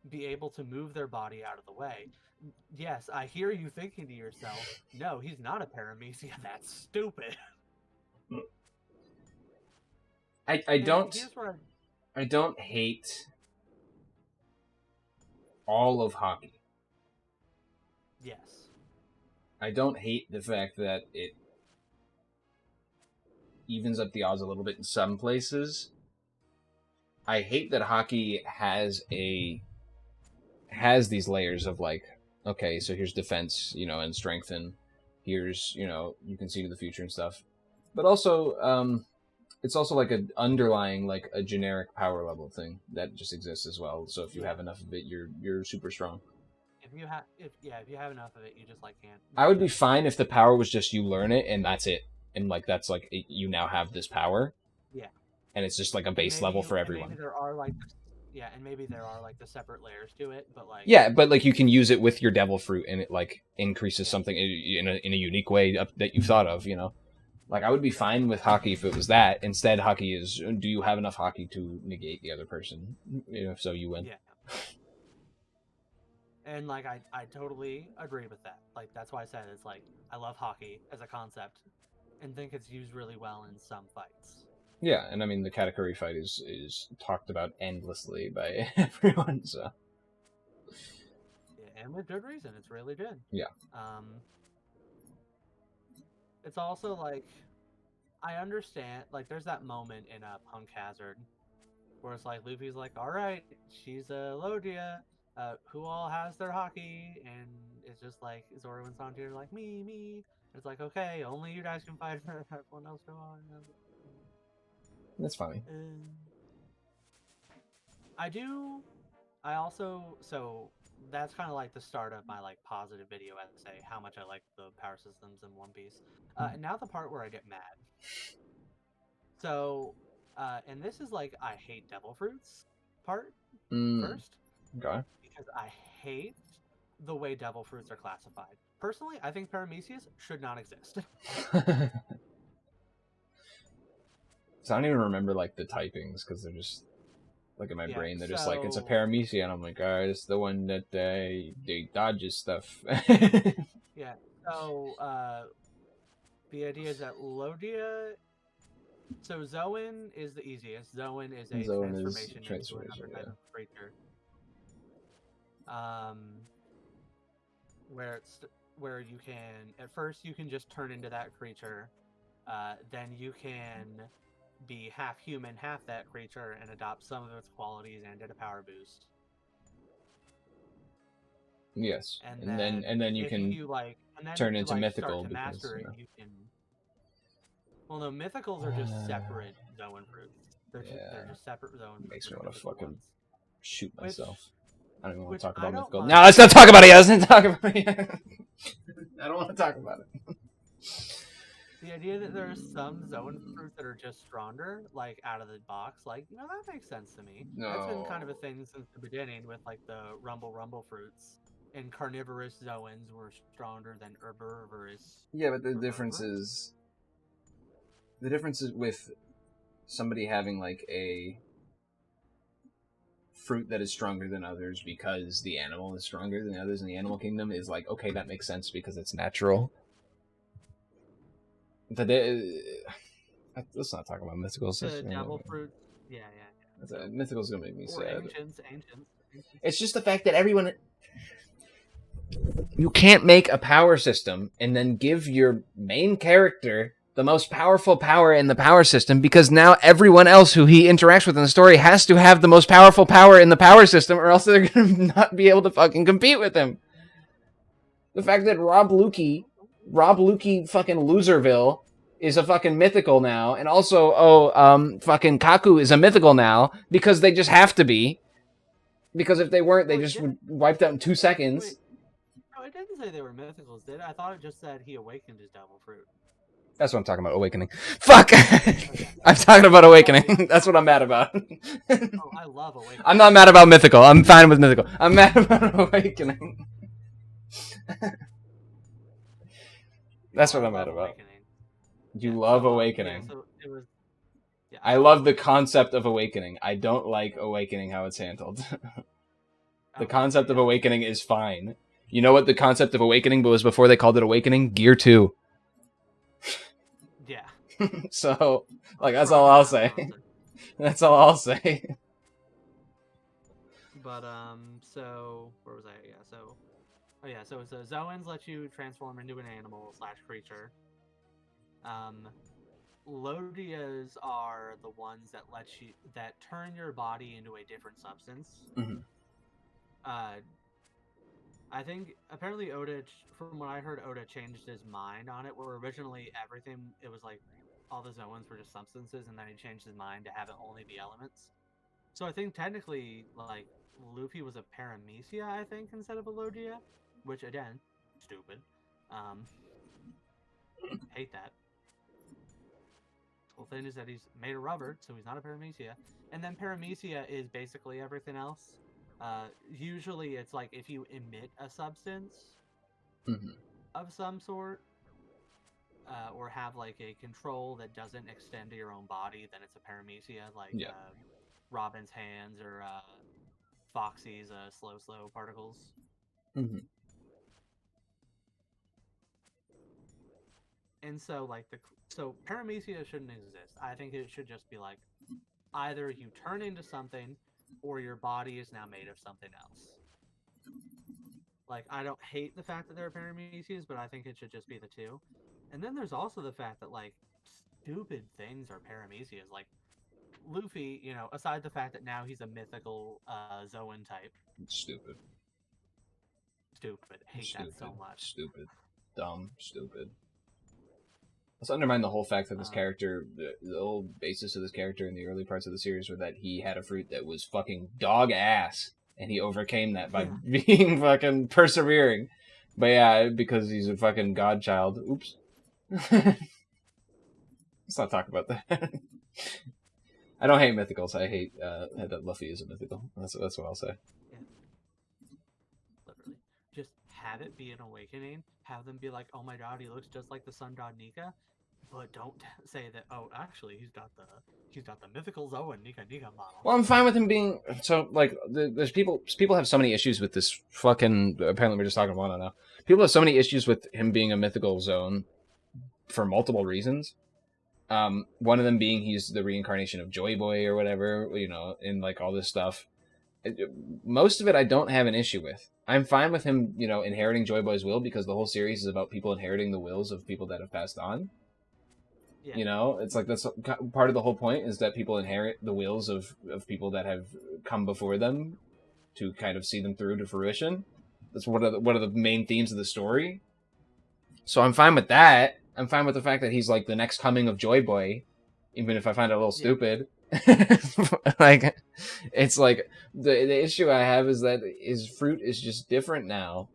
be able to move their body out of the way. Yes, I hear you thinking to yourself, no, he's not a paramecia. That's stupid. I And don't here's where I don't hate all of hockey. yes, I don't hate the fact that it evens up the odds a little bit in some places. I hate that hockey has these layers of like, okay, so here's defense, and strengthen. Here's, you can see to the future and stuff. But also, it's also like an underlying, like a generic power level thing that just exists as well. So if you yeah. have enough of it, you're super strong. If you have enough of it, you just like can't I would be beat fine if the power was just you learn it and that's it, and like that's like you now have this power. yeah. and it's just like a base level for everyone. Maybe there are like, yeah, and maybe there are like the separate layers to it, but like, yeah, but like you can use it with your devil fruit, and it like increases something in a unique way that you've thought of. You know, like I would be fine with hockey if it was that. Instead, hockey is, do you have enough hockey to negate the other person? You know, so you win. Yeah. And like I totally agree with that. Like that's why I said it's like I love hockey as a concept and think it's used really well in some fights. Yeah, and I mean the Katakuri fight is talked about endlessly by everyone. So Yeah, and with good reason. It's really good. yeah. It's also like I understand. Like there's that moment in Punk Hazard where it's like Luffy's like, "All right, she's a Lodia. Who all has their hockey?" And it's just like Zoro and Sanji are like, "Me." It's like, okay, only you guys can fight her. Everyone else go on. That's funny. I also, so that's kind of like the start of my like positive video essay, how much I like the power systems in One Piece. And now the part where I get mad. So, and this is like I hate devil fruits part first. Okay. Because I hate the way devil fruits are classified. Personally, I think Paramecius should not exist. So I don't even remember like the typings because they're just like in my brain. They're just like, it's a Paramecia, and I'm like, alright, it's the one that they dodges stuff. Yeah. So the idea is that Lodia. So Zoan is the easiest. Zoan is a transformation into another type of creature. Where you can at first you can just turn into that creature. Then you can be half human, half that creature, and adopt some of its qualities and get a power boost. Yes, and then you can turn into mythical. Start to master it, you can. Well, no, mythicals are just separate Zoan fruits. They're just separate Zoan fruits. Makes me want to fucking shoot myself. I don't even want to talk about mythical. No, let's not talk about it yet. Let's not talk about it yet. I don't want to talk about it. The idea that there are some Zoan fruits that are just stronger, like out of the box, like, you know, that makes sense to me. No. That's been kind of a thing since the beginning with like the Rumble fruits. And carnivorous Zoans were stronger than herbivorous. Yeah, but the difference is with somebody having like a fruit that is stronger than others because the animal is stronger than the others in the animal kingdom is like, okay, that makes sense because it's natural. But let's not talk about mythicals. The devil fruit. Yeah. Mythicals gonna make me sad. Ancients. It's just the fact that everyone. You can't make a power system and then give your main character the most powerful power in the power system because now everyone else who he interacts with in the story has to have the most powerful power in the power system or else they're going to not be able to fucking compete with him. The fact that Rob Lukey fucking Loserville is a fucking mythical now, and also, fucking Kaku is a mythical now because they just have to be. Because if they weren't, they just would wipe out in 2 seconds. Wait. No, it didn't say they were mythicals, did it? I thought it just said he awakened his devil fruit. That's what I'm talking about, awakening. Fuck! Okay. I'm talking about awakening. That's what I'm mad about. I love awakening. I'm not mad about mythical. I'm fine with mythical. I'm mad about awakening. That's what I'm mad about. You love awakening. Yeah, so it was, I love the concept of awakening. I don't like awakening how it's handled. The concept of awakening is fine. You know what the concept of awakening was before they called it awakening? Gear 2. Yeah. So, like, that's all I'll say. That's all I'll say. But, so, where was I? Yeah, so Zoans let you transform into an animal / creature. Lodias are the ones that turn your body into a different substance. Mm-hmm. I think apparently Oda, from what I heard, Oda changed his mind on it. Where originally it was like all the Zoans were just substances, and then he changed his mind to have it only be elements. So I think technically, like, Luffy was a Paramecia, I think, instead of a Lodia, which again, stupid. Hate that. Well, thing is that he's made of rubber, so he's not a paramecia. And then paramecia is basically everything else. Usually, it's like if you emit a substance of some sort, or have like a control that doesn't extend to your own body, then it's a paramecia, like Robin's hands or Foxy's slow particles. And so like so paramecia shouldn't exist. I think it should just be like either you turn into something or your body is now made of something else. Like, I don't hate the fact that there are paramecias, but I think it should just be the two. And then there's also the fact that, like, stupid things are paramecias. Like, Luffy, you know, aside the fact that now he's a mythical Zoan type. Stupid. Hate that so much. Stupid. Dumb. Stupid. Let's undermine the whole fact that this character, the whole basis of this character in the early parts of the series were that he had a fruit that was fucking dog ass. And he overcame that by being fucking persevering. But yeah, because he's a fucking godchild. Oops. Let's not talk about that. I don't hate mythicals. I hate that Luffy is a mythical. That's what I'll say. Yeah. Literally. Just have it be an awakening. Have them be like, oh my god, he looks just like the sun god Nika. But don't say that, oh, actually, he's got the mythical Zoan Nika model. Well, I'm fine with him being... So, like, there's people have so many issues with this fucking... Apparently we're just talking about it now. People have so many issues with him being a mythical Zoan for multiple reasons. One of them being he's the reincarnation of Joy Boy or whatever, you know, and, like, all this stuff. Most of it I don't have an issue with. I'm fine with him, you know, inheriting Joy Boy's will because the whole series is about people inheriting the wills of people that have passed on. Yeah. You know, it's like that's part of the whole point is that people inherit the wills of people that have come before them to kind of see them through to fruition. That's one of the main themes of the story. So I'm fine with that. I'm fine with the fact that he's like the next coming of Joy Boy, even if I find it a little stupid. Like, it's like the issue I have is that his fruit is just different now.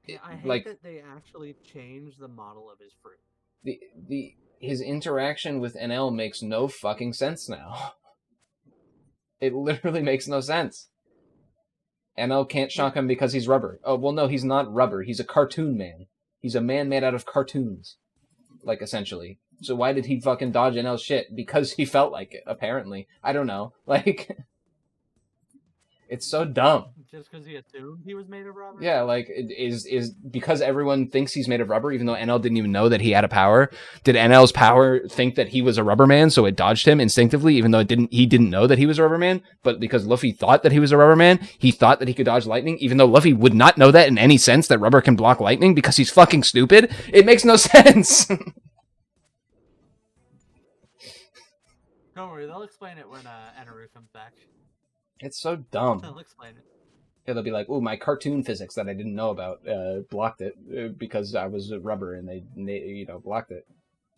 Yeah, I hate that they actually changed the model of his fruit. His interaction with NL makes no fucking sense now. It literally makes no sense. NL can't shock him because he's rubber. Oh, well, no, he's not rubber. He's a cartoon man. He's a man made out of cartoons. Like, essentially. So why did he fucking dodge NL's shit? Because he felt like it, apparently. I don't know. Like... It's so dumb. Just because he assumed he was made of rubber? Yeah, like, is because everyone thinks he's made of rubber, even though NL didn't even know that he had a power. Did NL's power think that he was a rubber man, so it dodged him instinctively, even though he didn't know that he was a rubber man? But because Luffy thought that he was a rubber man, he thought that he could dodge lightning, even though Luffy would not know that in any sense that rubber can block lightning because he's fucking stupid? It makes no sense! Don't worry, they'll explain it when Eneru comes back. It's so dumb. They'll explain it. Yeah, they'll be like, "Oh, my cartoon physics that I didn't know about blocked it because I was rubber, and they you know blocked it."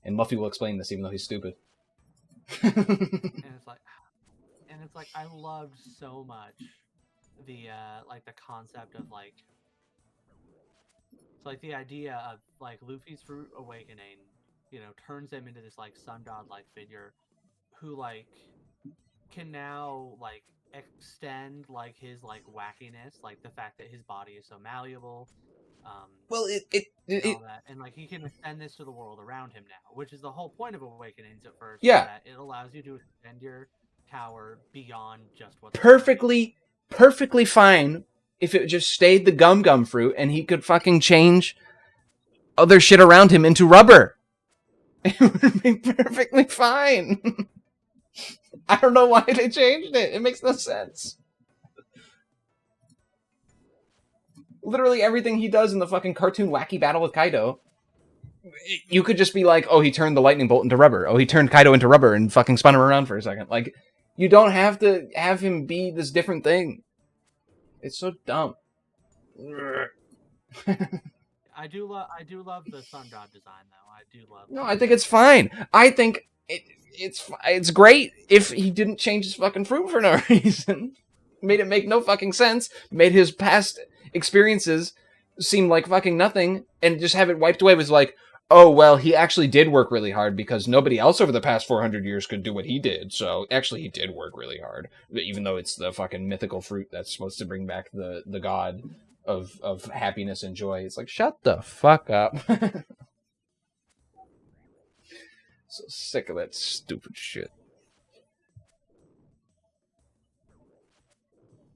And Luffy will explain this, even though he's stupid. and it's like I loved so much the like the concept of like it's like the idea of like Luffy's fruit awakening, you know, turns him into this like sun god like figure who like can now like extend like his like wackiness, like the fact that his body is so malleable. Well, all that, and like he can extend this to the world around him now, which is the whole point of awakenings at first. Yeah, that it allows you to extend your power beyond just what's perfectly fine if it just stayed the gum fruit and he could fucking change other shit around him into rubber. It would be perfectly fine. I don't know why they changed it. It makes no sense. Literally everything he does in the fucking cartoon wacky battle with Kaido, you could just be like, oh, he turned the lightning bolt into rubber. Oh, he turned Kaido into rubber and fucking spun him around for a second. Like, you don't have to have him be this different thing. It's so dumb. I do love the sun god design, though. I do love. No, I think it's fine. I think it's great if he didn't change his fucking fruit for no reason. Made it make no fucking sense. Made his past experiences seem like fucking nothing, and just have it wiped away was like, oh, well, he actually did work really hard because nobody else over the past 400 years could do what he did. So actually, he did work really hard, even though it's the fucking mythical fruit that's supposed to bring back the god of happiness and joy. It's like, shut the fuck up. So sick of that stupid shit.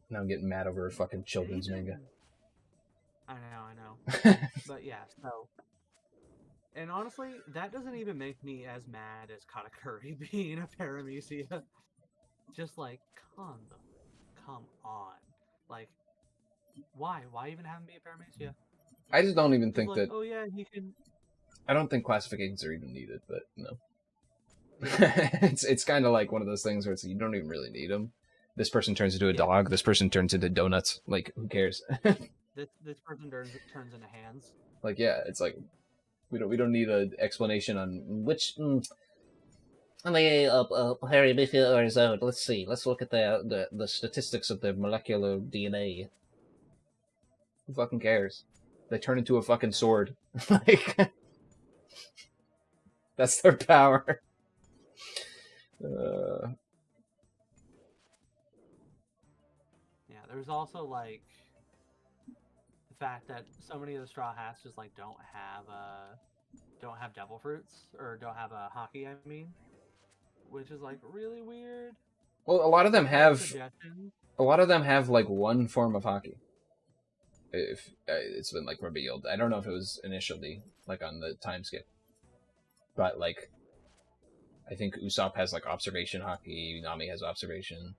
Now I'm getting mad over a fucking children's manga. I know. But yeah, so... And honestly, that doesn't even make me as mad as Katakuri being a paramecia. Just like, come on. Like, why? Why even have him be a paramecia? I just don't even think like, that... oh yeah, he can... I don't think classifications are even needed, but no. It's kind of like one of those things where it's, you don't even really need them. This person turns into a dog. This person turns into donuts. Like, who cares? this person turns into hands. Like, yeah, it's like we don't need an explanation on which. Paramecia or zone. Let's see. Let's look at the statistics of the molecular DNA. Who fucking cares? They turn into a fucking sword. Like, that's their power. Yeah, there's also like the fact that so many of the Straw Hats just like don't have devil fruits, or don't have a hockey, I mean, which is like really weird. Well, a lot of them have like one form of hockey. If it's been like revealed, I don't know if it was initially like on the time skip, but like I think Usopp has like observation hockey, Nami has observation,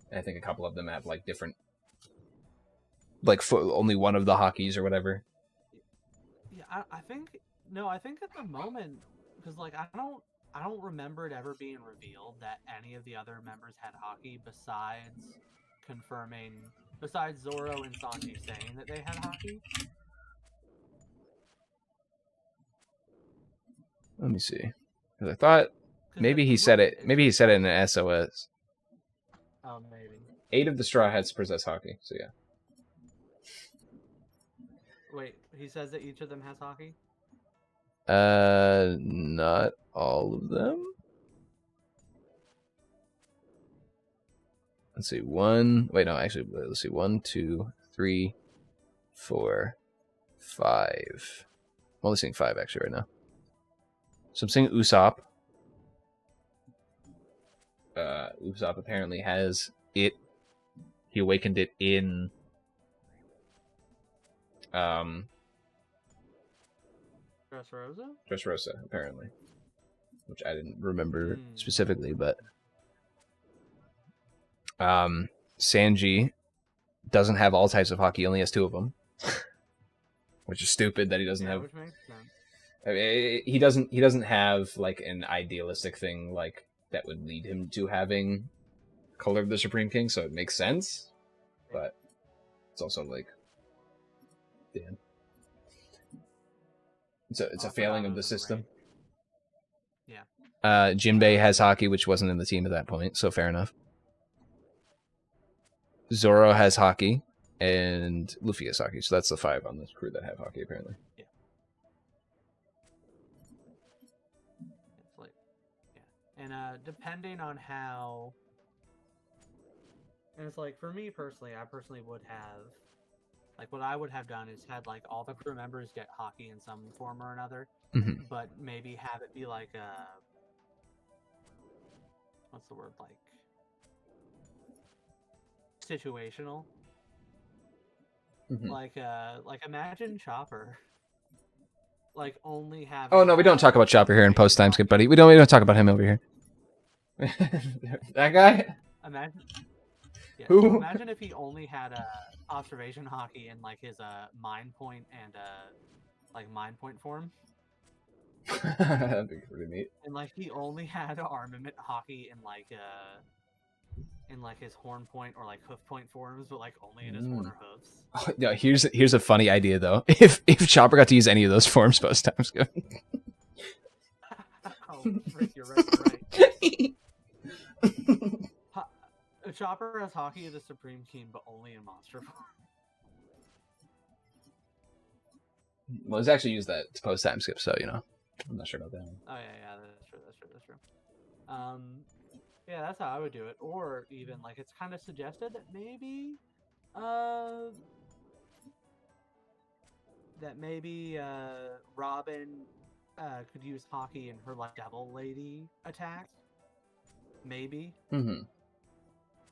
and I think a couple of them have like different, like only one of the hockeys or whatever. Yeah, I think at the moment, because like I don't remember it ever being revealed that any of the other members had hockey besides Zoro and Sanji saying that they had hockey. Let me see. Because I thought maybe he said it. Maybe he said it in an SOS. Oh, maybe. 8 of the Straw Hats possess hockey, so yeah. Wait, he says that each of them has hockey? Not all of them. Let's see. Let's see. 1, 2, 3, 4, 5. I'm only seeing 5 actually right now. So I'm seeing Usopp. Usopp apparently has it. He awakened it in Dressrosa, apparently. Which I didn't remember specifically, but Sanji doesn't have all types of hockey, he only has 2 of them. Which is stupid that he doesn't have. Which makes sense. I mean, he doesn't have like an idealistic thing like that would lead him to having Color of the Supreme King, so it makes sense. But it's also like, damn. It's a failing of the system. Right. Yeah. Jinbei has hockey, which wasn't in the team at that point, so fair enough. Zoro has hockey, and Luffy has hockey, so that's the 5 on this crew that have hockey, apparently. Yeah. It's like, yeah. And depending on how... And it's like, for me personally, I personally would have... Like, what I would have done is had, like, all the crew members get hockey in some form or another, but maybe have it be, like, a... What's the word? Like... situational. Like imagine Chopper. Like, only having... Oh, no, we don't talk about Chopper here in post-time skip, buddy. We don't talk about him over here. That guy? Imagine... Yeah, Who? so imagine if he only had observation hockey in like his mind point and like mind point form. That'd be pretty neat. And like he only had armament hockey in like his horn point or like hoof point forms, but like only in his horn or hoofs. Oh, no, here's a funny idea though. If Chopper got to use any of those forms post time skip. Oh, Rick, you're right. Chopper has hockey of the Supreme King, but only in monster form. Well, it's actually used that to post time skip, so you know, I'm not sure about that one. Oh yeah, that's true. Yeah, that's how I would do it. Or even like it's kind of suggested that uh, maybe Robin could use hockey in her like devil lady attack. Maybe. Mm-hmm.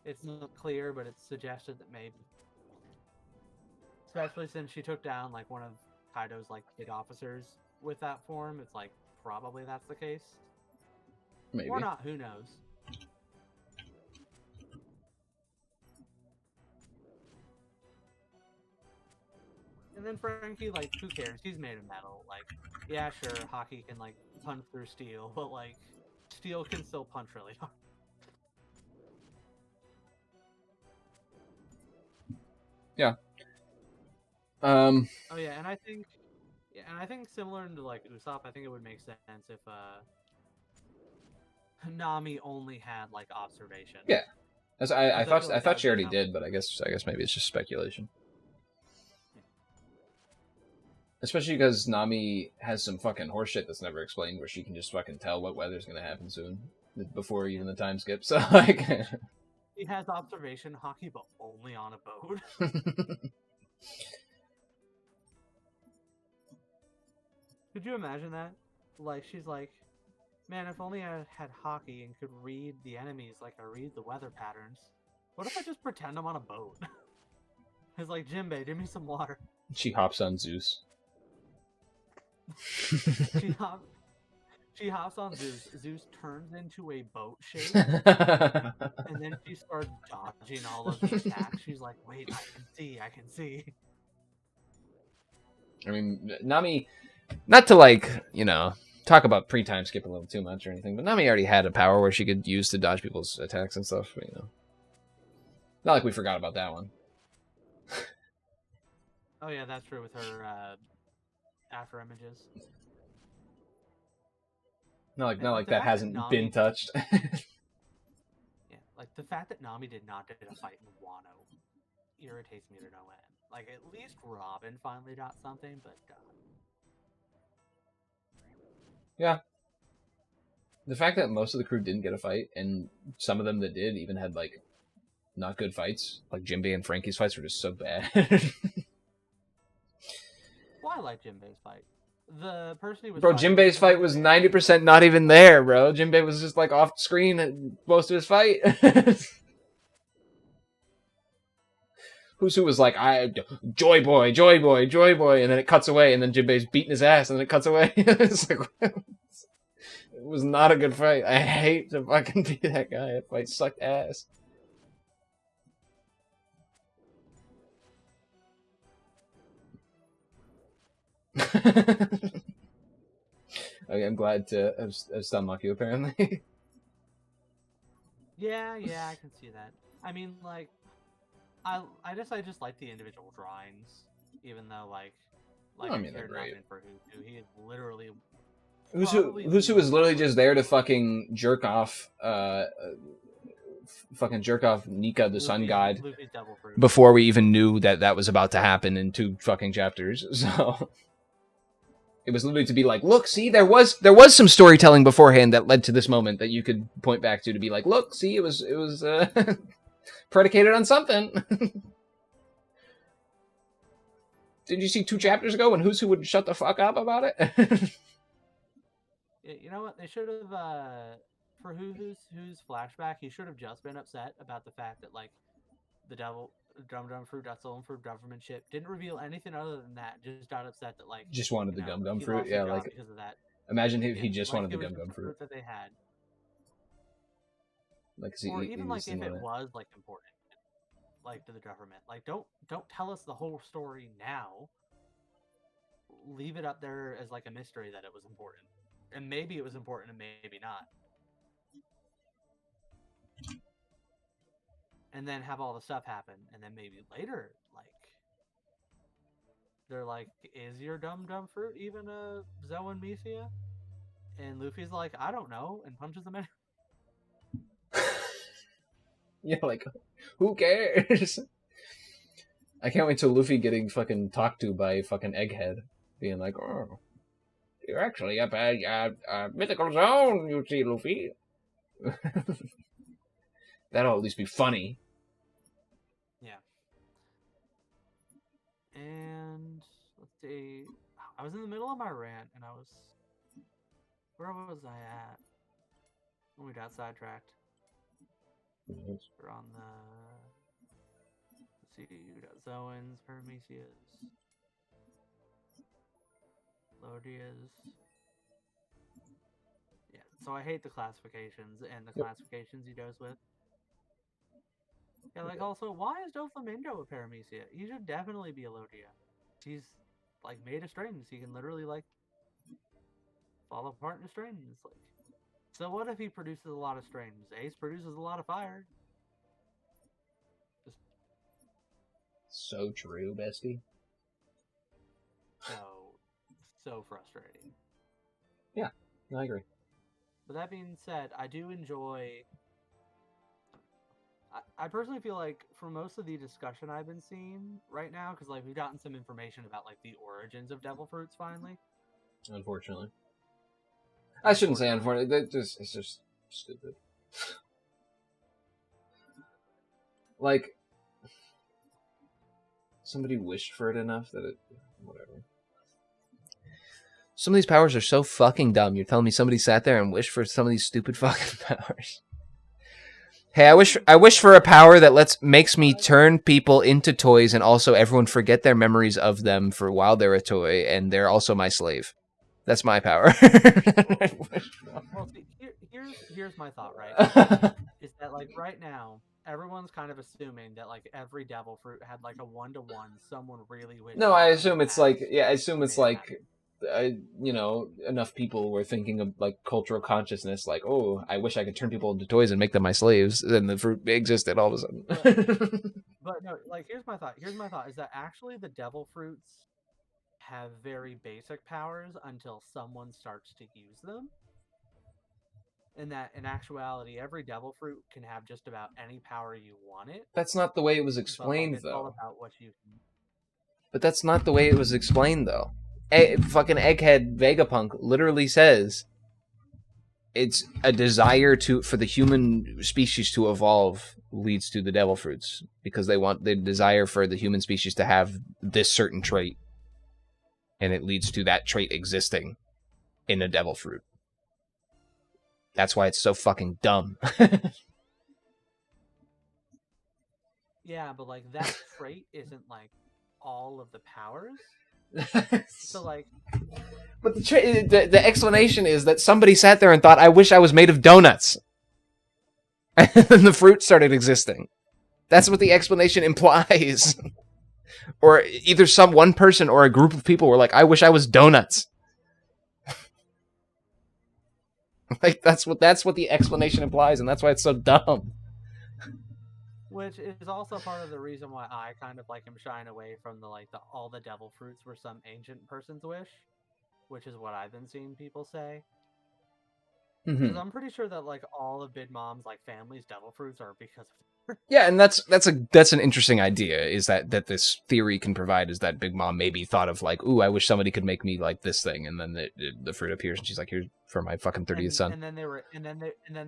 It's not clear, but it's suggested that maybe. Especially since she took down like one of Kaido's like big officers with that form, it's like probably that's the case. Maybe. Or not, who knows? And then Frankie, like, who cares? He's made of metal. Like, yeah, sure, hockey can like punch through steel, but like, steel can still punch really hard. Yeah. Oh yeah, and I think similar to like Usopp, I think it would make sense if Nami only had like observation. Yeah. I thought she already enough. did, but I guess maybe it's just speculation. Especially because Nami has some fucking horseshit that's never explained, where she can just fucking tell what weather's gonna happen soon before even the time skip. So like, he has observation hockey, but only on a boat. Could you imagine that? Like, she's like, man, if only I had hockey and could read the enemies like I read the weather patterns. What if I just pretend I'm on a boat? It's like, Jinbei, give me some water. She hops on Zeus. She hops on Zeus. Zeus turns into a boat shape, and then she starts dodging all of the attacks. She's like, wait, I can see. I mean, Nami, not to like, you know, talk about pre-time skip a little too much or anything, but Nami already had a power where she could use to dodge people's attacks and stuff, you know. Not like we forgot about that one. Oh yeah, that's true with her after images. Not like that hasn't been touched. Yeah, like the fact that Nami did not get a fight in Wano irritates me to no end. Like, at least Robin finally got something, but God. Yeah. The fact that most of the crew didn't get a fight, and some of them that did even had like not good fights, like Jinbei and Frankie's fights were just so bad. Well, I like Jinbei's fight. The person he was Bro, Jinbei's fight was 90% not even there, bro. Jinbei was just like off screen most of his fight. Who was like, Joy Boy, and then it cuts away, and then Jinbei's beating his ass, and then it cuts away. It's like, it was not a good fight. I hate to fucking be that guy. That fight sucked ass. Okay, I'm glad to have stomach you, apparently. Yeah, I can see that. I mean, like, I just like the individual drawings, even though like I mean, they're great. For Husu, he is literally. Husu was literally just there to fucking jerk off, Nika, the sun god, before we even knew that was about to happen in 2 fucking chapters. So it was literally to be like, look, see, there was some storytelling beforehand that led to this moment that you could point back to be like, look, see, it was predicated on something. Did you see 2 chapters ago when Husu would shut the fuck up about it? You know what? They should have, for who's flashback, he should have just been upset about the fact that, like, the Dum Dum Fruit, that stolen fruit government ship, didn't reveal anything other than that. Just got upset that, like, just wanted the Gum Gum Fruit, yeah, like, because of that. Imagine if he just wanted the Gum Gum Fruit that they had. Like, or even like if it was like important, like to the government, like don't tell us the whole story now. Leave it up there as like a mystery that it was important, and maybe it was important and maybe not. And then have all the stuff happen, and then maybe later, like, they're like, is your Dum Dum Fruit even a Zoan Misia? And Luffy's like, I don't know, and punches him in. Yeah, like, who cares? I can't wait till Luffy getting fucking talked to by fucking Egghead. being like, "Oh, you're actually up a mythical zone, you see, Luffy." That'll at least be funny. Yeah. And let's see. I was in the middle of my rant, and where was I at when we got sidetracked? We're on the. Let's see. We got Zoans, Paramecias, Lodias. Yeah. So I hate the classifications and the classifications he goes with. Yeah, like also, why is Doflamingo a Paramecia? He should definitely be a Lodia. He's like made of strings. He can literally like fall apart into strings. Like, so what if he produces a lot of strings? Ace produces a lot of fire. Just so true, bestie. So frustrating. Yeah, I agree. But that being said, I do enjoy. I personally feel like for most of the discussion I've been seeing right now, because like we've gotten some information about like the origins of devil fruits finally. Unfortunately, I shouldn't say unfortunately. It's just stupid. Like somebody wished for it enough that it, whatever. Some of these powers are so fucking dumb. You're telling me somebody sat there and wished for some of these stupid fucking powers. Hey, I wish for a power that makes me turn people into toys and also everyone forget their memories of them for while they're a toy and they're also my slave. That's my power. Well, see, here's my thought, right? Is that like right now everyone's kind of assuming that like every devil fruit had like a 1-to-1 someone really wished. No, I assume it's like you know, enough people were thinking of like cultural consciousness, like, oh, I wish I could turn people into toys and make them my slaves. Then the fruit existed all of a sudden. But no, like here's my thought is that actually the devil fruits have very basic powers until someone starts to use them. And that in actuality, every devil fruit can have just about any power you want it. That's not the way it was explained, it's though. all about what you can. But that's not the way it was explained, though. Fucking Egghead Vegapunk literally says it's a desire for the human species to evolve leads to the devil fruits because they desire for the human species to have this certain trait, and it leads to that trait existing in a devil fruit. That's why it's so fucking dumb. Yeah, but like that trait isn't like all of the powers. So like, but the explanation is that somebody sat there and thought, "I wish I was made of donuts," and then the fruit started existing. That's what the explanation implies. Or either one person or a group of people were like, "I wish I was donuts." Like that's what the explanation implies, and that's why it's so dumb. Which is also part of the reason why I kind of like am shying away from all the devil fruits were some ancient person's wish, which is what I've been seeing people say. Because I'm pretty sure that like all of Big Mom's like family's devil fruits are because of her. Yeah, and that's an interesting idea. Is that this theory can provide is that Big Mom maybe thought of like, ooh, I wish somebody could make me like this thing, and then the fruit appears, and she's like, here's for my fucking 30th son. And then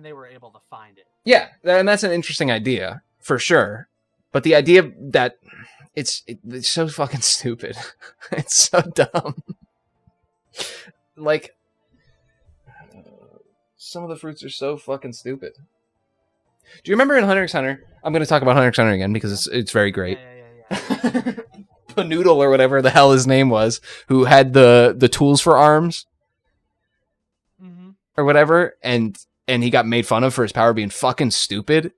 they were able to find it. Yeah, and that's an interesting idea for sure. But the idea that it's so fucking stupid. It's so dumb. Like some of the fruits are so fucking stupid. Do you remember in Hunter x Hunter? I'm going to talk about Hunter x Hunter again because it's very great. Yeah. Panoodle or whatever the hell his name was, who had the tools for arms, or whatever, and he got made fun of for his power being fucking stupid.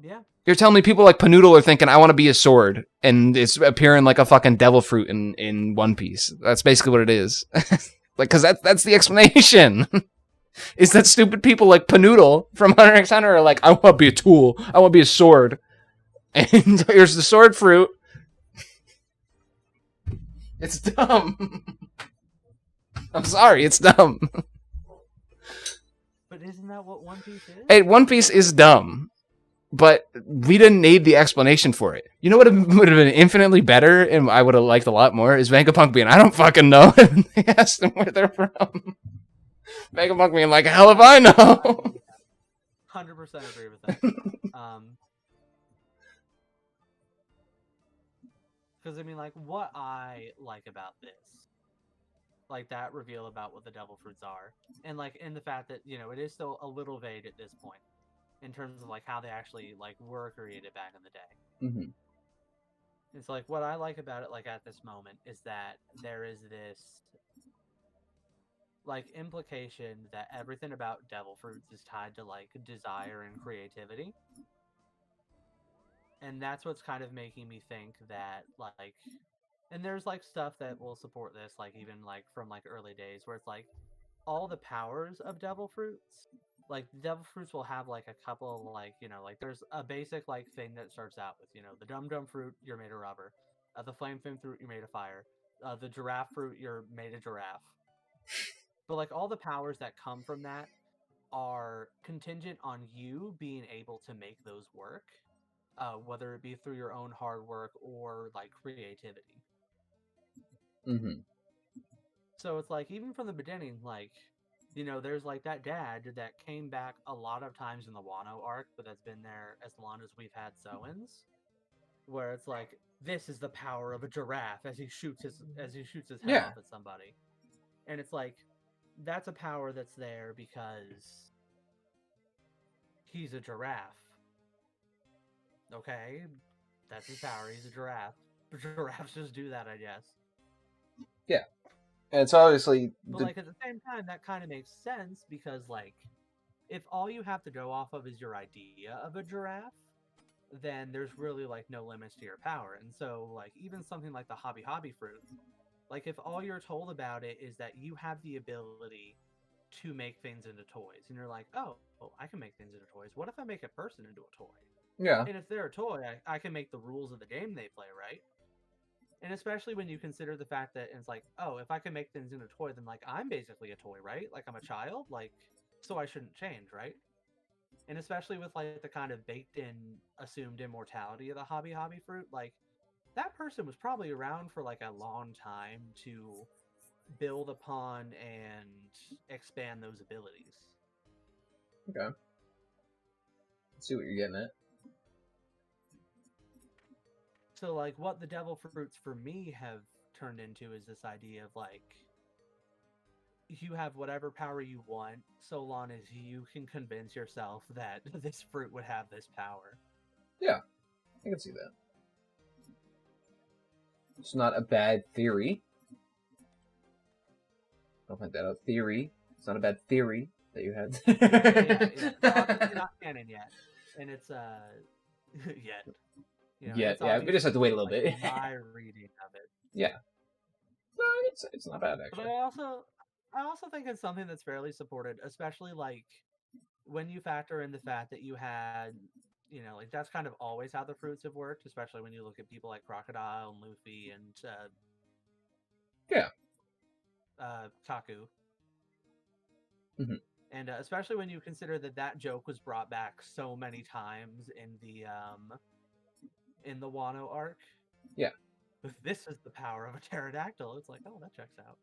Yeah. You're telling me people like Panoodle are thinking, I want to be a sword, and it's appearing like a fucking devil fruit in One Piece. That's basically what it is. Like, because that's the explanation. Is that stupid people like Panoodle from Hunter x Hunter are like, I want to be a tool. I want to be a sword. And here's the sword fruit. It's dumb. I'm sorry, it's dumb. But isn't that what One Piece is? Hey, One Piece is dumb. but we didn't need the explanation for it. You know what would have been infinitely better, and I would have liked a lot more, is Vegapunk being, I don't fucking know. And they asked them where they're from. Vegapunk being like, hell if I know. 100% agree with that. Because I mean, like, what I like about this, like that reveal about what the devil fruits are, and like in the fact that, you know, it is still a little vague at this point in terms of like how they actually like were created back in the day. Mm-hmm. It's like what I like about it, like at this moment, is that there is this like implication that everything about devil fruits is tied to like desire and creativity. And that's what's kind of making me think that like, and there's like stuff that will support this, like even like from like early days where it's like all the powers of devil fruits, like devil fruits will have like a couple, like, you know, like there's a basic like thing that starts out with, you know, the dum dum fruit, you're made of rubber, the flame fin fruit, you're made of fire, the giraffe fruit, you're made of giraffe. But like all the powers that come from that are contingent on you being able to make those work, whether it be through your own hard work or like creativity. Mm-hmm. So it's like, even from the beginning, like, you know, there's like that dad that came back a lot of times in the Wano arc, but that's been there as long as we've had Soins, where it's like, this is the power of a giraffe as he shoots his head off at somebody. And it's like, that's a power that's there because he's a giraffe. Okay? That's his power. He's a giraffe. Giraffes just do that, I guess. Yeah. And it's obviously... But, like, at the same time, that kind of makes sense because, like, if all you have to go off of is your idea of a giraffe, then there's really, like, no limits to your power. And so, like, even something like the Hobby Hobby fruit, like, if all you're told about it is that you have the ability to make things into toys, and you're like, oh, I can make things into toys. What if I make a person into a toy? Yeah. And if they're a toy, I can make the rules of the game they play, right? And especially when you consider the fact that it's like, oh, if I can make things into a toy, then like I'm basically a toy, right? Like I'm a child, like, so I shouldn't change, right? And especially with like the kind of baked in assumed immortality of the Hobby Hobby fruit, like that person was probably around for like a long time to build upon and expand those abilities. Okay. Let's see what you're getting at. So like what the devil fruits for me have turned into is this idea of like, you have whatever power you want so long as you can convince yourself that this fruit would have this power. Yeah, I can see that. It's not a bad theory. I'll point that out. Theory. It's not a bad theory that you had. Yeah. Obviously not canon yet. And it's, yet. You know, yeah, we just have to wait a little bit. My reading of it. Yeah. No, it's not bad, actually. But I also think it's something that's fairly supported, especially, like, when you factor in the fact that you had, you know, like, that's kind of always how the fruits have worked, especially when you look at people like Crocodile and Luffy and, Kaku. Mm-hmm. And especially when you consider that joke was brought back so many times in the Wano arc. Yeah. This is the power of a pterodactyl. It's like, oh, that checks out.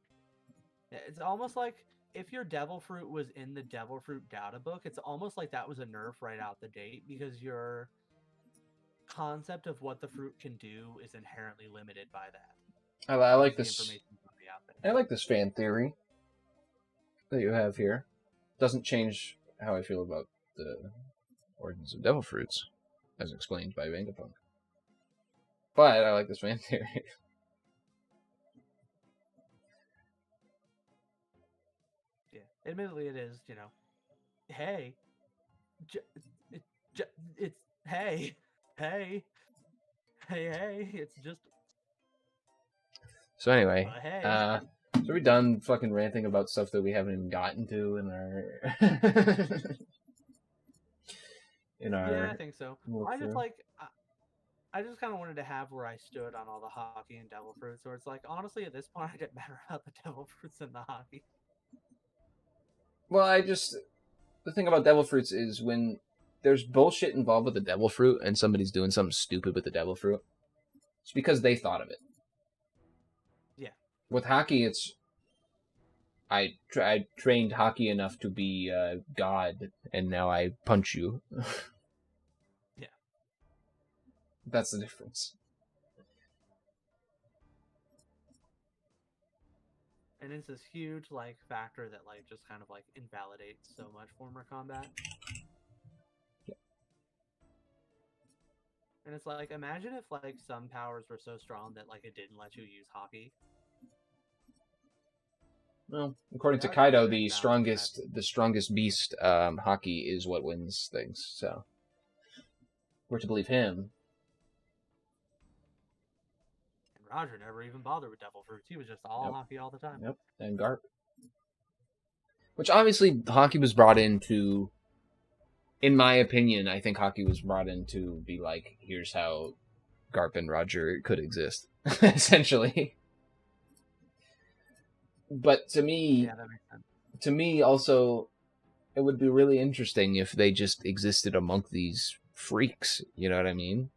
It's almost like if your devil fruit was in the devil fruit data book, it's almost like that was a nerf right out the gate because your concept of what the fruit can do is inherently limited by that. I like this. I like this fan theory that you have here. Doesn't change how I feel about the origins of devil fruits, as explained by Vegapunk. But I like this fan theory. Yeah, admittedly, it is. You know, hey, it's hey, it's just. So anyway, Hey. so we're done fucking ranting about stuff that we haven't even gotten to in our Yeah, I think so. Walkthrough. I just kind of wanted to have where I stood on all the hockey and devil fruits, where it's like, honestly, at this point, I get better about the devil fruits than the hockey. Well, the thing about devil fruits is when there's bullshit involved with the devil fruit and somebody's doing something stupid with the devil fruit, it's because they thought of it. Yeah. With hockey, it's I trained hockey enough to be God, and now I punch you. Yeah. That's the difference. And it's this huge like factor that like just kind of like invalidates so much former combat. Yeah. And it's like, imagine if like some powers were so strong that like it didn't let you use hockey. Well, according to That would be a Kaido, strange balance, the strongest beast, hockey is what wins things. So we're to believe him. and Roger never even bothered with devil fruits. He was just all Yep. hockey all the time. Yep, and Garp. Which obviously hockey was brought in to, in my opinion, I think hockey was brought in to be like, here's how Garp and Roger could exist, essentially. But to me, Yeah, that makes sense. To me also, it would be really interesting if they just existed among these freaks, you know what I mean?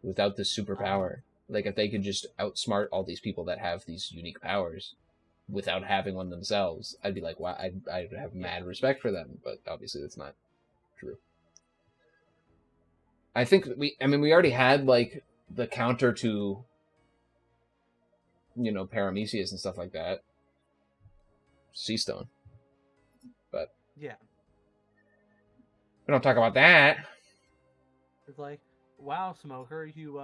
Without this superpower. Like, if they could just outsmart all these people that have these unique powers without having one themselves, I'd be like, wow, I'd have mad respect for them, but obviously that's not true. I think we already had, like, the counter to, you know, Paramecius and stuff like that. Sea Stone. But yeah, we don't talk about that. it's like, wow, Smoker, you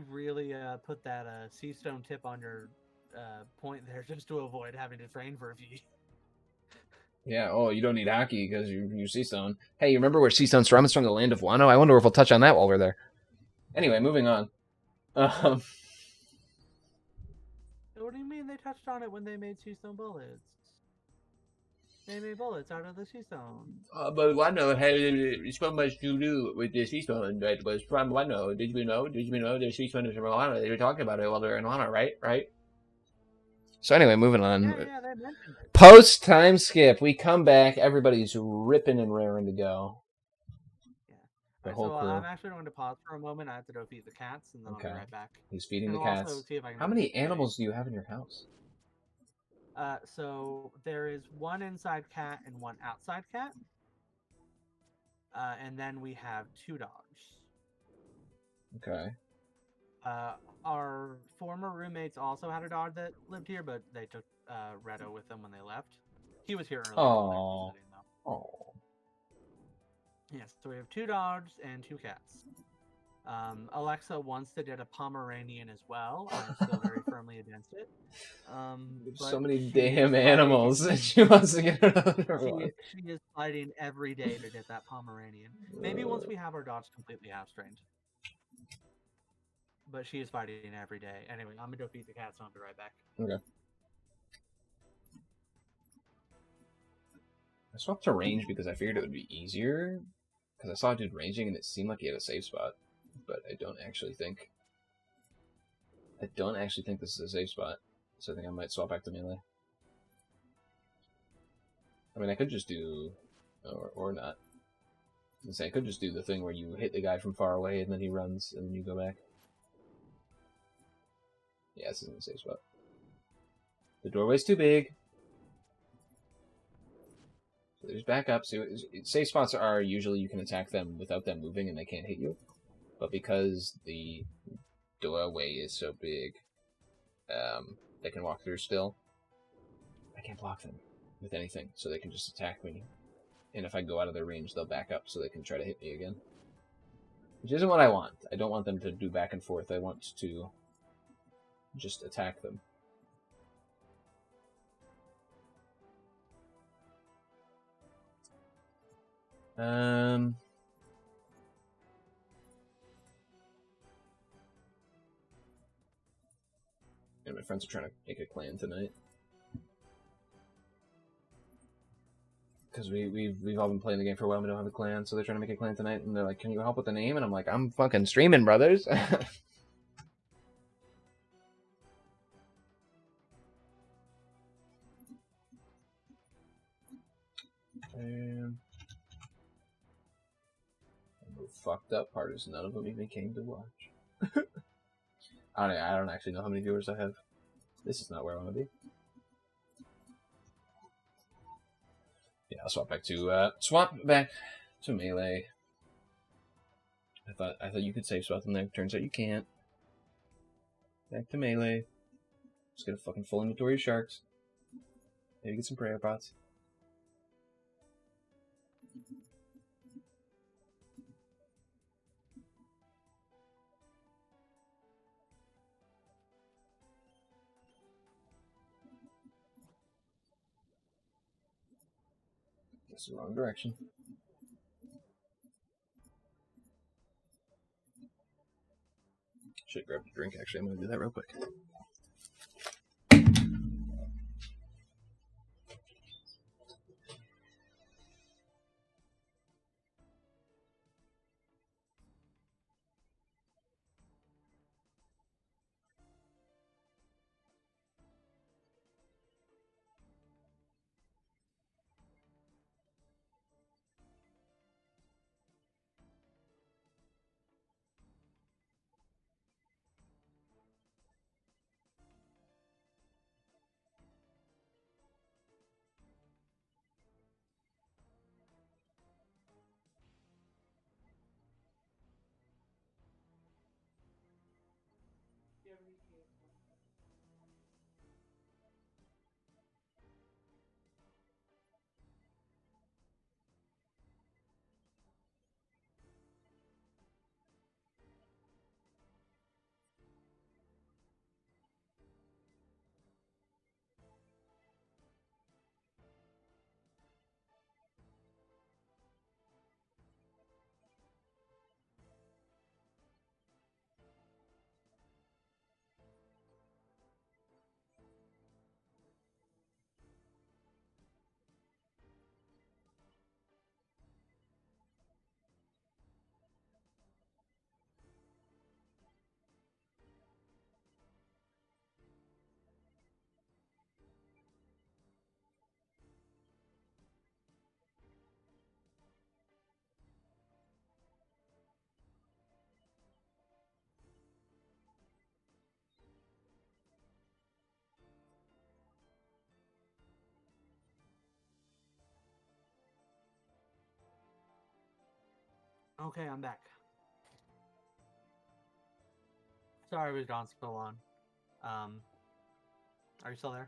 really put that sea stone tip on your point there just to avoid having to train for a few. Yeah, oh, you don't need hockey because you Sea Stone. Hey, you remember where Sea Stone's from? It's from the land of Wano. I wonder if we'll touch on that while we're there. Anyway, moving on. What do you mean they touched on it when they made sea stone bullets? They made bullets out of the sea stone. But Wano had so much to do with the Sea Stone that was from Wano. Did you know? The Sea Stone is from Wano? They were talking about it while they were in Wano, right? Right? So anyway, moving on. Yeah, they mentioned it. Post time skip, we come back. Everybody's ripping and raring to go. Yeah. The Right, whole so crew. I'm actually going to pause for a moment. I have to go feed the cats, and then I'll be right back. He's feeding And the I'll cats. also see if I can How many animals do you have in your house? So there is one inside cat and one outside cat. And then we have 2 dogs. Okay. Our former roommates also had a dog that lived here, but they took Redo with them when they left. He was here earlier. Oh. Oh. Yes, so we have 2 dogs and 2 cats. Alexa wants to get a Pomeranian as well. I'm still very firmly against it. So many damn animals that she wants to get another one. She is fighting every day to get that Pomeranian. Maybe once we have our dogs completely house-trained. But she is fighting every day. Anyway, I'm gonna go feed the cats, and I'll be right back. Okay. I swapped to range because I figured it would be easier. Because I saw a dude ranging and it seemed like he had a safe spot. But I don't actually think this is a safe spot. So I think I might swap back to melee. I mean, I could just do... Or not. I could just do the thing where you hit the guy from far away and then he runs and then you go back. Yeah, this isn't a safe spot. The doorway's too big. So there's backup. So safe spots are usually you can attack them without them moving and they can't hit you. But because the doorway is so big, they can walk through still. I can't block them with anything, so they can just attack me. And if I go out of their range, they'll back up so they can try to hit me again. Which isn't what I want. I don't want them to do back and forth. I want to just attack them. And my friends are trying to make a clan tonight. Because we've all been playing the game for a while, we don't have a clan, so they're trying to make a clan tonight, and they're like, can you help with the name? And I'm like, I'm fucking streaming, brothers. fucked up part is none of them even came to watch. I don't actually know how many viewers I have. This is not where I want to be. Yeah, I'll swap back to melee. I thought you could save swap them there. Turns out you can't. Back to melee. Just get a fucking full inventory of sharks. Maybe get some prayer pots. That's the wrong direction. Should grab a drink, actually. I'm gonna do that real quick. Okay, I'm back. Sorry we was gone so long. Are you still there?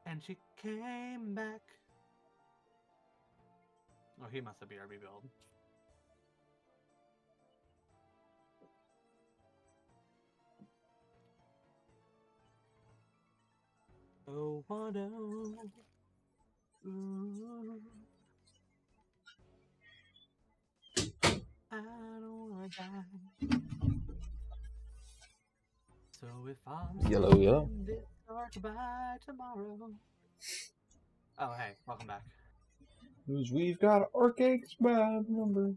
And she came back. Oh, he must have BRB build. Oh, what ooh. I don't wanna die. So if I'm Yellow. this dark by tomorrow. Oh, hey, welcome back. Cause we've got arcades by the number.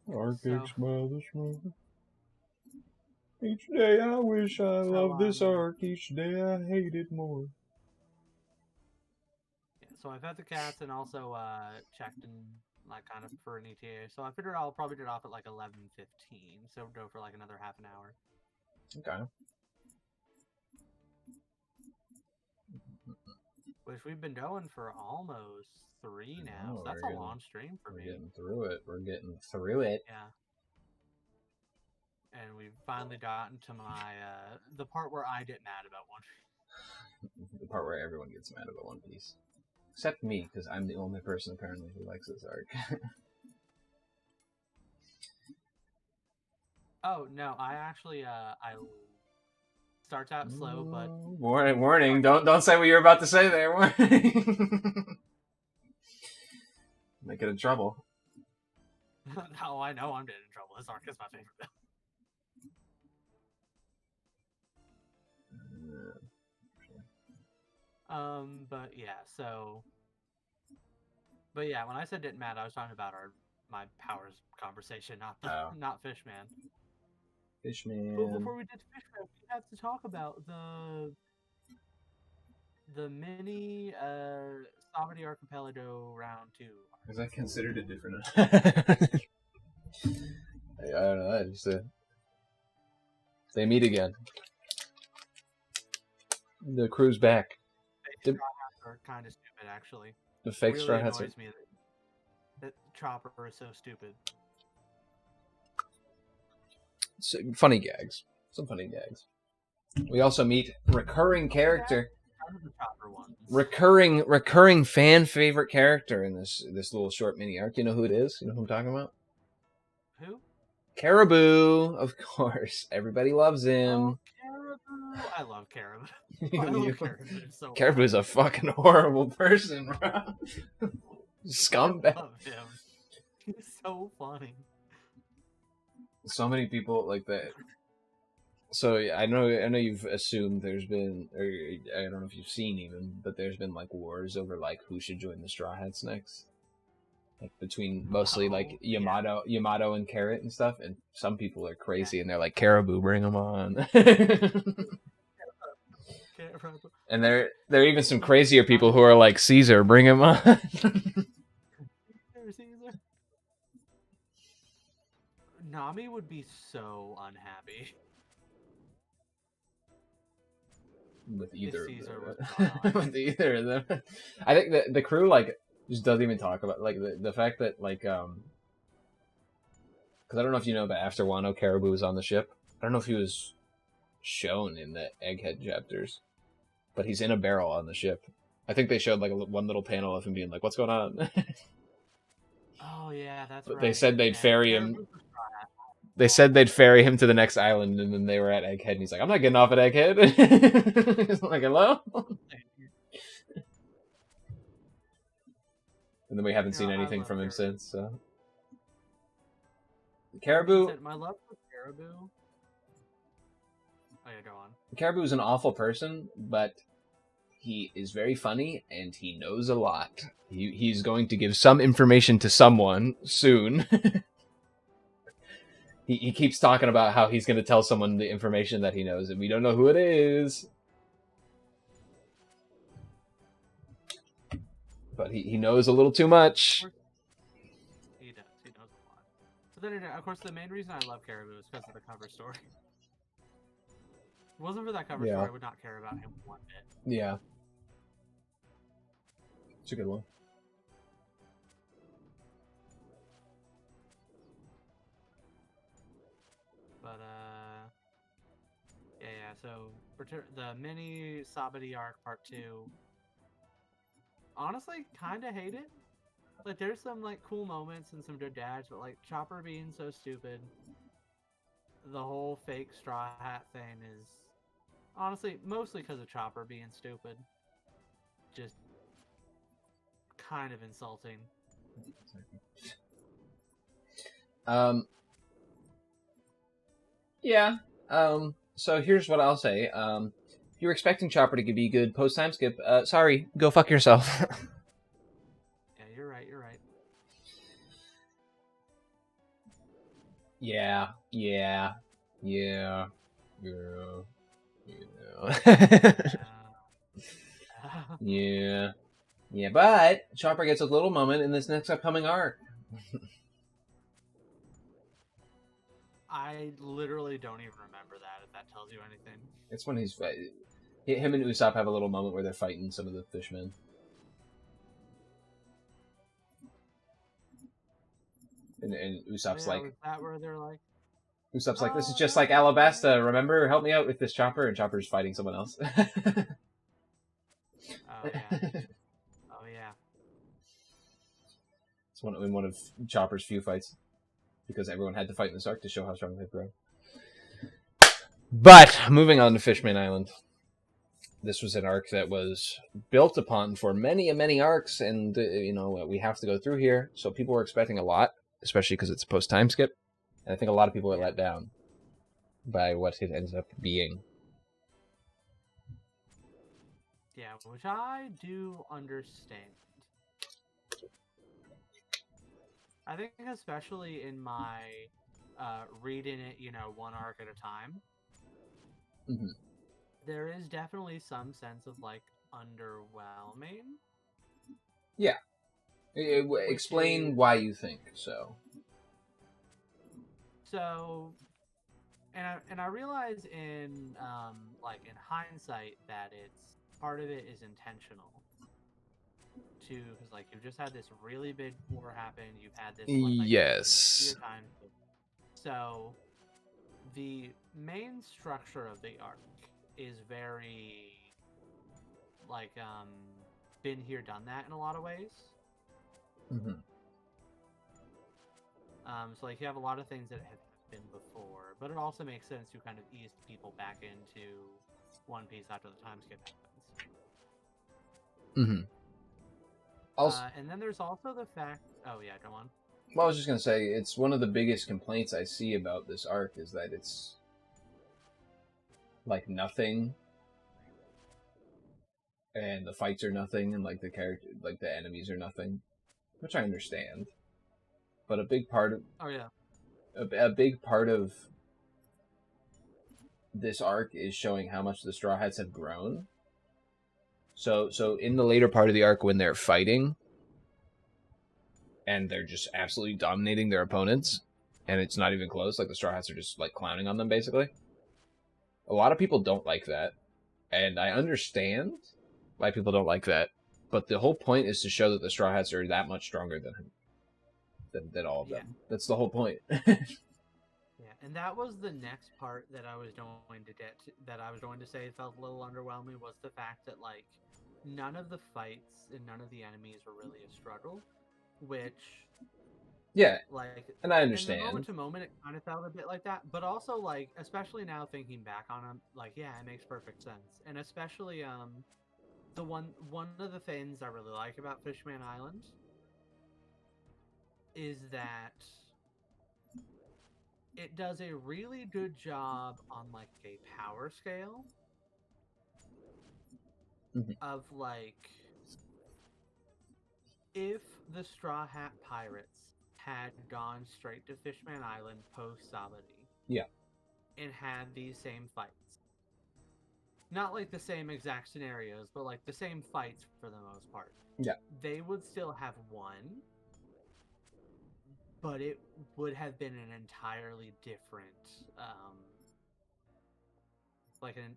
Arcades by the number. Each day I wish I loved this arc. Each day I hate it more. Yeah, so I fed the cats and also checked and like kind of for an ETA. So I figured I'll probably get off at like 11:15. So go for like another half an hour. Okay. Which we've been going for almost 3 now. So that's a long stream for me. We're getting through it. We're getting through it. Yeah. And we've finally gotten to my the part where I get mad about One Piece. The part where everyone gets mad about One Piece. Except me, because I'm the only person apparently who likes this arc. Oh, no, I actually, I starts out slow, but... Warning, don't say what you're about to say there, warning. Might get in trouble. No, I know I'm getting in trouble. This arc is my favorite. But yeah, so... But yeah, when I said didn't matter, I was talking about my powers conversation, not Fishman. Fishman. But before we did Fishman, we have to talk about the the mini Sabadi Archipelago round 2. Is that considered a different? I don't know. I just they meet again. The crew's back. Fake Straw Hats are kind of stupid, actually. The fake really Straw Hats annoys me that Chopper is so stupid. Funny gags. Some funny gags. We also meet recurring character. The Chopper ones. Recurring fan favorite character in this little short mini arc. You know who it is? You know who I'm talking about? Who? Caribou, of course. Everybody loves him. Oh, Caribou. I love Caribou. I love Caribou so much. Caribou's a fucking horrible person, bro. Scumbag. I love him. He's so funny. So many people like that. So I know you've assumed there's been, or I don't know if you've seen even, but there's been like wars over like who should join the Straw Hats next, like between mostly like Yamato and Carrot and stuff. And some people are crazy and they're like, Caribou, bring them on. And there are even some crazier people who are like, Caesar, bring him on. Caesar. Nami would be so unhappy with either with either of them. I think the crew like just doesn't even talk about like the fact that like because I don't know if you know, but after Wano, Caribou was on the ship. I don't know if he was shown in the Egghead chapters, but he's in a barrel on the ship. I think they showed like one little panel of him being like, "What's going on?" Oh yeah, that's but right. They said they'd ferry him. They said they'd ferry him to the next island, and then they were at Egghead, and he's like, "I'm not getting off at Egghead." He's like, "Hello." And then we haven't seen anything from him since. So, Caribou. My love for Caribou. Oh yeah, go on. Caribou's an awful person, but he is very funny and he knows a lot. He's going to give some information to someone soon. He keeps talking about how he's going to tell someone the information that he knows, and we don't know who it is. But he knows a little too much. He does. He knows a lot. But then, of course, the main reason I love Caribou is because of the cover story. If it wasn't for that cover story, I would not care about him one bit. Yeah. It's a good one. But, yeah, so, the mini Sabadi arc part 2, honestly, kind of hate it. Like, there's some, like, cool moments and some good dads, but, like, Chopper being so stupid, the whole fake Straw Hat thing is, honestly, mostly because of Chopper being stupid. Just kind of insulting. Yeah. So here's what I'll say. If you're expecting Chopper to be good post time skip, sorry, go fuck yourself. Yeah, you're right. You're right. Yeah. Yeah, but Chopper gets a little moment in this next upcoming arc. I literally don't even remember that, if that tells you anything. It's when him and Usopp have a little moment where they're fighting some of the fishmen. And Usopp's like... Is that where they're like... Usopp's like, this is just like Alabasta, remember? Help me out with this Chopper, and Chopper's fighting someone else. Oh, yeah. Oh, yeah. It's one of Chopper's few fights. Because everyone had to fight in this arc to show how strong they've grown. But, moving on to Fishman Island. This was an arc that was built upon for many and many arcs, and, we have to go through here. So people were expecting a lot, especially because it's a post-time skip. And I think a lot of people were let down by what it ends up being. Yeah, which I do understand. I think especially in my reading it, one arc at a time, there is definitely some sense of, like, underwhelming. Yeah. Explain why you think so. So, and I realize in in hindsight that it's part of it is intentional. Too, because like you've just had this really big war happen. You've had this Yes. time. So the main structure of the arc is very been here, done that in a lot of ways. Mm-hmm. So like you have a lot of things that have been before, but it also makes sense to kind of ease people back into One Piece after the time skip happens. Mm-hmm. Also, and then there's also the fact. Oh yeah, go on. Well, I was just gonna say it's one of the biggest complaints I see about this arc is that it's like nothing, and the fights are nothing, and like the character, like the enemies are nothing, which I understand. But a big part of a big part of this arc is showing how much the Straw Hats have grown. So in the later part of the arc when they're fighting and they're just absolutely dominating their opponents and it's not even close, like the Straw Hats are just like clowning on them basically. A lot of people don't like that, and I understand why people don't like that, but the whole point is to show that the Straw Hats are that much stronger than all of them. That's the whole point. Yeah, and that was the next part that I was going to get to, that I was going to say felt a little underwhelming, was the fact that like none of the fights and none of the enemies were really a struggle, which and I understand. In moment to moment, it kind of felt a bit like that, but also like especially now thinking back on them, like it makes perfect sense, and especially the one of the things I really like about Fishman Island is that it does a really good job on like a power scale of like if the Straw Hat Pirates had gone straight to Fishman Island post Sabadi, and had these same fights, not like the same exact scenarios, but like the same fights for the most part, they would still have won. But it would have been an entirely different,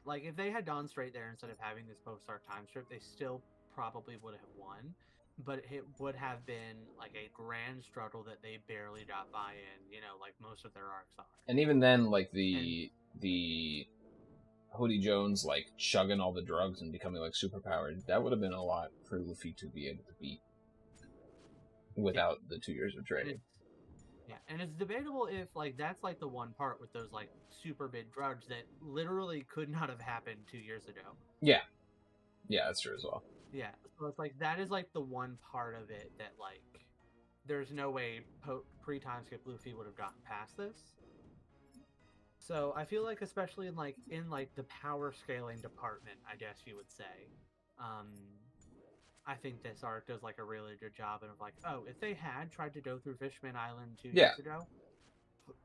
like if they had gone straight there instead of having this post-arc time strip, they still probably would have won. But it would have been like a grand struggle that they barely got by in, like most of their arcs are. And even then, like the Hody Jones like chugging all the drugs and becoming like superpowered, that would have been a lot for Luffy to be able to beat without the 2 years of training. And it's debatable if like that's like the one part with those like super big drugs that literally could not have happened 2 years ago. Yeah, that's true as well. Yeah, so it's like that is like the one part of it that like there's no way pre-time skip Luffy would have gotten past this. So I feel like especially in the power scaling department, I guess you would say, I think this arc does like a really good job of like, oh, if they had tried to go through Fishman Island 2 years ago,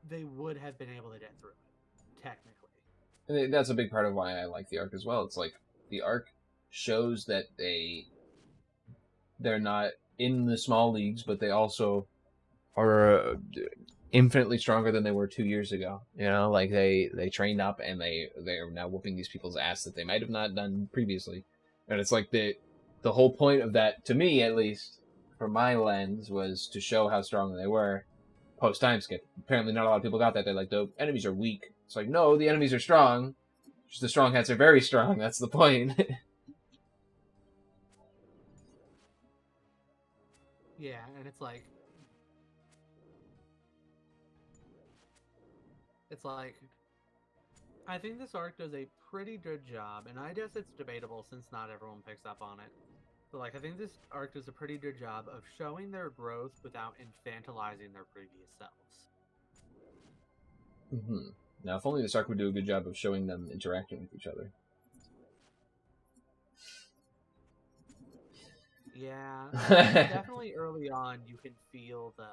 they would have been able to get through it, technically. And that's a big part of why I like the arc as well. It's like the arc shows that they're not in the small leagues, but they also are infinitely stronger than they were 2 years ago. Like they trained up and they are now whooping these people's ass that they might have not done previously. And it's like the whole point of that, to me at least, from my lens, was to show how strong they were post time skip. Apparently not a lot of people got that. They're like, the enemies are weak. It's like, no, the enemies are strong. Just the Strong Hats are very strong. That's the point. Yeah, and it's like I think this arc does a pretty good job, and I guess it's debatable since not everyone picks up on it. But like I think this arc does a pretty good job of showing their growth without infantilizing their previous selves. Mm-hmm. Now, if only this arc would do a good job of showing them interacting with each other. Yeah, definitely early on you can feel the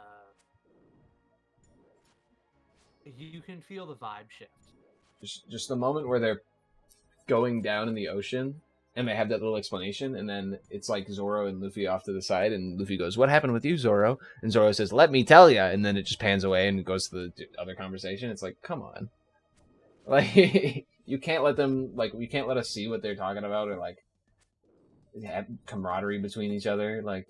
vibe shift. Just the moment where they're going down in the ocean and they have that little explanation, and then it's like Zoro and Luffy off to the side, and Luffy goes, "What happened with you, Zoro?" And Zoro says, "Let me tell ya," and then it just pans away and goes to the other conversation. It's like, come on, like you can't let them, like, you can't let us see what they're talking about, or like have camaraderie between each other, like.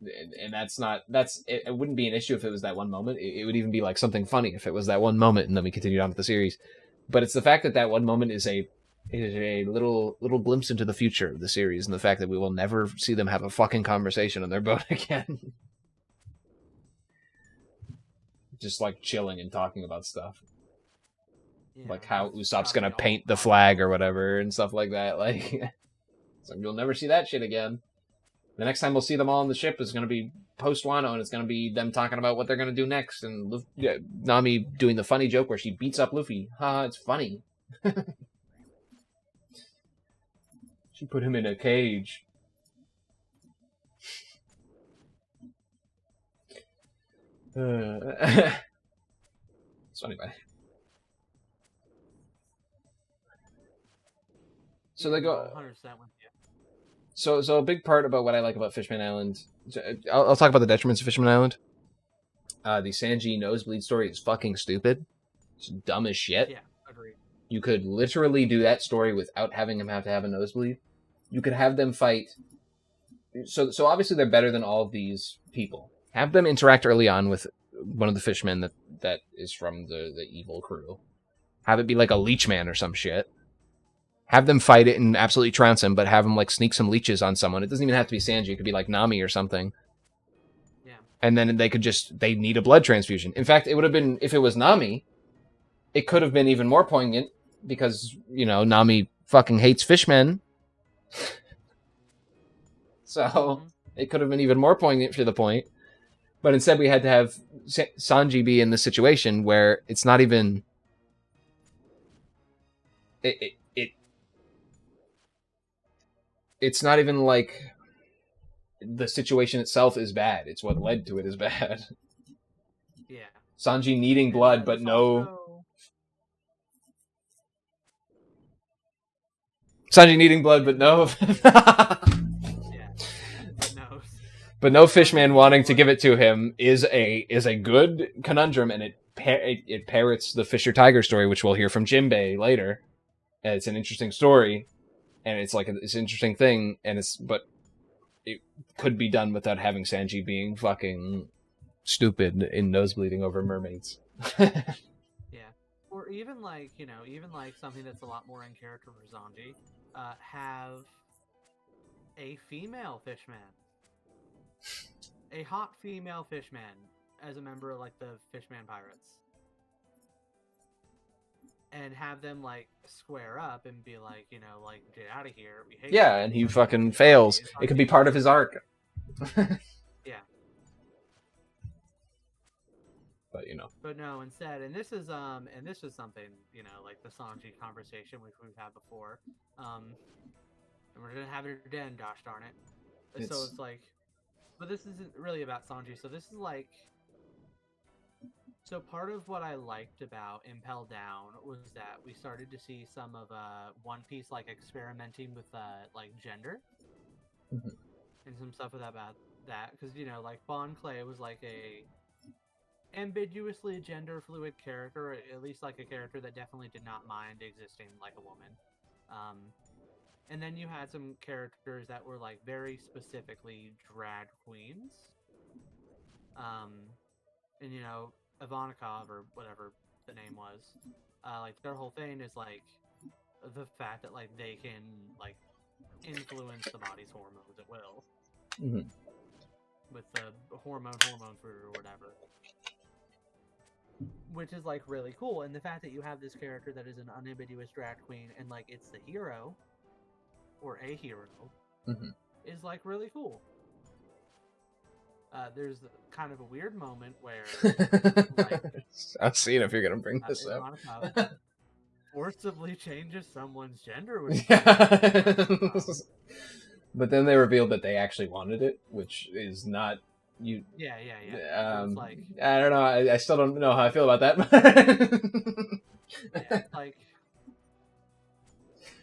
And it wouldn't be an issue if it was that one moment. It would even be like something funny if it was that one moment, and then we continued on with the series. But it's the fact that that one moment is a little glimpse into the future of the series, and the fact that we will never see them have a fucking conversation on their boat again. Just like chilling and talking about stuff. Yeah, like how Usopp's gonna paint the flag or whatever and stuff like that. Like, so you'll never see that shit again. The next time we'll see them all on the ship is going to be post-Wano, and it's going to be them talking about what they're going to do next, and Nami doing the funny joke where she beats up Luffy. Ha, it's funny. She put him in a cage. So anyway. So they go... 100% with you. So a big part about what I like about Fishman Island... I'll talk about the detriments of Fishman Island. The Sanji nosebleed story is fucking stupid. It's dumb as shit. Yeah, agreed. You could literally do that story without having him have to have a nosebleed. You could have them fight... So obviously they're better than all of these people. Have them interact early on with one of the fishmen that is from the evil crew. Have it be like a leech man or some shit. Have them fight it and absolutely trounce him, but have him like sneak some leeches on someone. It doesn't even have to be Sanji. It could be like Nami or something. Yeah. And then they need a blood transfusion. In fact, it would have been, if it was Nami, it could have been even more poignant because, you know, Nami fucking hates fishmen. So it could have been even more poignant to the point. But instead we had to have Sanji be in the situation where it's not even... It's not even like the situation itself is bad. It's what led to it is bad. Yeah. Sanji needing blood, but no... Also... Sanji needing blood, but no... But no fishman wanting to give it to him is a good conundrum, and it parrots the Fisher Tiger story, which we'll hear from Jinbei later. And it's an interesting story, and it's like it's an interesting thing, but it could be done without having Sanji being fucking stupid in nosebleeding over mermaids. Yeah, or even like something that's a lot more in character for Sanji, have a female fishman. A hot female fishman as a member of like the Fishman Pirates, and have them like square up and be like, you know, like, get out of here. We hate you. And he fucking fails. It could be part of his arc. Yeah. But you know. But no, instead, and this is something, you know, like the Sanji conversation which we've had before. And we're gonna have it again, gosh darn it. So it's like. But this isn't really about Sanji, so this is like... So part of what I liked about Impel Down was that we started to see some of One Piece like experimenting with like gender. Mm-hmm. And some stuff about that, because, you know, like Bon Clay was like a ambiguously gender fluid character, at least like a character that definitely did not mind existing like a woman. And then you had some characters that were like very specifically drag queens. And you know, Ivankov or whatever the name was, like their whole thing is like the fact that like they can like influence the body's hormones at will. Mm-hmm. With the hormone fruit or whatever. Which is like really cool. And the fact that you have this character that is an unambiguous drag queen and like it's the hero. Or a hero, is like really cool. There's kind of a weird moment where like, I've seen if you're gonna bring this up. Forcibly changes someone's gender. But then they revealed that they actually wanted it, which is not you. Yeah. Like, I don't know. I still don't know how I feel about that. Yeah, like.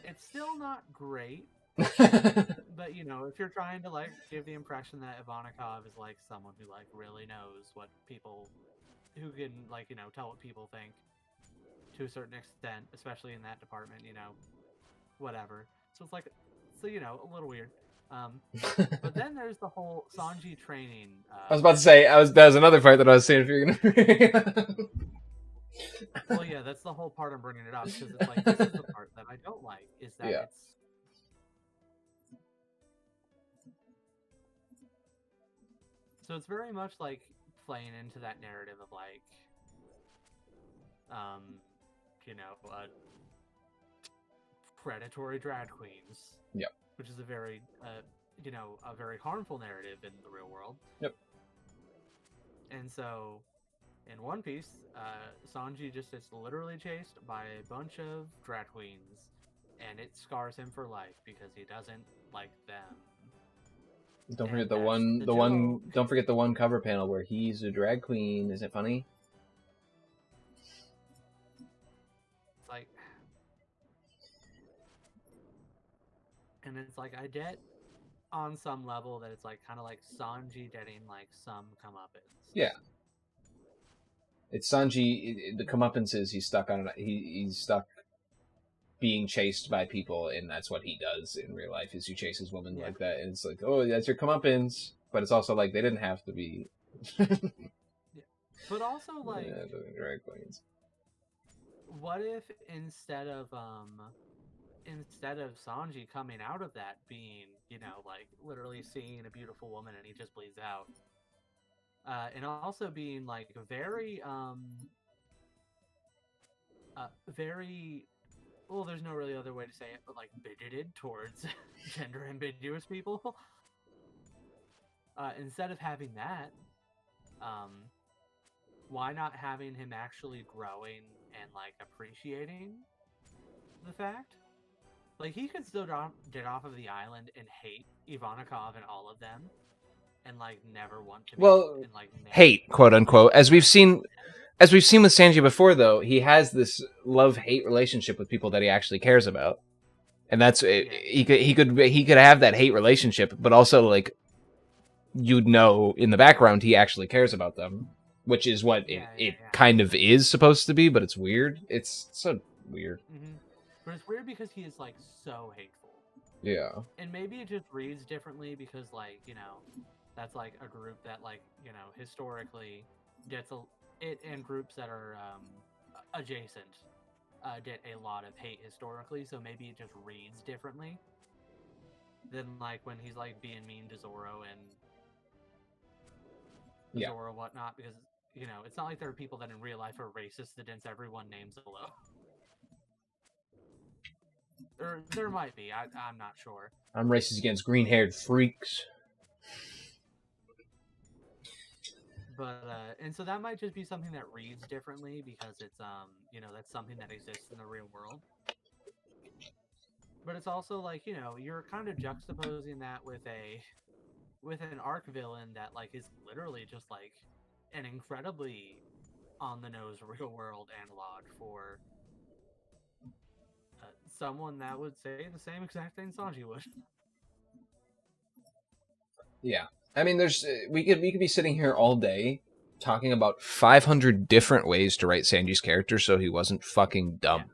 It's still not great, but you know, if you're trying to like give the impression that Ivanikov is like someone who like really knows what people, who can like, you know, tell what people think to a certain extent, especially in that department, you know, whatever. So it's like, so you know, a little weird. But then there's the whole Sanji training. I was about to say, that was another part that I was saying if you're gonna. Well, yeah, that's the whole part I'm bringing it up because it's like this is the part that I don't like is that Yeah. it's. So it's very much like playing into that narrative of like, you know, predatory drag queens. Yeah. Which is a very, you know, a very harmful narrative in the real world. Yep. And so, in One Piece, Sanji just is literally chased by a bunch of drag queens, and it scars him for life because he doesn't like them. Don't forget Don't forget the one cover panel where he's a drag queen. Isn't it funny? It's like, and it's like I get on some level that it's like kind of like Sanji getting like some comeuppance. Yeah. It's Sanji. The comeuppance is he's stuck on. He's stuck being chased by people, and that's what he does in real life. Is he chases women like that, and it's like, oh, that's your comeuppance. But it's also like they didn't have to be. Yeah. But also like drag queens. What if instead of Sanji coming out of that being, you know, like literally seeing a beautiful woman and he just bleeds out, and also being like very very, well, there's no really other way to say it, but like bigoted towards gender ambiguous people. Instead of having that, why not having him actually growing and like appreciating the fact? Like he could still get off of the island and hate Ivanikov and all of them, and like never want to. And, like, hate, quote unquote, as we've seen with Sanji before. Though he has this love-hate relationship with people that he actually cares about, and that's he could have that hate relationship, but also like you'd know in the background he actually cares about them, which is what it kind of is supposed to be. But it's weird. It's so weird. Mm-hmm. But it's weird because he is like so hateful. Yeah. And maybe it just reads differently because like, you know, that's like a group that like, you know, historically gets it, and groups that are adjacent get a lot of hate historically, so maybe it just reads differently than like when he's like being mean to Zoro and Zoro whatnot, because you know, it's not like there are people that in real life are racist against everyone named Zolo. Or there might be. I'm not sure. I'm racist against green-haired freaks. But and so that might just be something that reads differently because it's you know, that's something that exists in the real world. But it's also like, you know, you're kind of juxtaposing that with an arc villain that like is literally just like an incredibly on the nose real world analog for someone that would say the same exact thing Sanji would. Yeah, I mean, there's we could be sitting here all day talking about 500 different ways to write Sanji's character so he wasn't fucking dumb.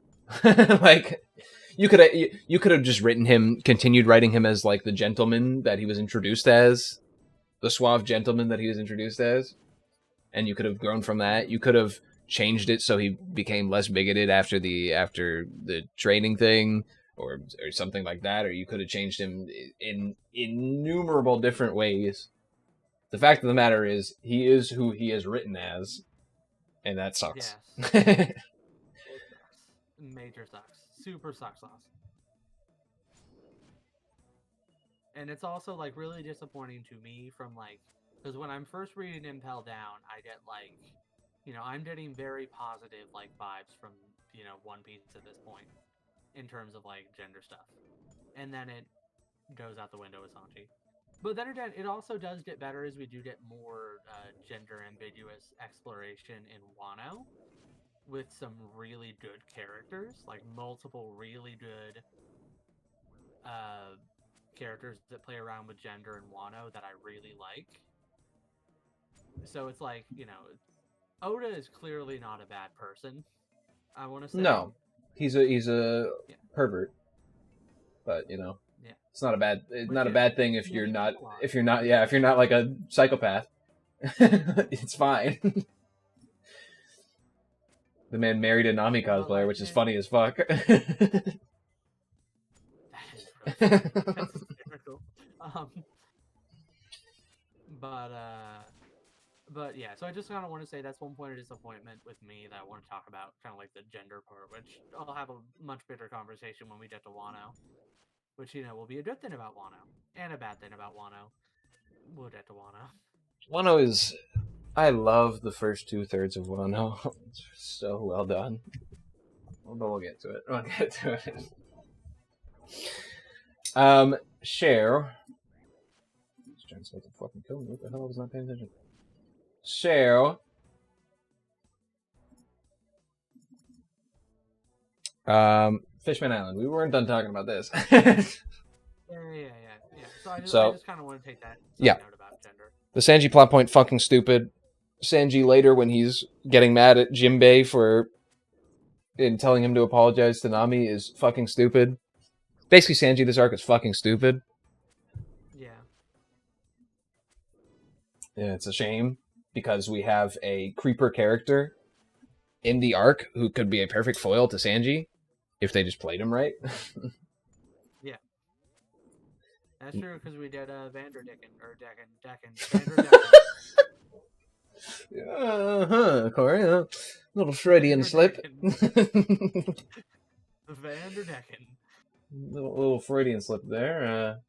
Yeah. Like you could have just written him, continued writing him as like the gentleman that he was introduced as, the suave gentleman that he was introduced as, and you could have grown from that. You could have changed it so he became less bigoted after the training thing, or something like that, or you could have changed him in innumerable different ways. The fact of the matter is, he is who he is written as, and that sucks. Yes. It sucks. Major sucks. Super sucks sauce. And it's also like really disappointing to me from like, because when I'm first reading Impel Down, I get like, you know, I'm getting very positive like vibes from, you know, One Piece at this point in terms of like gender stuff, and then it goes out the window with Sanji. But then again, it also does get better as we do get more gender ambiguous exploration in Wano, with some really good characters, like multiple really good characters that play around with gender in Wano that I really like. So it's like, Oda is clearly not a bad person, I want to say. No, he's a Yeah. pervert, but Yeah. it's not a bad thing if you're not like a psychopath. It's fine. The man married a Nami cosplayer, which is funny as fuck. That is really funny. That's hysterical. But yeah, so I just kind of want to say that's one point of disappointment with me that I want to talk about, kind of like the gender part, which I'll have a much bigger conversation when we get to Wano, which will be a good thing about Wano and a bad thing about Wano. We'll get to Wano. Wano is, I love the first 2/3 of Wano. It's so well done. But we'll get to it. Share. He's trying to start the fucking kill me. What the hell? I was not paying attention. Share. Fishman Island. We weren't done talking about this. Yeah. So I just kind of want to take that note about gender. The Sanji plot point fucking stupid. Sanji later, when he's getting mad at Jinbei in telling him to apologize to Nami, is fucking stupid. Basically, Sanji, this arc is fucking stupid. Yeah. Yeah, it's a shame because we have a creeper character in the arc who could be a perfect foil to Sanji if they just played him right. Yeah. That's true, because we did Vanderdecken. Cory, little Freudian slip. The Vanderdecken. Little Freudian slip there.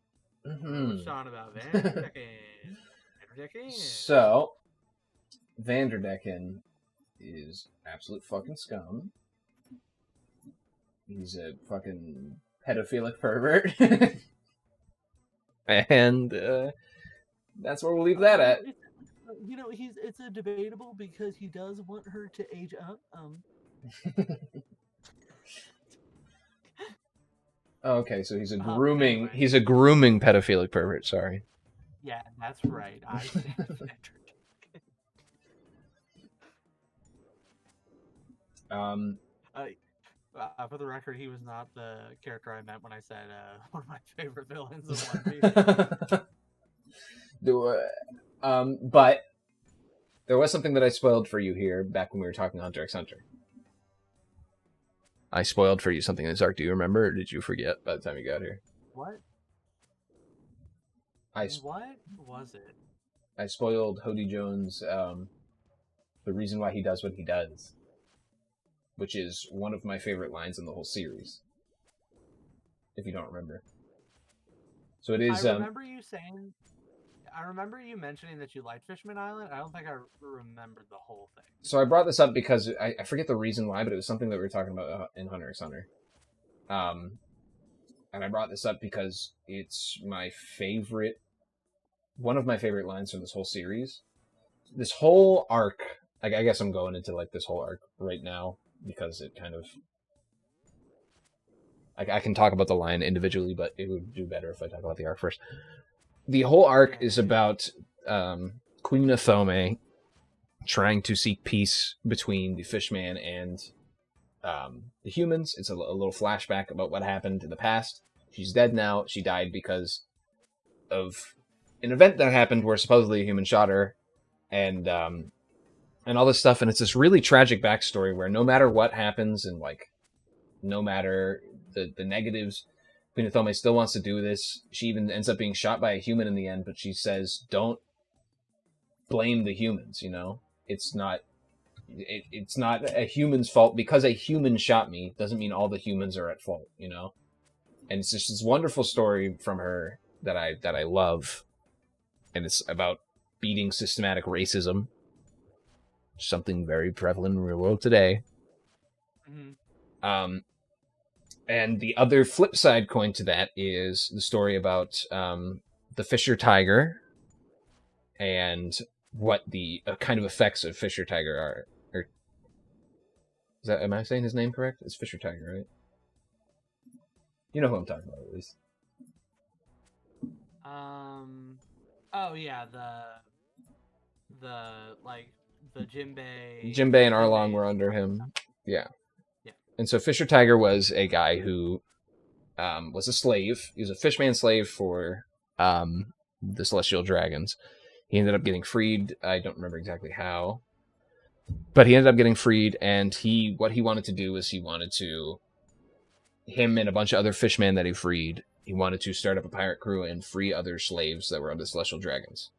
Sean about Vanderdecken. So, Vanderdecken is absolute fucking scum. He's a fucking pedophilic pervert. And that's where we'll leave that at. It's a debatable because he does want her to age up. Okay, so he's a grooming pedophilic pervert, sorry. Yeah, that's right. I stand for the record, he was not the character I meant when I said one of my favorite villains of One Piece. But there was something that I spoiled for you here back when we were talking Hunter x Hunter. I spoiled for you something in this arc. Do you remember, or did you forget by the time you got here? What? What was it? I spoiled Hody Jones' the reason why he does what he does, which is one of my favorite lines in the whole series. If you don't remember. So it is... I remember you mentioning that you liked Fishman Island. I don't think I remembered the whole thing. So I brought this up because I forget the reason why, but it was something that we were talking about in Hunter x Hunter. And I brought this up because it's one of my favorite lines from this whole series. This whole arc, I guess I'm going into like this whole arc right now because it kind of... I can talk about the line individually, but it would do better if I talk about the arc first. The whole arc is about Queen Athome trying to seek peace between the Fishman and the humans. It's a little flashback about what happened in the past. She's dead now. She died because of an event that happened where supposedly a human shot her, and all this stuff. And it's this really tragic backstory where no matter what happens and like no matter the negatives, Queen Athome still wants to do this. She even ends up being shot by a human in the end, but she says, don't blame the humans, It's not a human's fault. Because a human shot me doesn't mean all the humans are at fault, And it's just this wonderful story from her that I love. And it's about beating systematic racism. Something very prevalent in the real world today. Mm-hmm. And the other flip side coin to that is the story about the Fisher Tiger and what the kind of effects of Fisher Tiger are. Am I saying his name correct? It's Fisher Tiger, right? You know who I'm talking about, at least. Oh yeah, the Jinbei. Jinbei and Arlong were under him. Yeah. Yeah. And so Fisher Tiger was a guy who was a slave. He was a fishman slave for the Celestial Dragons. He ended up getting freed. I don't remember exactly how, but he ended up getting freed. And what he wanted to do was him and a bunch of other fishmen that he freed, he wanted to start up a pirate crew and free other slaves that were under Celestial Dragons.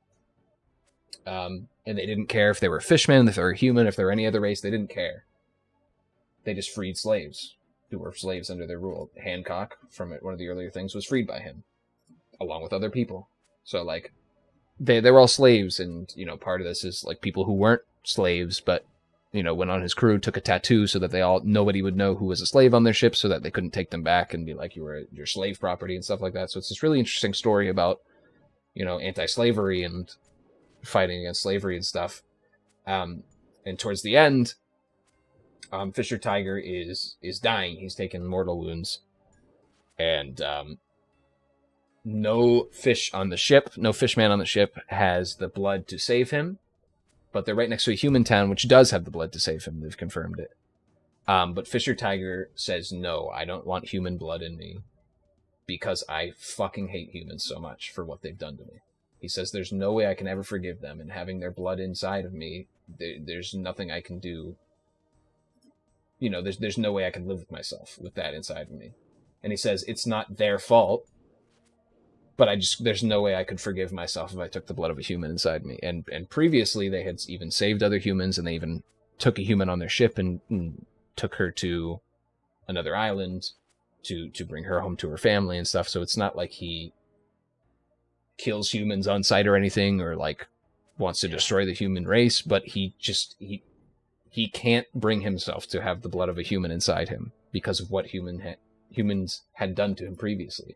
And they didn't care if they were fishmen, if they were human, if they were any other race. They didn't care. They just freed slaves who were slaves under their rule. Hancock, from one of the earlier things, was freed by him, along with other people. So, like, they were all slaves, and, you know, part of this is, like, people who weren't slaves, but, you know, went on his crew, took a tattoo so that nobody would know who was a slave on their ship, so that they couldn't take them back and be like, you were your slave property and stuff like that. So it's this really interesting story about, you know, anti-slavery and fighting against slavery and stuff. And towards the end, Fisher Tiger is dying. He's taken mortal wounds, and no fishman on the ship has the blood to save him, but they're right next to a human town which does have the blood to save him. They've confirmed it. But Fisher Tiger says, no, I don't want human blood in me, because I fucking hate humans so much for what they've done to me. He says there's no way I can ever forgive them, and having their blood inside of me, there's nothing I can do. You know, there's no way I can live with myself with that inside of me. And he says it's not their fault, but there's no way I could forgive myself if I took the blood of a human inside me. And previously they had even saved other humans, and they even took a human on their ship and took her to another island to bring her home to her family and stuff. So it's not like he kills humans on sight or anything, or like wants to destroy the human race, but he can't bring himself to have the blood of a human inside him because of what humans had done to him previously.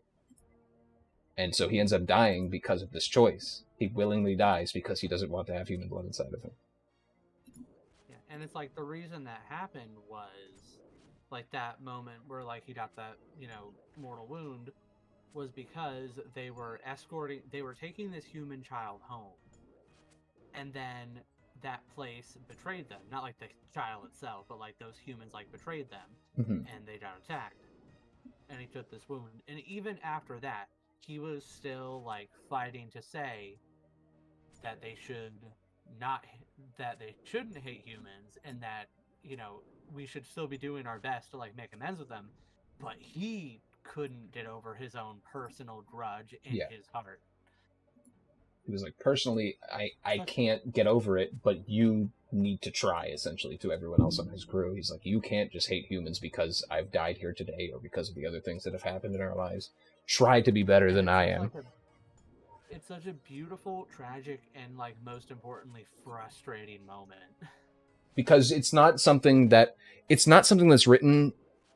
And so he ends up dying because of this choice. He willingly dies because he doesn't want to have human blood inside of him. Yeah, and it's like the reason that happened was like that moment where like he got that, you know, mortal wound was because they were taking this human child home. And then that place betrayed them. Not like the child itself, but like those humans like betrayed them. Mm-hmm. And they got attacked. And he took this wound. And even after that, he was still like fighting to say that they shouldn't hate humans, and that, you know, we should still be doing our best to like make amends with them. But he couldn't get over his own personal grudge in his heart. He was like, personally, I can't get over it, but you need to try, essentially, to everyone else on his crew. He's like, you can't just hate humans because I've died here today or because of the other things that have happened in our lives. Try to be better than I am. It's such a beautiful, tragic, and, like, most importantly, frustrating moment. Because it's not something that's written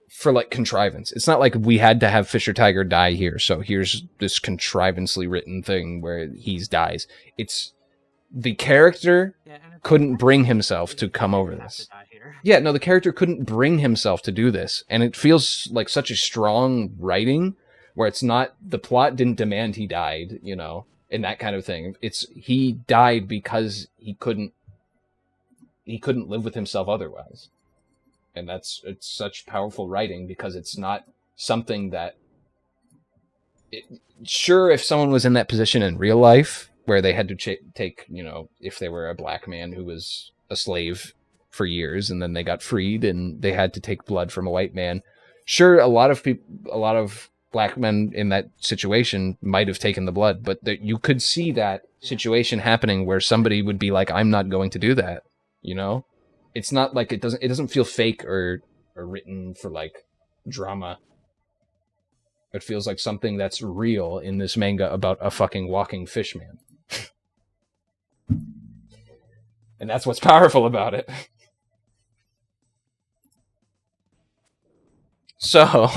for, like, contrivance. It's not like we had to have Fisher Tiger die here, so here's this contrivance-ly written thing where he dies. It's the character couldn't bring himself to come over this. Yeah, no, the character couldn't bring himself to do this, and it feels like such a strong writing where it's not, the plot didn't demand he died, you know, and that kind of thing. It's, he died because he couldn't live with himself otherwise. And it's such powerful writing because it's not something that... Sure, if someone was in that position in real life, where they had to take, you know, if they were a black man who was a slave for years, and then they got freed, and they had to take blood from a white man. Sure, a lot of black men in that situation might have taken the blood, but you could see that situation happening where somebody would be like, I'm not going to do that, you know? It's not like it doesn't feel fake or written for like drama. It feels like something that's real in this manga about a fucking walking fish man. And that's what's powerful about it. So,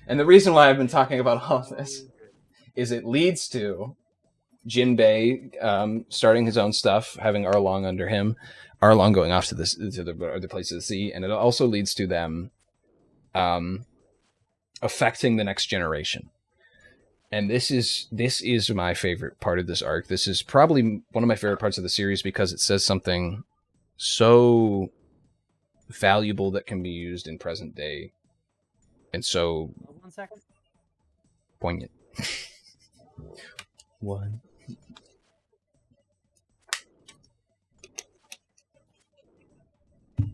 and the reason why I've been talking about all this is it leads to Jinbei starting his own stuff, having Arlong under him, Arlong going off to the other place of the sea, and it also leads to them affecting the next generation. And this is my favorite part of this arc. This is probably one of my favorite parts of the series because it says something so valuable that can be used in present day, and so 1 second. Poignant. One. Come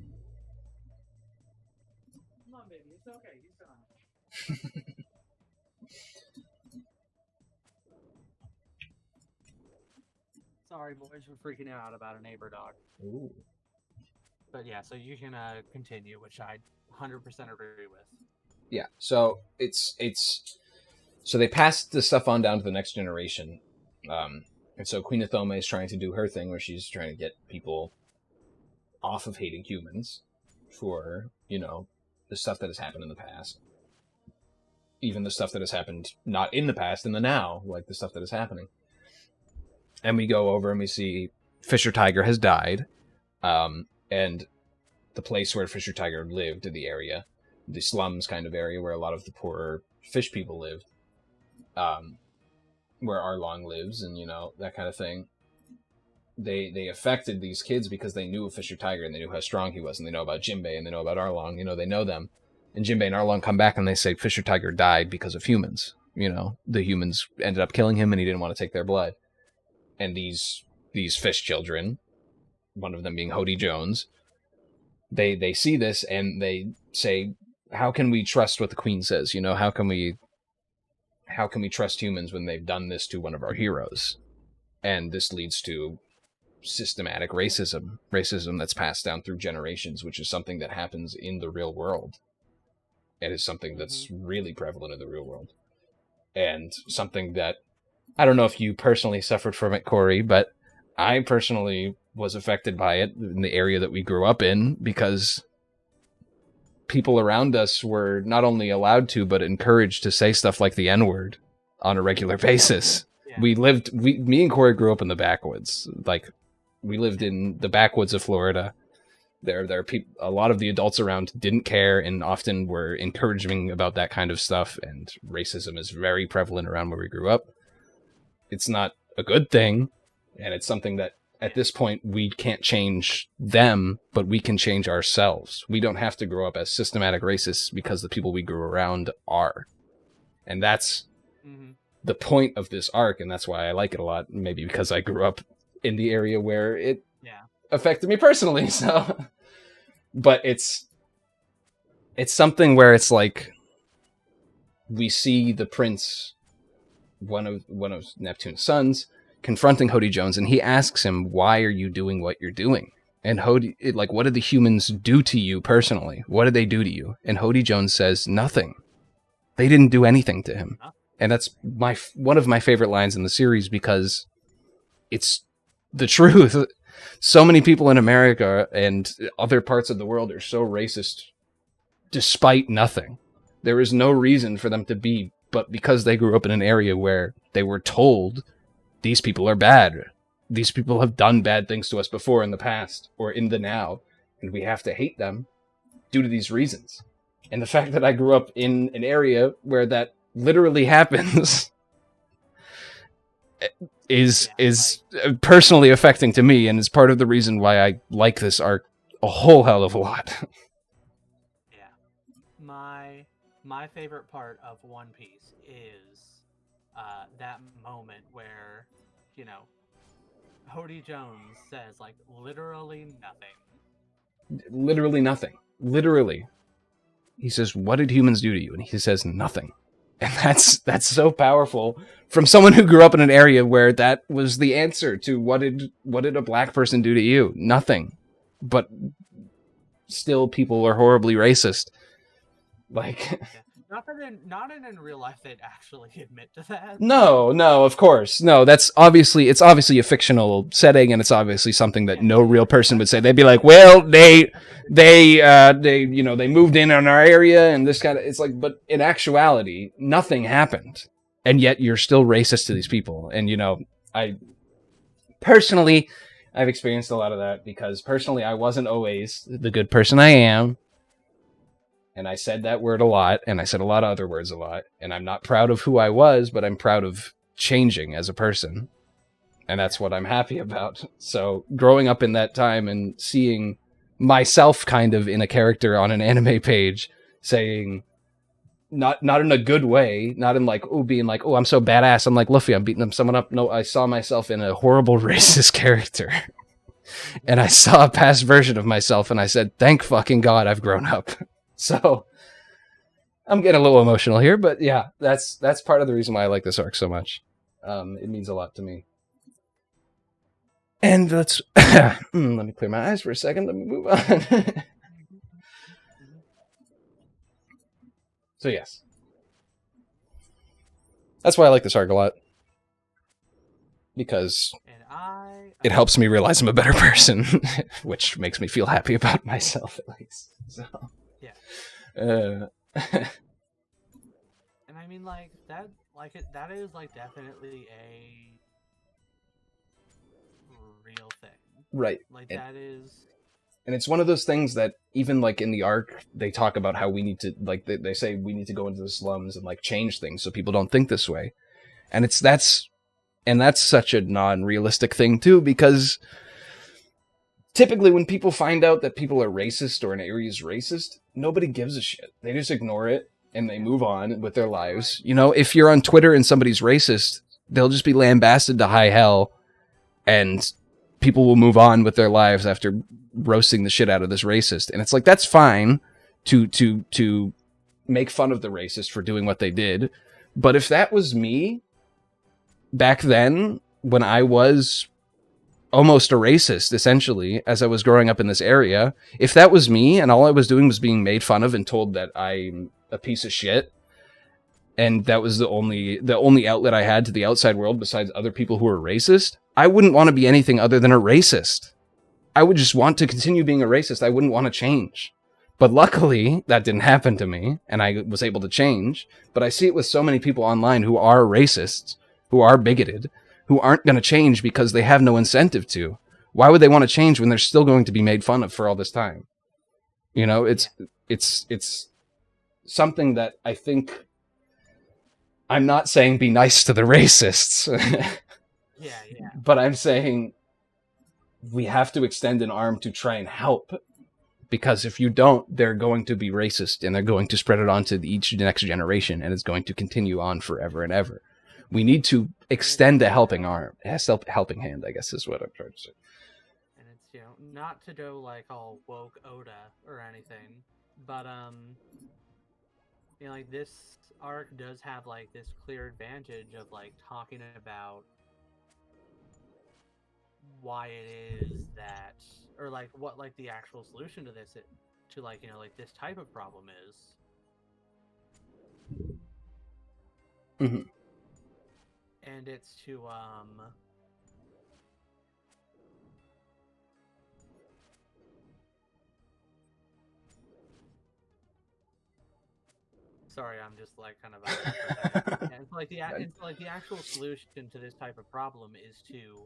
on, baby. It's okay. He's fine. Sorry, boys, for freaking out about a neighbor dog. Ooh. But yeah, so you can continue, which I 100% agree with. Yeah, so so they passed the stuff on down to the next generation, and so Queen Athome is trying to do her thing where she's trying to get people off of hating humans for, you know, the stuff that has happened in the past, even the stuff that has happened not in the past, in the now, like the stuff that is happening. And we go over and we see Fisher Tiger has died, and the place where Fisher Tiger lived, in the area, the slums kind of area where a lot of the poorer fish people lived, where Arlong lives, and, you know, that kind of thing. They affected these kids because they knew of Fisher Tiger, and they knew how strong he was, and they know about Jinbei, and they know about Arlong, you know, they know them. And Jinbei and Arlong come back and they say Fisher Tiger died because of humans. You know, the humans ended up killing him and he didn't want to take their blood. And these fish children, one of them being Hody Jones, they see this and they say, how can we trust what the Queen says? You know, how can we trust humans when they've done this to one of our heroes? And this leads to systematic racism that's passed down through generations, which is something that happens in the real world. It is something that's really prevalent in the real world, and something that, I don't know if you personally suffered from it, Cory, but I personally was affected by it in the area that we grew up in, because people around us were not only allowed to, but encouraged to say stuff like the N-word on a regular basis. Yeah. Me and Cory grew up in the backwoods. Like, we lived in the backwoods of Florida. There are people, a lot of the adults around didn't care and often were encouraging about that kind of stuff, and racism is very prevalent around where we grew up. It's not a good thing, and it's something that at this point we can't change them, but we can change ourselves. We don't have to grow up as systematic racists because the people we grew around are. And that's the point of this arc, and that's why I like it a lot, maybe because I grew up in the area where it affected me personally. So, but it's something where it's like we see the prince, one of Neptune's sons, confronting Hody Jones, and he asks him, "Why are you doing what you're doing?" And Hody, like, what did the humans do to you personally? What did they do to you? And Hody Jones says, "Nothing. They didn't do anything to him." And that's one of my favorite lines in the series, because it's the truth. So many people in America and other parts of the world are so racist despite nothing. There is no reason for them to be, but because they grew up in an area where they were told these people are bad. These people have done bad things to us before in the past or in the now, and we have to hate them due to these reasons. And the fact that I grew up in an area where that literally happens is personally affecting to me, and is part of the reason why I like this arc a whole hell of a lot. My favorite part of One Piece is that moment where, you know, Hody Jones says, like, literally nothing. Literally nothing. Literally. He says, "What did humans do to you?" And he says, "Nothing." And that's so powerful from someone who grew up in an area where that was the answer to what did a black person do to you? Nothing. But still people are horribly racist. Like, not in real life they'd actually admit to that. No, of course. No, it's obviously a fictional setting, and it's obviously something that no real person would say. They'd be like, "Well, they moved in on our area and this kind of," it's like, but in actuality, nothing happened. And yet you're still racist to these people. And, you know, I've experienced a lot of that, because personally I wasn't always the good person I am. And I said that word a lot, and I said a lot of other words a lot. And I'm not proud of who I was, but I'm proud of changing as a person. And that's what I'm happy about. So growing up in that time and seeing myself kind of in a character on an anime page saying, not in a good way, not in like, oh, being like, oh, I'm so badass, I'm like Luffy, I'm beating someone up. No, I saw myself in a horrible racist character. And I saw a past version of myself and I said, thank fucking God I've grown up. So I'm getting a little emotional here, but yeah, that's part of the reason why I like this arc so much. It means a lot to me. And let's let me clear my eyes for a second. Let me move on. So yes, that's why I like this arc a lot, because it helps me realize I'm a better person, which makes me feel happy about myself at least. So yeah. And I mean, like that, that is like definitely a real thing, right? Like that is. And it's one of those things that even like in the arc, they talk about how we need to, like, they say we need to go into the slums and like change things so people don't think this way. And that's such a non-realistic thing too, because typically when people find out that people are racist or an area is racist, nobody gives a shit. They just ignore it and they move on with their lives. You know, if you're on Twitter and somebody's racist, they'll just be lambasted to high hell and people will move on with their lives after roasting the shit out of this racist. And it's like, that's fine to make fun of the racist for doing what they did. But if that was me back then, when I was almost a racist, essentially, as I was growing up in this area, if that was me and all I was doing was being made fun of and told that I'm a piece of shit, and that was the only outlet I had to the outside world besides other people who were racist, I wouldn't want to be anything other than a racist. I would just want to continue being a racist. I wouldn't want to change. But luckily, that didn't happen to me, and I was able to change. But I see it with so many people online who are racists, who are bigoted, who aren't going to change because they have no incentive to. Why would they want to change when they're still going to be made fun of for all this time? You know, it's something that I think... I'm not saying be nice to the racists. Yeah. But I'm saying we have to extend an arm to try and help. Because if you don't, they're going to be racist and they're going to spread it on to each next generation, and it's going to continue on forever and ever. We need to extend a helping arm. A helping hand, I guess, is what I'm trying to say. And it's, you know, not to go like all woke Oda or anything, but you know, like this arc does have like this clear advantage of like talking about why it is that, or like what like the actual solution to this, to like, you know, like this type of problem is. Mm-hmm. And it's to sorry, I'm just like kind of and it's like the actual solution to this type of problem is to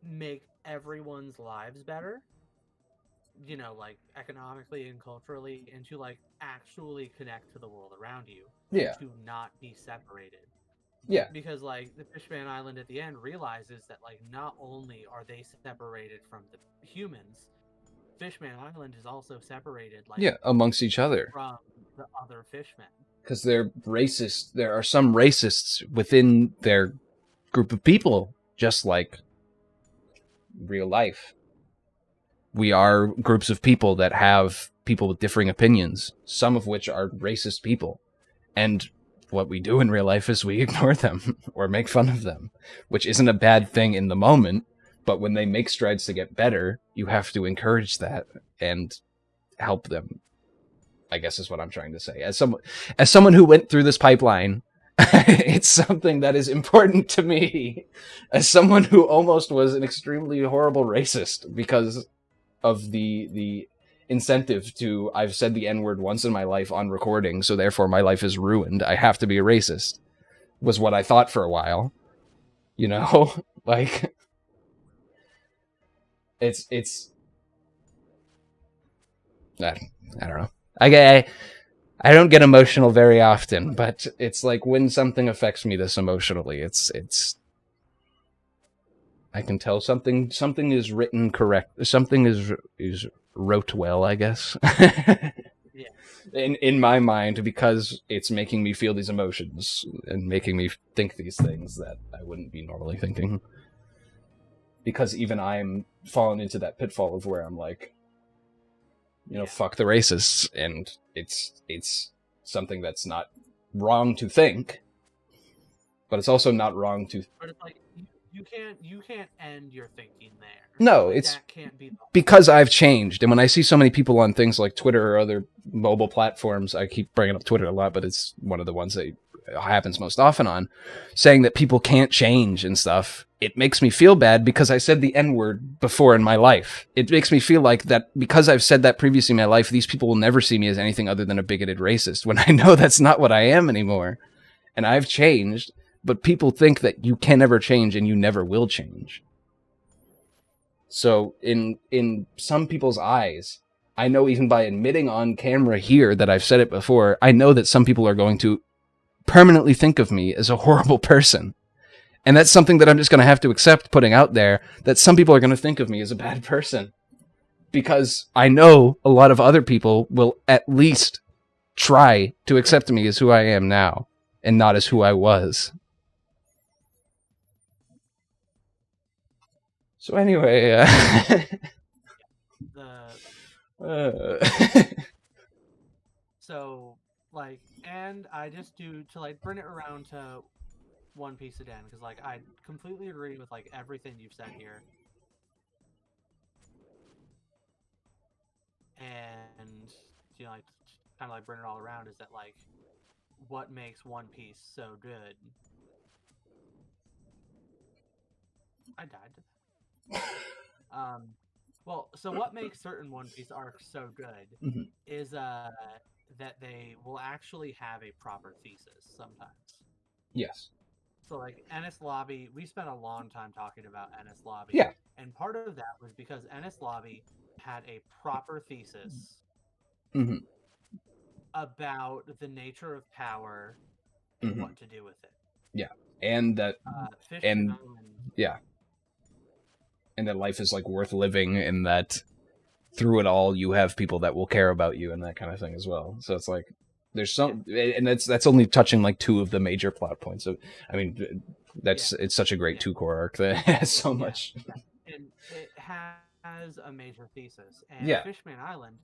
make everyone's lives better, you know, like economically and culturally, and to like actually connect to the world around you. Yeah. To not be separated. Yeah. Because like the Fishman Island at the end realizes that like not only are they separated from the humans, Fishman Island is also separated like amongst each other from the other fishmen. Because they're racist. There are some racists within their group of people, just like real life. We are groups of people that have people with differing opinions, some of which are racist people. And what we do in real life is we ignore them or make fun of them, which isn't a bad thing in the moment. But when they make strides to get better, you have to encourage that and help them, I guess is what I'm trying to say. As someone who went through this pipeline, it's something that is important to me. As someone who almost was an extremely horrible racist because of the incentive to, I've said the N-word once in my life on recording, so therefore my life is ruined. I have to be a racist, was what I thought for a while. You know? Like, it's I don't know. I don't get emotional very often, but it's like when something affects me this emotionally, it's I can tell something is written correct. Something is wrote well, I guess. Yeah. In my mind, because it's making me feel these emotions and making me think these things that I wouldn't be normally thinking. Because even I'm fallen into that pitfall of where I'm like, fuck the racists, and it's something that's not wrong to think, but it's also not wrong to. But it's like you can't end your thinking there. No, like, it's that can't be because I've changed, and when I see so many people on things like Twitter or other mobile platforms, I keep bringing up Twitter a lot, but it's one of the ones that happens most often on, saying that people can't change and stuff. It makes me feel bad because I said the N-word before in my life. It makes me feel like that because I've said that previously in my life, these people will never see me as anything other than a bigoted racist, when I know that's not what I am anymore. And I've changed, but people think that you can never change and you never will change. So in some people's eyes, I know even by admitting on camera here that I've said it before, I know that some people are going to permanently think of me as a horrible person. And that's something that I'm just going to have to accept putting out there, that some people are going to think of me as a bad person. Because I know a lot of other people will at least try to accept me as who I am now and not as who I was. So anyway, So, like, and I just do to like bring it around to One Piece again, because like I completely agree with like everything you've said here, and like kind of like bring it all around is that like what makes One Piece so good. I died. Well, so what makes certain One Piece arcs so good is that they will actually have a proper thesis sometimes. yes. So like Ennis Lobby, we spent a long time talking about Ennis Lobby. Yeah. And part of that was because Ennis Lobby had a proper thesis about the nature of power and what to do with it. Yeah. And that Fishman Island. Yeah. And that life is like worth living, and that through it all you have people that will care about you and that kind of thing as well. So it's like there's some, and that's only touching like two of the major plot points. So I mean, it's such a great 2 core arc that has so much. And it has a major thesis. And Fishman Island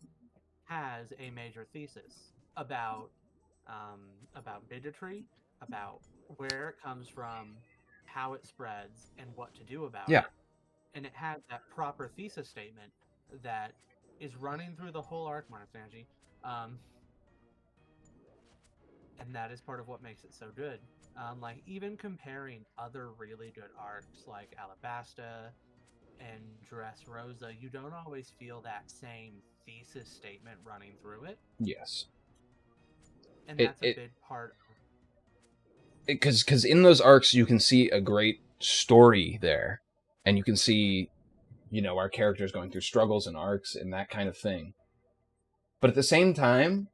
has a major thesis about bigotry, about where it comes from, how it spreads, and what to do about it. And it has that proper thesis statement that is running through the whole arc, Mark and that is part of what makes it so good. Like even comparing other really good arcs like Alabasta and Dressrosa, you don't always feel that same thesis statement running through it. Yes. And that's a big part of because in those arcs you can see a great story there, and you can see our characters going through struggles and arcs and that kind of thing. But at the same time,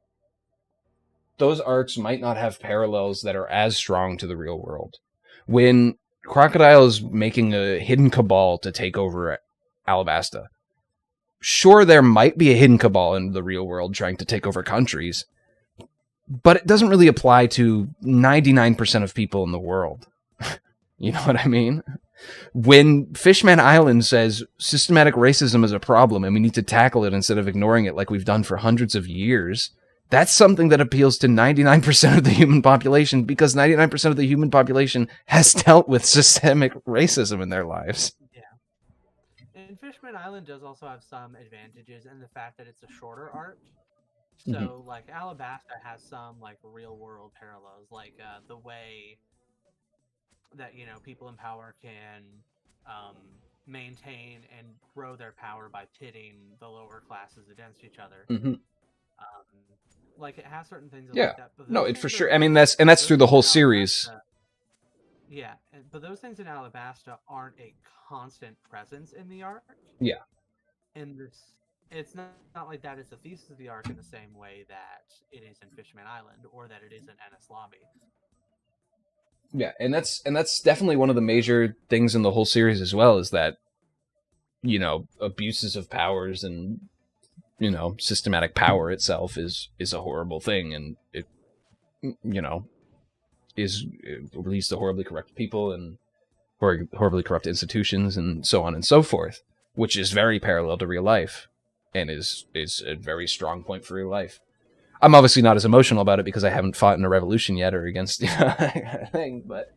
those arcs might not have parallels that are as strong to the real world. When Crocodile is making a hidden cabal to take over Alabasta, sure, there might be a hidden cabal in the real world trying to take over countries, but it doesn't really apply to 99% of people in the world. You know what I mean? When Fishman Island says systematic racism is a problem and we need to tackle it instead of ignoring it like we've done for hundreds of years, that's something that appeals to 99% of the human population, because 99% of the human population has dealt with systemic racism in their lives. Yeah. And Fishman Island does also have some advantages in the fact that it's a shorter arc. So, like, Alabasta has some, like, real-world parallels, like, the way that, people in power can maintain and grow their power by pitting the lower classes against each other. Like, it has certain things like that. But no, it for sure. I mean, that's through the whole series. Yeah, but those things in Alabasta aren't a constant presence in the arc. Yeah. In this it's not like that is the thesis of the arc in the same way that it is in Fishman Island or that it is in Ennis Lobby. Yeah, and that's definitely one of the major things in the whole series as well, is that, you know, abuses of powers and, you know, systematic power itself is a horrible thing, and it, you know, it leads to horribly corrupt people and horribly corrupt institutions and so on and so forth, which is very parallel to real life and is a very strong point for real life. I'm obviously not as emotional about it because I haven't fought in a revolution yet or against, you know, that kind of thing, but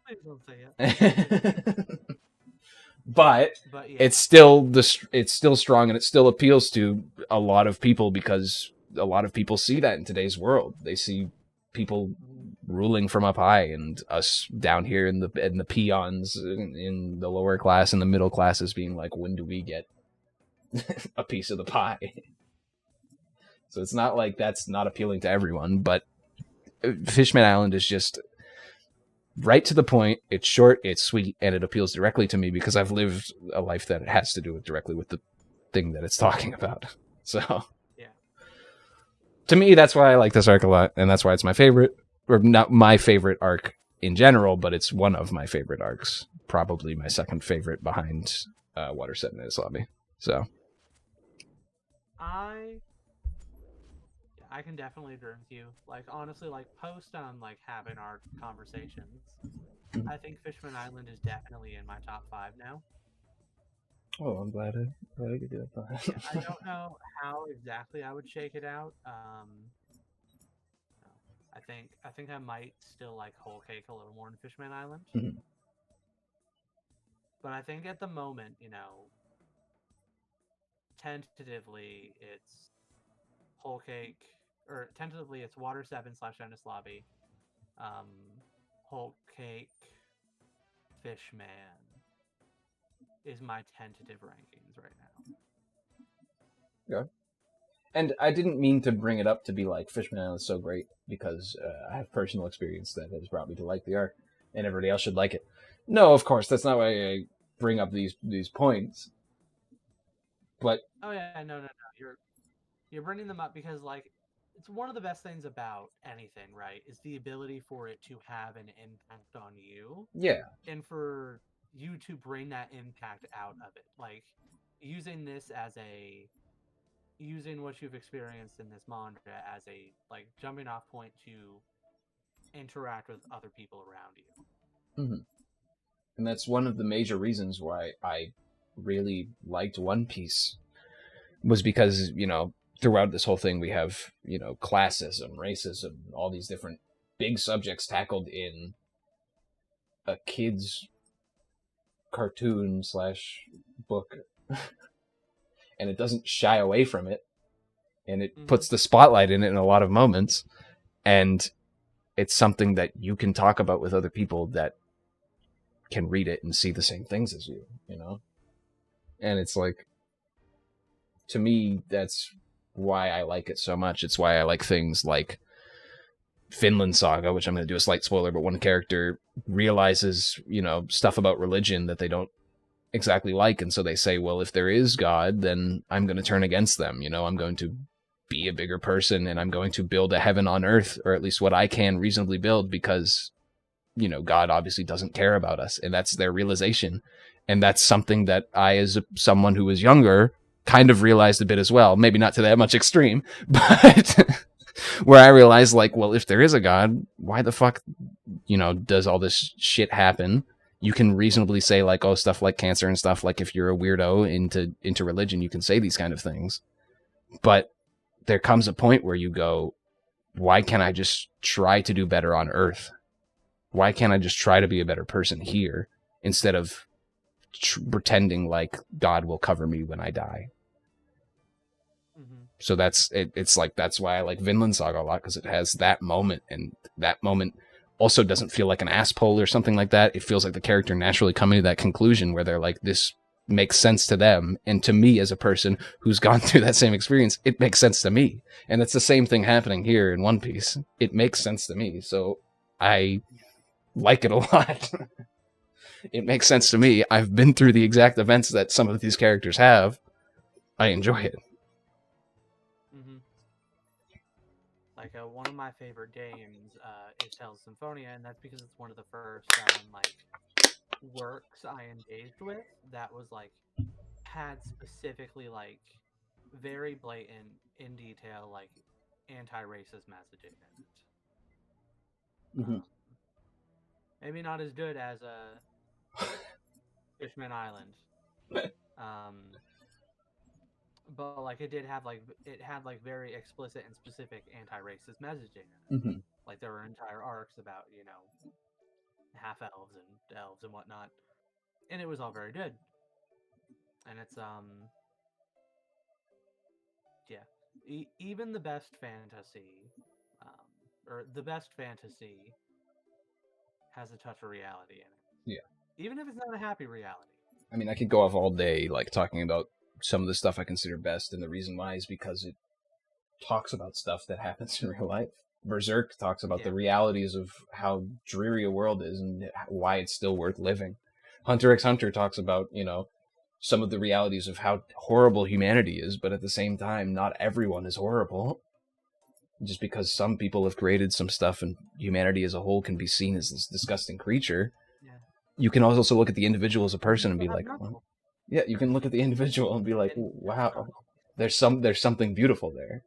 Please don't say it. but yeah. it's still strong, and it still appeals to a lot of people because a lot of people see that in today's world. They see people ruling from up high, and us down here in the peons in the lower class and the middle classes being like, when do we get a piece of the pie? So it's not like that's not appealing to everyone, but Fishman Island is just right to the point. It's short, it's sweet, and it appeals directly to me because I've lived a life that it has to do directly with the thing that it's talking about. So yeah, to me, that's why I like this arc a lot, and that's why it's my favorite, or not my favorite arc in general, but it's one of my favorite arcs. Probably my second favorite behind Water 7 Ennis Lobby. So I can definitely agree with you. Like, honestly, like, post on, like, having our conversations, I think Fishman Island is definitely in my top 5 now. Oh, I'm glad I could do that. Yeah, I don't know how exactly I would shake it out. I think I might still like Whole Cake a little more than Fishman Island. Mm-hmm. But I think at the moment, you know, tentatively it's Whole Cake, or tentatively it's Water 7 / Ennis Lobby, Whole Cake, Fishman is my tentative rankings right now. Yeah. And I didn't mean to bring it up to be like Fishman Island is so great because I have personal experience that has brought me to like the arc, and everybody else should like it. No, of course, that's not why I bring up these points. But oh yeah, no, you're bringing them up because, like, it's one of the best things about anything, right? Is the ability for it to have an impact on you. Yeah. And for you to bring that impact out of it. Like, using what you've experienced in this manga as a, like, jumping off point to interact with other people around you. Mm-hmm. And that's one of the major reasons why I really liked One Piece, was because, you know, throughout this whole thing we have, you know, classism, racism, all these different big subjects tackled in a kid's cartoon / book. And it doesn't shy away from it, and it puts the spotlight in it in a lot of moments, and it's something that you can talk about with other people that can read it and see the same things as you, you know? And it's like, to me, that's why I like it so much. It's why I like things like Finland Saga, which I'm going to do a slight spoiler, but one character realizes, you know, stuff about religion that they don't exactly like, and so they say, well, if there is God, then I'm going to turn against them, you know, I'm going to be a bigger person, and I'm going to build a heaven on earth, or at least what I can reasonably build, because, you know, God obviously doesn't care about us, and that's their realization. And that's something that I, as someone who was younger, kind of realized a bit as well, maybe not to that much extreme, but where I realized, like, well, if there is a God, why the fuck, you know, does all this shit happen? You can reasonably say, like, oh, stuff like cancer and stuff, like, if you're a weirdo into religion, you can say these kind of things. But there comes a point where you go, why can't I just try to do better on Earth? Why can't I just try to be a better person here instead of pretending like God will cover me when I die? Mm-hmm. So that's it. It's like, that's why I like Vinland Saga a lot, because it has that moment, and that moment also doesn't feel like an ass pull or something like that. It feels like the character naturally coming to that conclusion where they're like, this makes sense to them. And to me, as a person who's gone through that same experience, it makes sense to me. And it's the same thing happening here in One Piece. It makes sense to me. So I like it a lot. It makes sense to me. I've been through the exact events that some of these characters have. I enjoy it. Mm-hmm. Like one of my favorite games is Tales of Symphonia, and that's because it's one of the first like works I engaged with that was like had specifically like very blatant in detail like anti-racist messaging in it. Mm-hmm. Maybe not as good as Fishman Island, but like it had like very explicit and specific anti-racist messaging in it. Mm-hmm. Like there were entire arcs about half elves and elves and whatnot, and it was all very good. And it's yeah, even the best fantasy, or the best fantasy has a touch of reality in it. Yeah. Even if it's not a happy reality. I mean, I could go off all day, like, talking about some of the stuff I consider best, and the reason why is because it talks about stuff that happens in real life. Berserk talks about the realities of how dreary a world is and why it's still worth living. Hunter x Hunter talks about, some of the realities of how horrible humanity is, but at the same time, not everyone is horrible. Just because some people have created some stuff and humanity as a whole can be seen as this disgusting creature, you can also look at the individual as a person and be like, well, yeah, you can look at the individual and be like, wow, there's something beautiful there,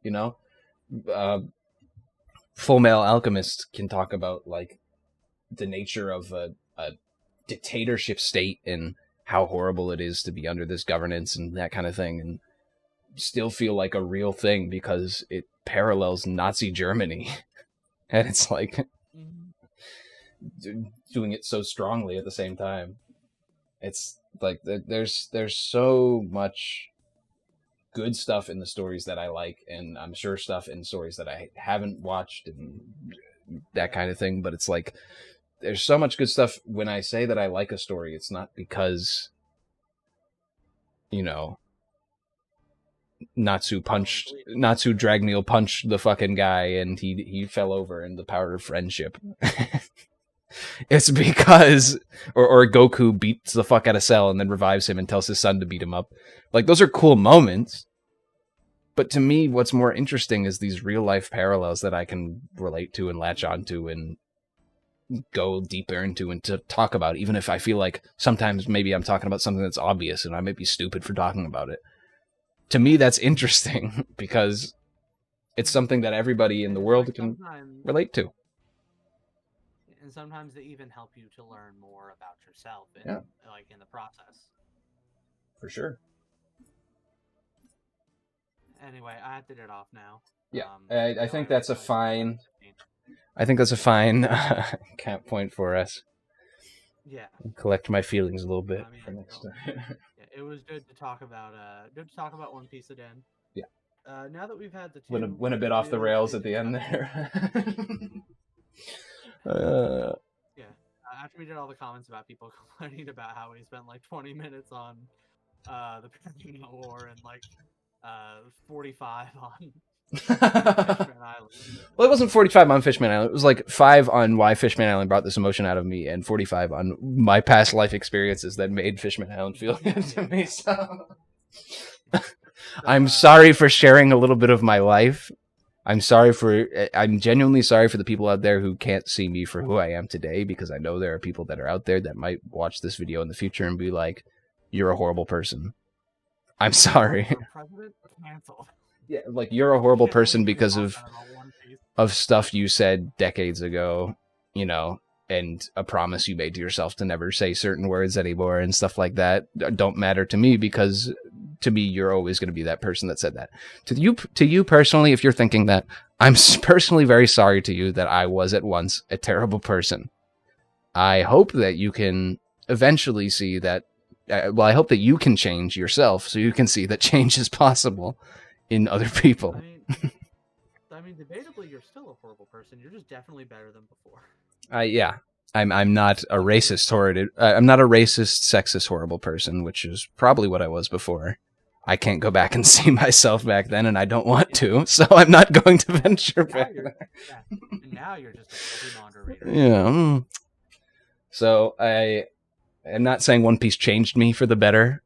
Full Metal Alchemist can talk about like the nature of a dictatorship state and how horrible it is to be under this governance and that kind of thing, and still feel like a real thing because it parallels Nazi Germany. And it's like doing it so strongly at the same time. It's like there's so much good stuff in the stories that I like, and I'm sure stuff in stories that I haven't watched and that kind of thing, but it's like there's so much good stuff. When I say that I like a story, it's not because Natsu Dragneel punched the fucking guy and he fell over in the power of friendship. It's because or Goku beats the fuck out of Cell and then revives him and tells his son to beat him up. Like, those are cool moments. But to me, what's more interesting is these real life parallels that I can relate to and latch onto and go deeper into and to talk about, even if I feel like sometimes maybe I'm talking about something that's obvious and I might be stupid for talking about it. To me, that's interesting because it's something that everybody in the world can relate to. And sometimes they even help you to learn more about yourself like in the process. For sure. Anyway, I have to get off now. Yeah, I think that's a fine. I think that's a fine cap point for us. Yeah. Collect my feelings a little bit for next time. Yeah, it was good to talk about One Piece again. Yeah. Now that we've had the two, went a bit off the rails at the end there. Yeah. After we did all the comments about people complaining about how we spent like 20 minutes on the Paggigalo War and like 45 on Fishman Island. Well, it wasn't 45 on Fishman Island. It was like 5 on why Fishman Island brought this emotion out of me, and 45 on my past life experiences that made Fishman Island feel good to me. So I'm sorry for sharing a little bit of my life. I'm genuinely sorry for the people out there who can't see me for who I am today, because I know there are people that are out there that might watch this video in the future and be like, you're a horrible person. I'm sorry. President canceled. Yeah, like, you're a horrible person because of stuff you said decades ago, and a promise you made to yourself to never say certain words anymore and stuff like that don't matter to me, because to me, you're always going to be that person that said that. To you personally, if you're thinking that, I'm personally very sorry to you that I was at once a terrible person. I hope that you can eventually see that, I hope that you can change yourself so you can see that change is possible in other people. I mean, debatably, you're still a horrible person. You're just definitely better than before. Yeah. I'm not a racist, I'm not a racist, sexist, horrible person, which is probably what I was before. I can't go back and see myself back then, and I don't want to, so I'm not going to venture back there. Yeah. And now you're just a moderator. Yeah. So I'm not saying One Piece changed me for the better.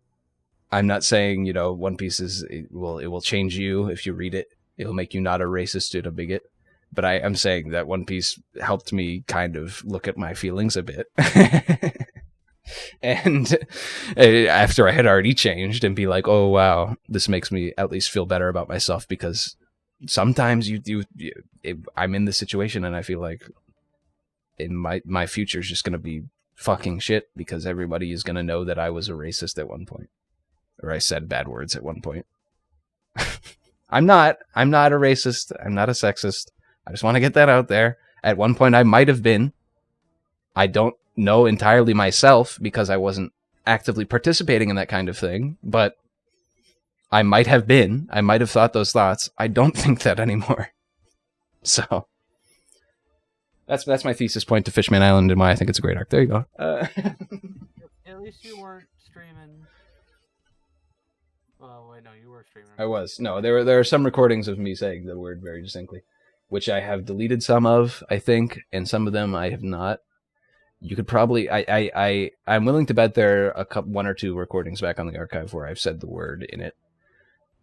I'm not saying, One Piece it will change you if you read it. It'll make you not a racist and a bigot. But I am saying that One Piece helped me kind of look at my feelings a bit. And after I had already changed and be like, oh, wow, this makes me at least feel better about myself, because sometimes I'm in this situation and I feel like in my future is just going to be fucking shit, because everybody is going to know that I was a racist at one point, or I said bad words at one point. I'm not a racist. I'm not a sexist. I just want to get that out there. At one point I might have been. I don't know entirely myself because I wasn't actively participating in that kind of thing, but I might have been. I might have thought those thoughts. I don't think that anymore. So that's my thesis point to Fishman Island and why I think it's a great arc. There you go. At least you weren't streaming. Well, wait, no, you were streaming. I was. No, there are some recordings of me saying the word very distinctly, which I have deleted some of, I think, and some of them I have not. You could probably... I'm willing to bet there are one or two recordings back on the archive where I've said the word in it.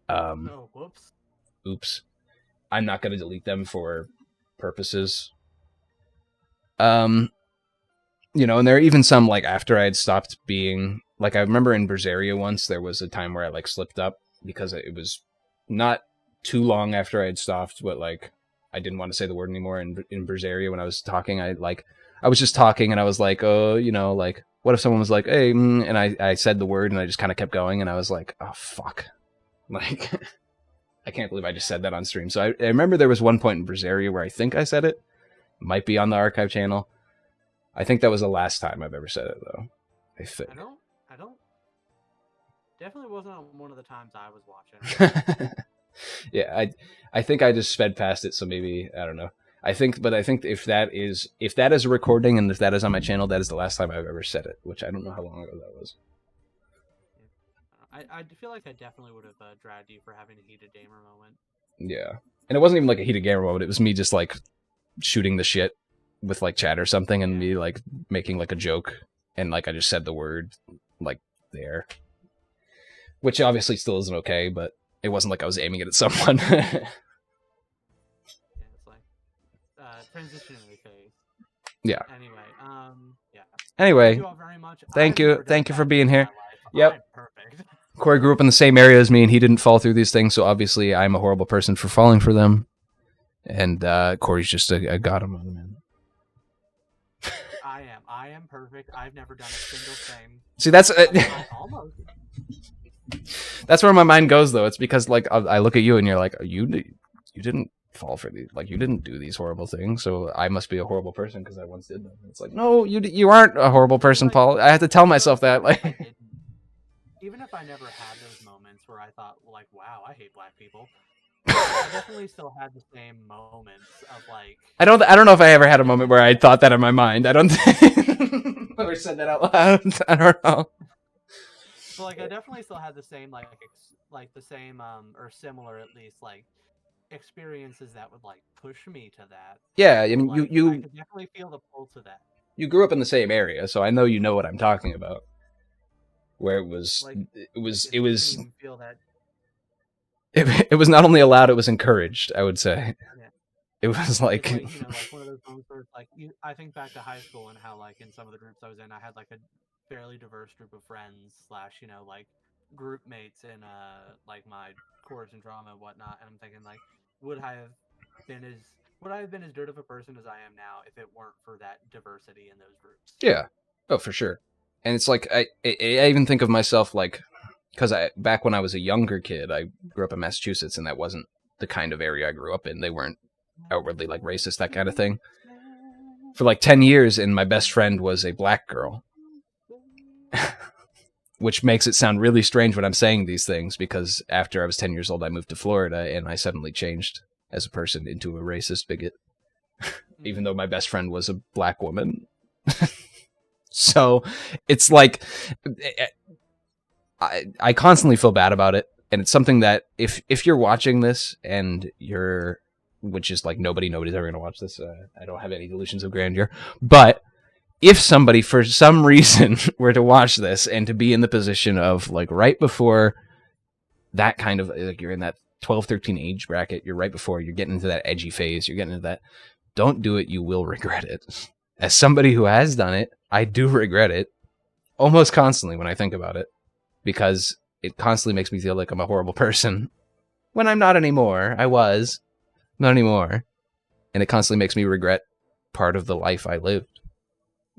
Oh, whoops. Oops. I'm not going to delete them for purposes. And there are even some, like, after I had stopped being... Like, I remember in Berseria once, there was a time where I, like, slipped up, because it was not too long after I had stopped, but, like, I didn't want to say the word anymore. In Berseria, when I was talking, I was just talking, and I was like, oh, like, what if someone was like, hey, and I said the word, and I just kind of kept going, and I was like, oh, fuck. Like, I can't believe I just said that on stream. So I remember there was one point in Berseria where I think I said it. Might be on the archive channel. I think that was the last time I've ever said it, though. I think. I don't. Definitely wasn't on one of the times I was watching. Yeah, I think I just sped past it, so maybe, I don't know. I think if that is a recording and if that is on my channel, that is the last time I've ever said it, which I don't know how long ago that was. I feel like I definitely would have dragged you for having a heated gamer moment. Yeah, and it wasn't even like a heated gamer moment. It was me just like shooting the shit with like chat or something, and me like making like a joke, and like I just said the word like there, which obviously still isn't okay, but it wasn't like I was aiming it at someone. Yeah, it's like transitionary phase. Yeah. Anyway, thank you all very much. Thank you for being here. Yep. Perfect. Cory grew up in the same area as me, and he didn't fall through these things, so obviously I'm a horrible person for falling for them. And Cory's just a god among men. I am perfect. I've never done a single thing. See, that's almost. That's where my mind goes, though. It's because like I look at you, and you're like, you didn't fall for these, like you didn't do these horrible things, so I must be a horrible person because I once did them. It's like, no, you aren't a horrible person, like, Paul. I have to tell myself that. Like, even if I never had those moments where I thought, like, wow, I hate black people. I definitely still had the same moments of like. I don't know if I ever had a moment where I thought that in my mind. I don't think. Or said that out loud. I don't know. But like, I definitely still had the same like the same or similar at least like experiences that would like push me to that. Yeah, I mean, like, you I could definitely feel the pull to that. You grew up in the same area, so I know you know what I'm talking about. Where it was, like, it was. Feel that. It was not only allowed; it was encouraged. I would say. Yeah. It was like, like one of those moments where it's like I think back to high school and how like in some of the groups I was in, I had like a fairly diverse group of friends / like group mates in like my course and drama and whatnot, and I'm thinking like, would I have been as good of a person as I am now if it weren't for that diversity in those groups? Yeah, oh for sure. And it's like I even think of myself like, because back when I was a younger kid, I grew up in Massachusetts, and that wasn't the kind of area I grew up in. They weren't outwardly like racist, that kind of thing. For like 10 years, and my best friend was a black girl. Which makes it sound really strange when I'm saying these things, because after I was 10 years old, I moved to Florida, and I suddenly changed as a person into a racist bigot. Even though my best friend was a black woman. So it's like, I constantly feel bad about it. And it's something that if you're watching this and which is like nobody's ever going to watch this. I don't have any delusions of grandeur, but if somebody for some reason were to watch this and to be in the position of like right before that kind of like you're in that 12, 13 age bracket, you're right before you're getting into that edgy phase, you're getting into that, don't do it, you will regret it. As somebody who has done it, I do regret it almost constantly when I think about it, because it constantly makes me feel like I'm a horrible person when I'm not anymore. I was, not anymore. And it constantly makes me regret part of the life I lived,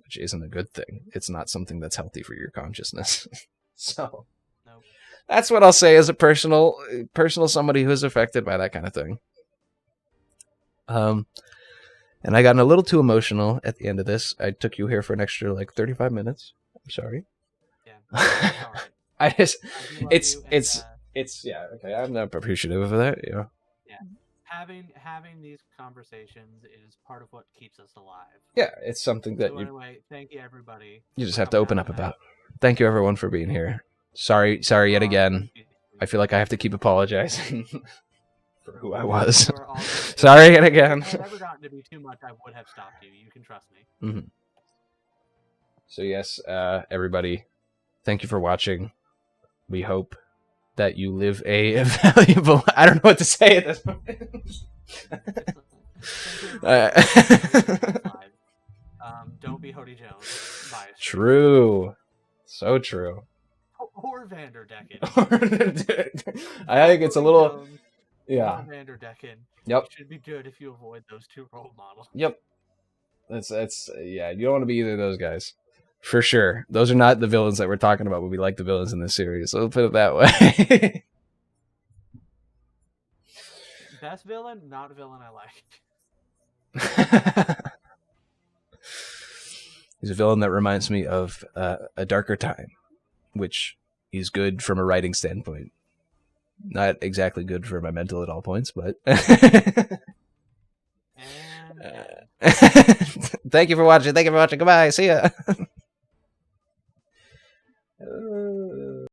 which isn't a good thing. It's not something that's healthy for your consciousness. So Nope. that's what I'll say as a personal somebody who's affected by that kind of thing. And I got a little too emotional at the end of this. I took you here for an extra like 35 minutes. I'm sorry. Yeah. All right. I just, it's yeah, okay. I'm not appreciative of that. Yeah. Yeah. Having these conversations is part of what keeps us alive. Yeah, it's something that so anyway, thank you everybody. You just have to open up about. Thank you everyone for being here. Sorry yet again. I feel like I have to keep apologizing for who I was. Sorry yet again. If it had ever gotten to be too much, I would have stopped you. You can trust me. Mm-hmm. So yes, everybody, thank you for watching. We hope that you live a valuable... I don't know what to say at this point. Don't be Hody Jones. Bias. True. So true. Or Vanderdecken. I think it's a little... Yeah. Vanderdecken. Yep. It should be good if you avoid those two role models. Yep. That's yeah, you don't want to be either of those guys. For sure. Those are not the villains that we're talking about when we like the villains in this series. So we'll put it that way. Best villain, not a villain I like. He's a villain that reminds me of a darker time, which is good from a writing standpoint. Not exactly good for my mental at all points, but... Thank you for watching. Goodbye. See ya.